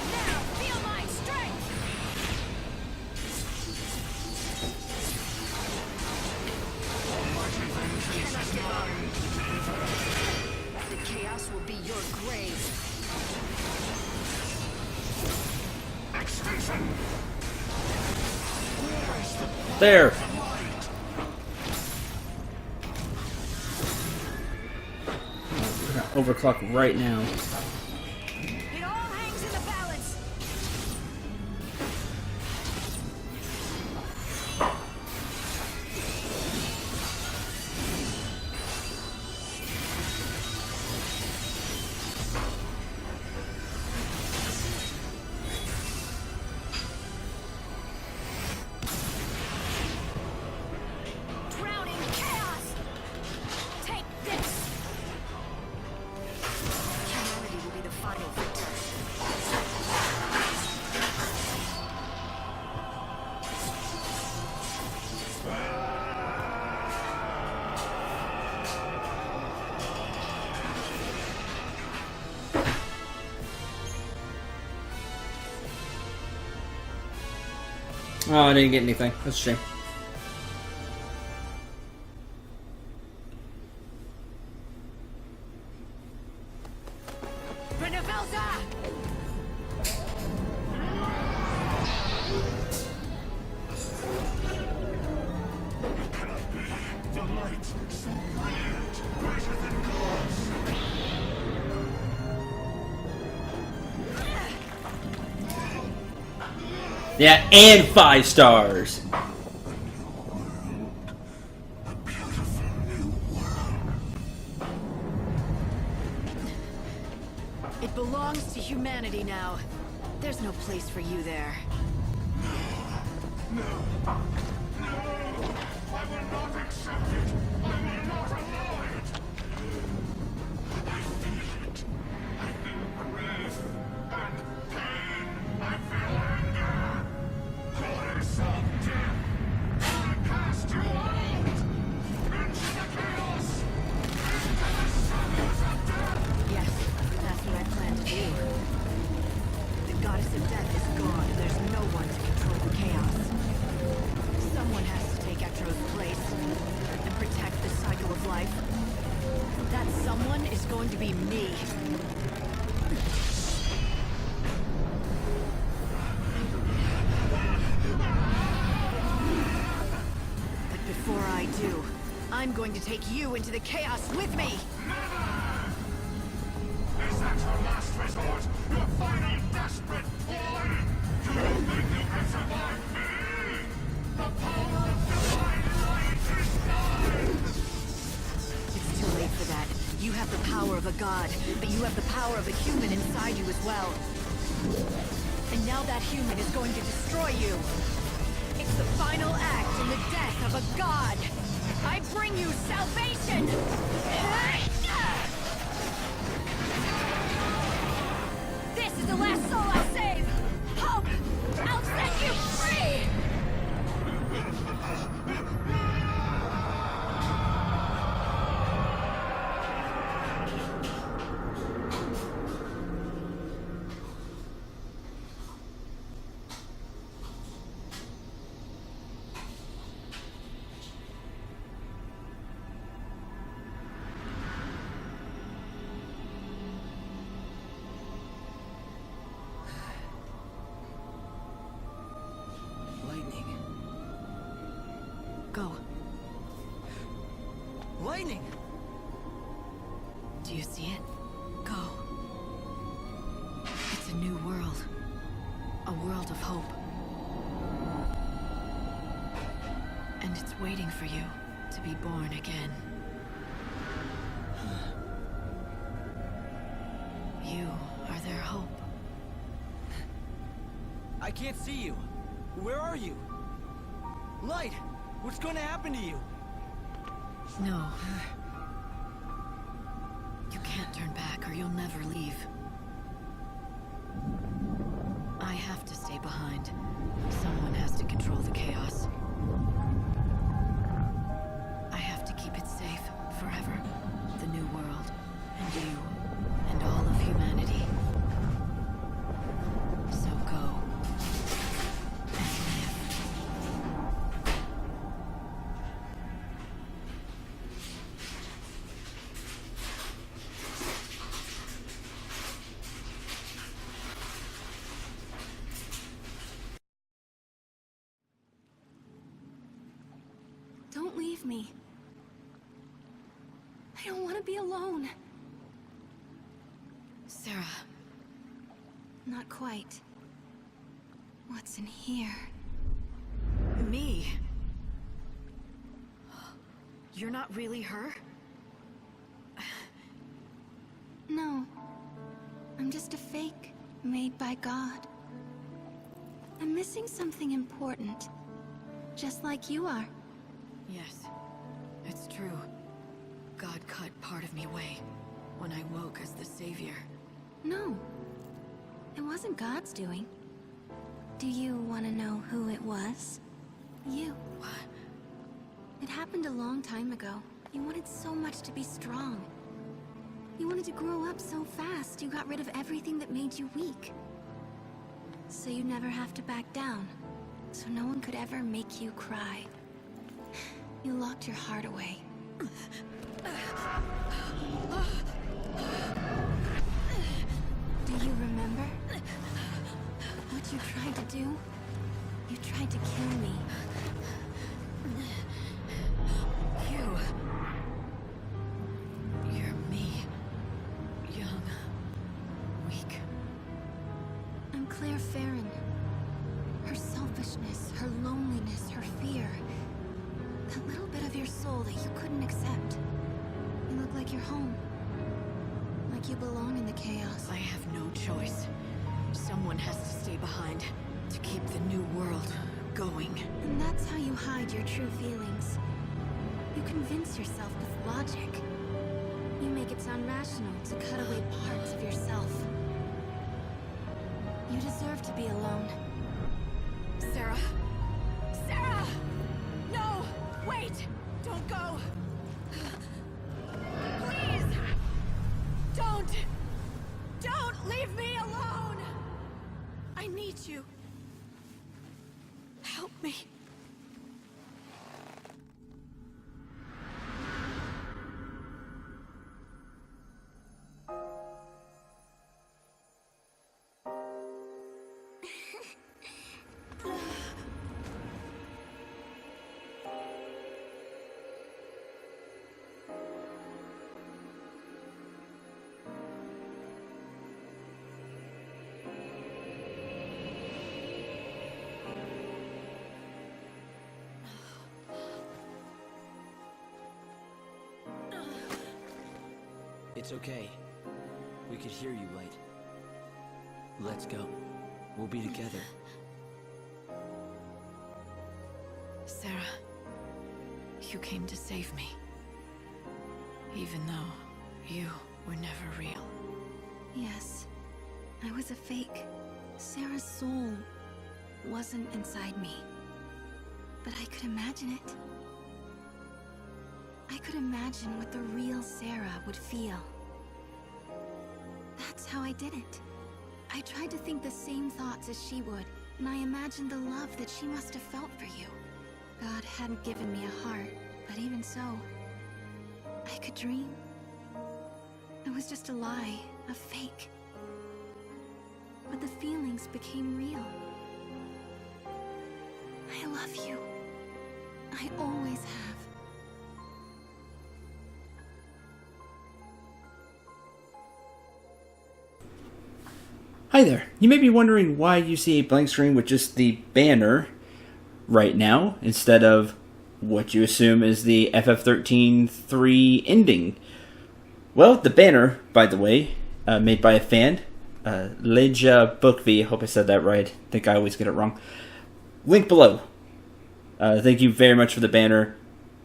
Now feel my strength! Almighty vengeance is mine. The chaos will be your grave. Extinction! There. We're gonna overclock right now. It all hangs in the balance. Drowning chaos! Take this! Humanity will be the final victor. Oh, I didn't get anything. That's a shame. Benabelza! Cannot be. The light, so brilliant, greater than God's. Yeah, and 5 stars. A beautiful new world. It belongs to humanity now. There's no place for you there. No! I will not accept it! I will not allow it! going to be me. But before I do, I'm going to take you into the chaos with me! Is that your last resort? Your final desperate ploy? Do you think you can survive me? The power of divine light is mine! It's too late for that. You have the power of a god, but you have the power of a human inside you as well. And now that human is going to destroy you. It's the final act in the death of a god. I bring you salvation! This is the last soul I'll save! Hope! I'll set you free! Lightning. Go. Lightning! Do you see it? Go. It's a new world. A world of hope. And it's waiting for you to be born again. You are their hope. I can't see you. Where are you? Light! What's going to happen to you? No. You can't turn back or you'll never leave. I have to stay behind. Someone has to control the chaos. I have to keep it safe forever. The new world, and you, and all of humanity. So go. And live. Don't leave me. I don't want to be alone. Sarah. Not quite. What's in here? Me? You're not really her? No. I'm just a fake made by God. I'm missing something important. Just like you are. Yes, it's true. God cut part of me away when I woke as the Savior. No. It wasn't God's doing. Do you want to know who it was? You. What? It happened a long time ago. You wanted so much to be strong. You wanted to grow up so fast, you got rid of everything that made you weak. So you never have to back down. So no one could ever make you cry. You locked your heart away. Do you remember? What you tried to do? You tried to kill me. You're me. Young. Weak. I'm Claire Farron. Her selfishness, her loneliness, her fear. That little bit of your soul that you couldn't accept. You look like you're home. Like you belong in the chaos. I have no choice. Someone has to stay behind to keep the new world going. And that's how you hide your true feelings. You convince yourself with logic. You make it sound rational to cut away parts of yourself. You deserve to be alone. Sarah! Sarah! No! Wait! Don't go! Please! Don't! Don't leave me alone! I need you. Help me. It's okay. We could hear you, Light. Let's go. We'll be together. Sarah, you came to save me. Even though you were never real. Yes, I was a fake. Sarah's soul wasn't inside me. But I could imagine it. I could imagine what the real Sarah would feel. That's how I did it. I tried to think the same thoughts as she would, and I imagined the love that she must have felt for you. God hadn't given me a heart, but even so, I could dream. It was just a lie, a fake. But the feelings became real. I love you. I always have. Hi there. You may be wondering why you see a blank screen with just the banner right now instead of what you assume is the FF13-3 ending. Well, the banner, by the way, made by a fan, Leja Bookv, I hope I said that right. I think I always get it wrong. Link below. Thank you very much for the banner.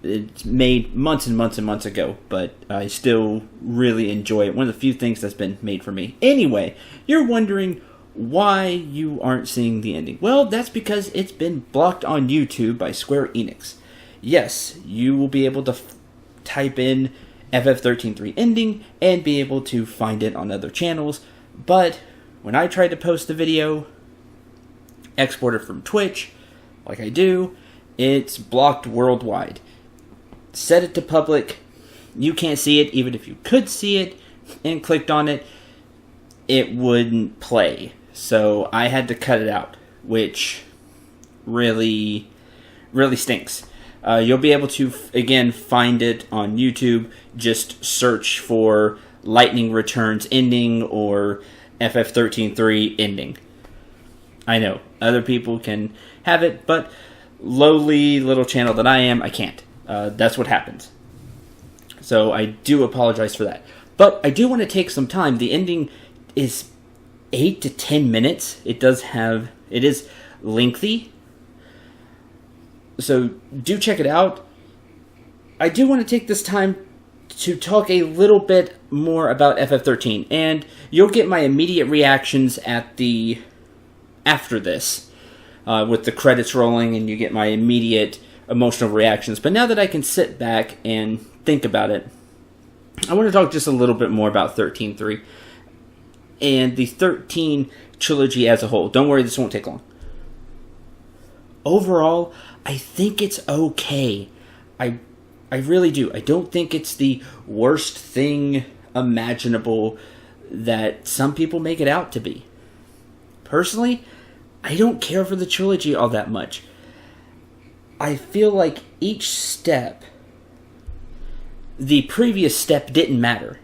It's made months and months and months ago, but I still really enjoy it. One of the few things that's been made for me. Anyway, you're wondering why you aren't seeing the ending. Well, that's because it's been blocked on YouTube by Square Enix. Yes, you will be able to type in FF13-3 ending and be able to find it on other channels, but when I tried to post the video, export it from Twitch, like I do, it's blocked worldwide. Set it to public, you can't see it. Even if you could see it and clicked on it, it wouldn't play. So I had to cut it out, which really, really stinks. You'll be able to, again, find it on YouTube. Just search for Lightning Returns ending or FF13-3 ending. I know, other people can have it, but lowly little channel that I am, I can't. That's what happens. So I do apologize for that. But I do want to take some time. The ending is 8 to 10 minutes. It is lengthy. So do check it out. I do want to take this time to talk a little bit more about FF13. And you'll get my immediate reactions after this. With the credits rolling, and you get my immediate emotional reactions. But now that I can sit back and think about it, I want to talk just a little bit more about 13-3 and the 13 trilogy as a whole. Don't worry, this won't take long. Overall, I think it's okay. I really do. I don't think it's the worst thing imaginable that some people make it out to be. Personally, I don't care for the trilogy all that much. I feel like each step, the previous step didn't matter.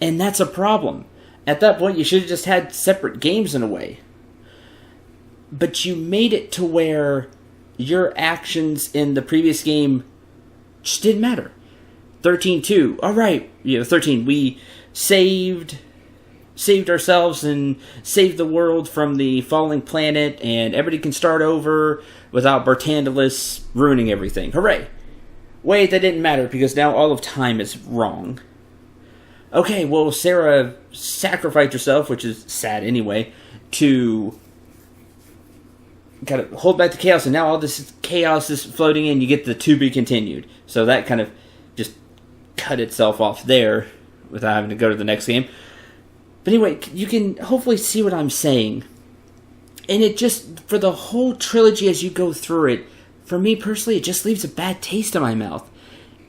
And that's a problem. At that point, you should have just had separate games in a way. But you made it to where your actions in the previous game just didn't matter. 13-2, alright, 13, we saved ourselves and saved the world from the falling planet, and everybody can start over without Bartandalus ruining everything. Hooray! Wait, that didn't matter because now all of time is wrong. Okay, well, Sarah sacrificed herself, which is sad anyway, to kind of hold back the chaos, and now all this chaos is floating in. You get the to be continued. So that kind of just cut itself off there without having to go to the next game. But anyway, you can hopefully see what I'm saying. And it just, for the whole trilogy as you go through it, for me personally, it just leaves a bad taste in my mouth.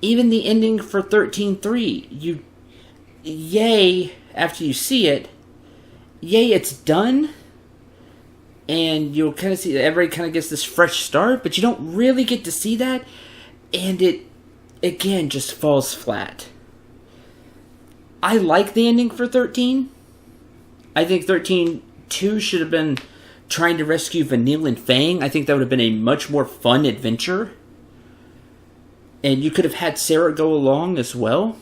Even the ending for 13-3, yay, after you see it, yay, it's done. And you'll kind of see that everybody kind of gets this fresh start, but you don't really get to see that. And it, again, just falls flat. I like the ending for 13. I think 13-2 should have been trying to rescue Vanille and Fang. I think that would have been a much more fun adventure. And you could have had Sarah go along as well.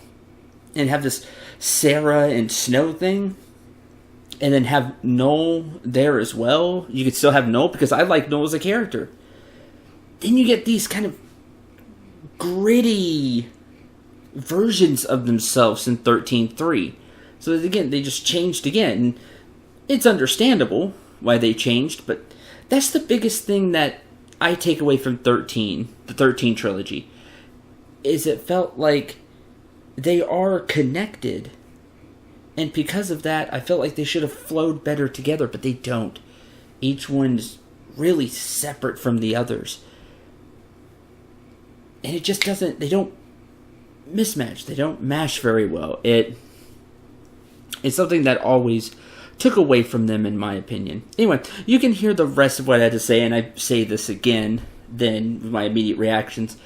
And have this Sarah and Snow thing, and then have Noel there as well. You could still have Noel, because I like Noel as a character. Then you get these kind of gritty versions of themselves in 13.3. So again, they just changed again. And it's understandable why they changed, but that's the biggest thing that I take away from 13, the 13 trilogy, is it felt like they are connected. And because of that, I felt like they should have flowed better together, but they don't. Each one's really separate from the others. And it just doesn't, they don't mismatch. They don't mash very well. It's something that always took away from them, in my opinion. Anyway, you can hear the rest of what I had to say, and I say this again, then with my immediate reactions.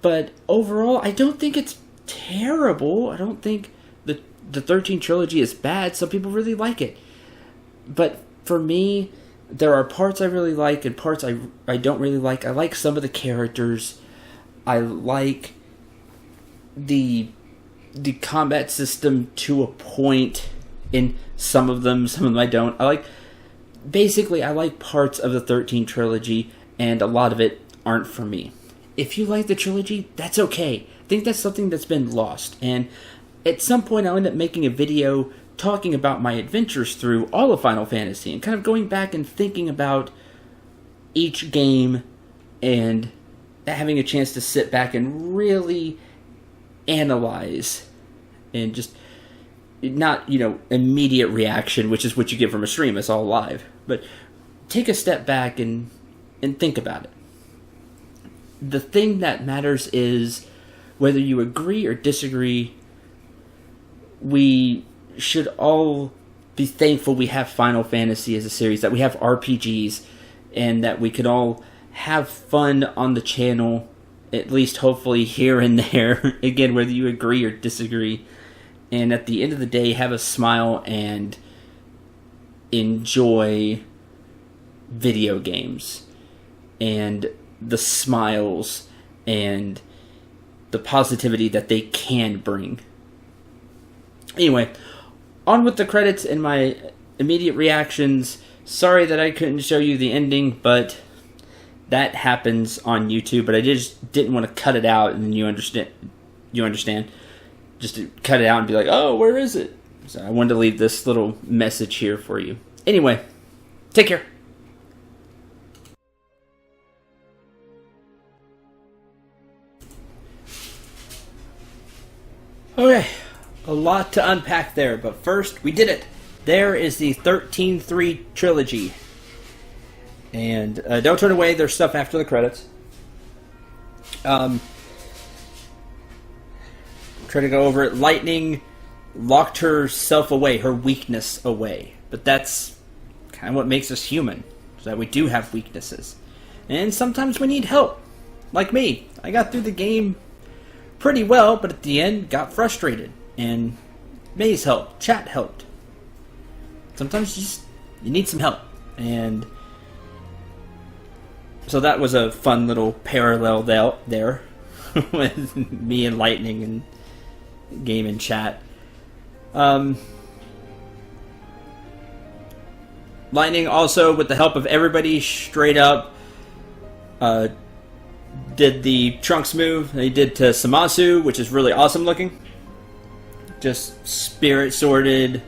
But overall, I don't think it's terrible. I don't think the 13 trilogy is bad. Some people really like it. But for me, there are parts I really like and parts I don't really like. I like some of the characters. I like the combat system to a point in some of them I don't. I like parts of the 13 trilogy, and a lot of it aren't for me. If you like the trilogy, that's okay. I think that's something that's been lost, and at some point I'll end up making a video talking about my adventures through all of Final Fantasy and kind of going back and thinking about each game and having a chance to sit back and really analyze and just not, immediate reaction, which is what you get from a stream. It's all live. But take a step back and think about it. The thing that matters is whether you agree or disagree, we should all be thankful we have Final Fantasy as a series, that we have RPGs, and that we can all have fun on the channel, at least hopefully here and there. Again, whether you agree or disagree. And at the end of the day, have a smile and enjoy video games. And the smiles and the positivity that they can bring. Anyway, on with the credits and my immediate reactions. Sorry that I couldn't show you the ending, but that happens on YouTube. But I just didn't want to cut it out, and then you understand. Just to cut it out and be like, oh, where is it? So I wanted to leave this little message here for you. Anyway, take care. Okay, a lot to unpack there, but first, we did it. There is the 13.3 trilogy. And don't turn away, there's stuff after the credits. Try to go over it. Lightning locked herself away, her weakness away. But that's kind of what makes us human, is that we do have weaknesses. And sometimes we need help. Like me. I got through the game pretty well, but at the end got frustrated. And May's helped. Chat helped. Sometimes you need some help. And so that was a fun little parallel there with me and Lightning and game and chat. Lightning also, with the help of everybody, straight up did the Trunks move they did to Samasu, which is really awesome looking. Just spirit sorted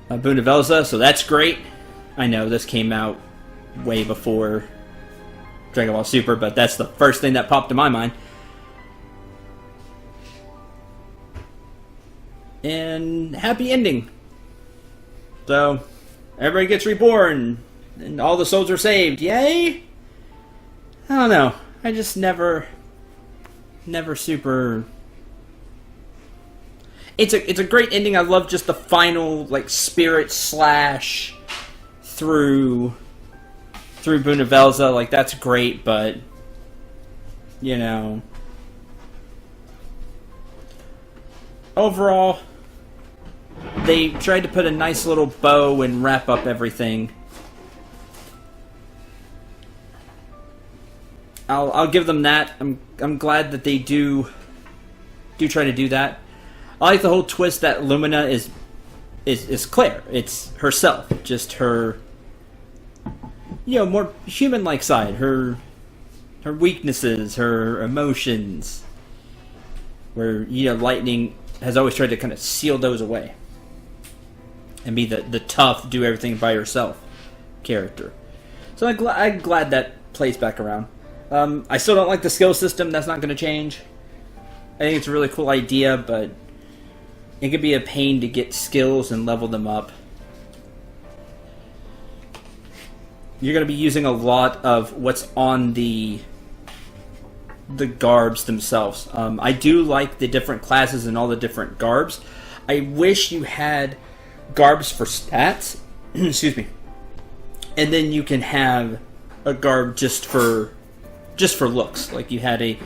Bunavelza, so that's great. I know this came out way before Dragon Ball Super, but that's the first thing that popped in my mind. And happy ending. So, everybody gets reborn, and all the souls are saved. Yay! I don't know. I just never super... It's a great ending. I love just the final, spirit slash through Bunavelza. That's great, but, overall, they tried to put a nice little bow and wrap up everything. I'll give them that. I'm glad that they do do try to do that. I like the whole twist that Lumina is Claire. It's herself, just her, more human-like side. Her weaknesses, her emotions. Where Lightning has always tried to kind of seal those away and be the tough, do everything by herself character. So I'm glad that plays back around. I still don't like the skill system. That's not going to change. I think it's a really cool idea, but it could be a pain to get skills and level them up. You're going to be using a lot of what's on the garbs themselves. I do like the different classes and all the different garbs. I wish you had garbs for stats. Excuse me. And then you can have a garb just for looks. Like you had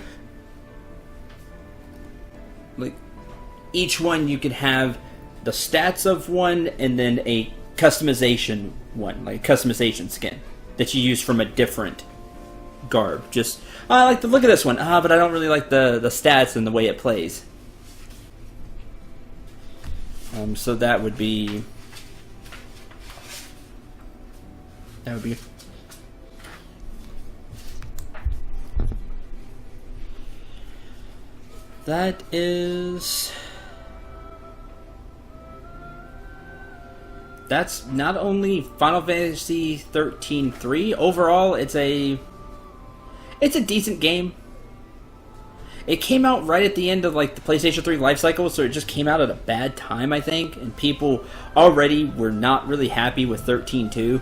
each one you could have the stats of one and then a customization one, like customization skin that you use from a different garb. Just, I like the look of this one, but I don't really like the stats and the way it plays. So that would be that is. That's not only Final Fantasy 13-3. Overall, it's a decent game. It came out right at the end of like the PlayStation 3 life cycle, so it just came out at a bad time, I think, and people already were not really happy with 13-2.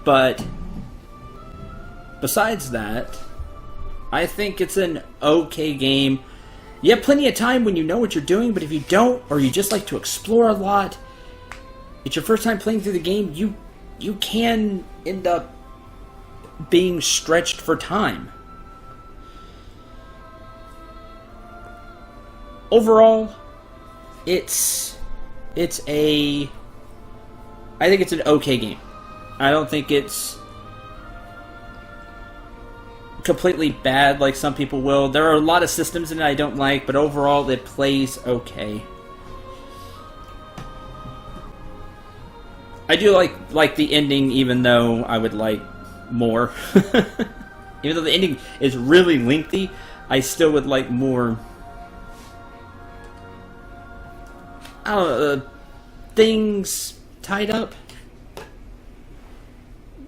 But besides that, I think it's an okay game. You have plenty of time when you know what you're doing, but if you don't, or you just like to explore a lot, it's your first time playing through the game, you can end up being stretched for time. Overall, I think it's an okay game. I don't think it's completely bad like some people will. There are a lot of systems in it I don't like, but overall it plays okay. I do like the ending, even though I would like more. Even though the ending is really lengthy, I still would like more. I don't know, things tied up.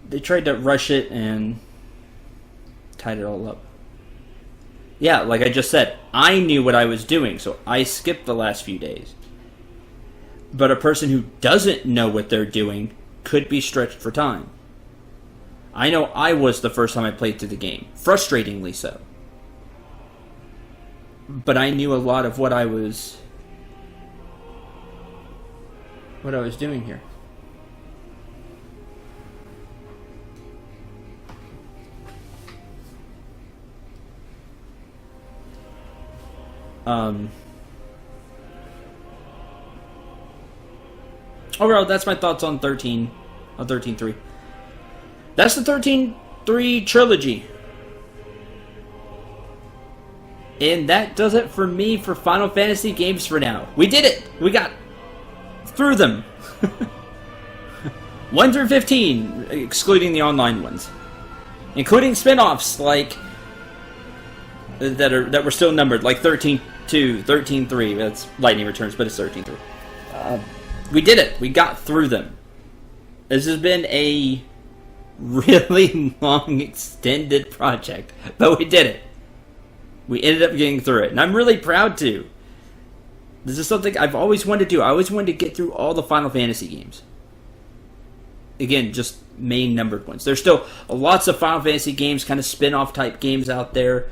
They tried to rush it and tied it all up. Yeah, like I just said, I knew what I was doing, so I skipped the last few days. But a person who doesn't know what they're doing could be stretched for time. I know I was the first time I played through the game. Frustratingly so. But I knew a lot of what I was doing here. Overall, that's my thoughts on 13.3. That's the 13.3 trilogy. And that does it for me for Final Fantasy games for now. We did it! We got through them. 1 through 15, excluding the online ones. Including spin-offs like that were still numbered, like 13.2, 13.3. That's Lightning Returns, but it's 13.3. We did it. We got through them. This has been a really long, extended project, but we did it. We ended up getting through it, and I'm really proud to. This is something I've always wanted to do. I always wanted to get through all the Final Fantasy games. Again, just main numbered ones. There's still lots of Final Fantasy games, kind of spin-off type games out there.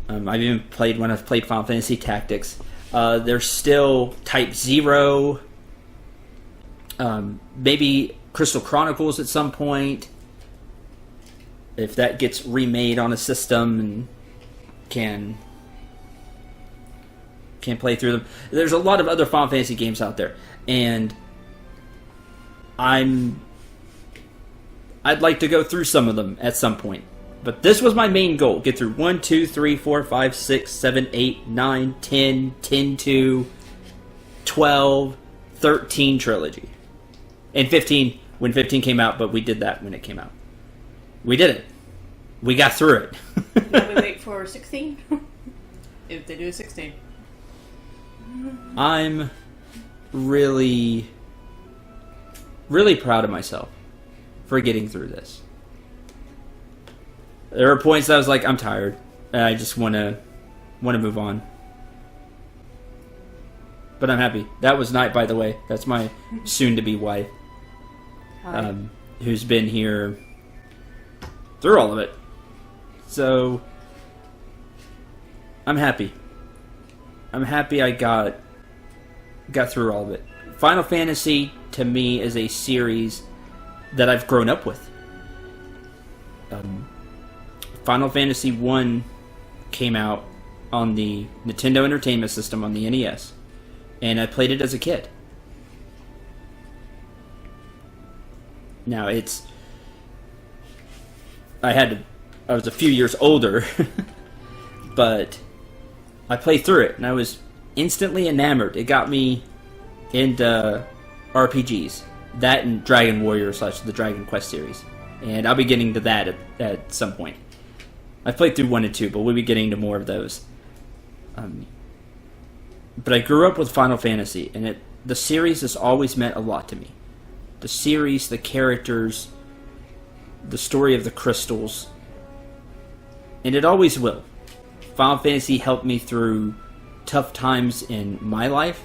I've even played one. I've played Final Fantasy Tactics. There's still Type 0. Maybe Crystal Chronicles at some point. If that gets remade on a system and can play through them. There's a lot of other Final Fantasy games out there. And I'd like to go through some of them at some point. But this was my main goal. Get through 1, 2, 3, 4, 5, 6, 7, 8, 9, 10, 10, 2, 12, 13 trilogy. And 15 when 15 came out, but we did that when it came out. We did it. We got through it. Now we wait for 16. If they do 16. I'm really, really proud of myself for getting through this. There were points that I was like, I'm tired, and I just want to move on. But I'm happy. That was Night, by the way. That's my soon-to-be wife, who's been here through all of it. So I'm happy. I'm happy I got through all of it. Final Fantasy, to me, is a series that I've grown up with. Final Fantasy 1 came out on the Nintendo Entertainment System on the NES, and I played it as a kid. Now I was a few years older, but I played through it, and I was instantly enamored. It got me into RPGs. That and Dragon Warrior / the Dragon Quest series. And I'll be getting to that at some point. I've played through 1 and 2, but we'll be getting to more of those. But I grew up with Final Fantasy, and the series has always meant a lot to me. The series, the characters, the story of the crystals. And it always will. Final Fantasy helped me through tough times in my life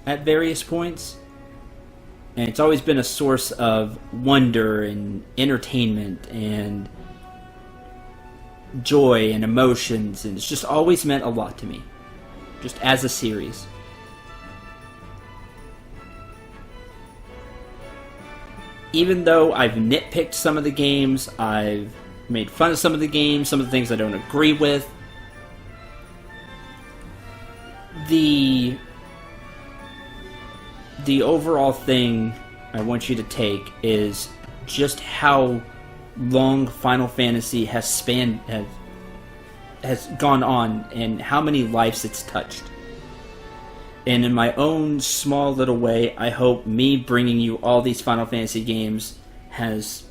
at various points. And it's always been a source of wonder and entertainment and joy and emotions, and it's just always meant a lot to me, just as a series. Even though I've nitpicked some of the games, I've made fun of some of the games, some of the things I don't agree with, the overall thing I want you to take is just how long Final Fantasy has gone on and how many lives it's touched. And in my own small little way, I hope me bringing you all these Final Fantasy games has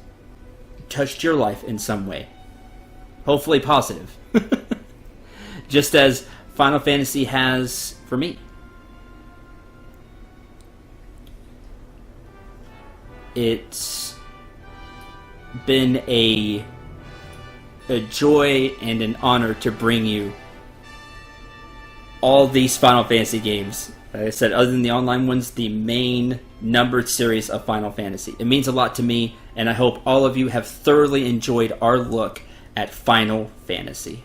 touched your life in some way. Hopefully positive. Just as Final Fantasy has for me. It's been a joy and an honor to bring you all these Final Fantasy games. Like I said, other than the online ones, the main numbered series of Final Fantasy. It means a lot to me, and I hope all of you have thoroughly enjoyed our look at Final Fantasy.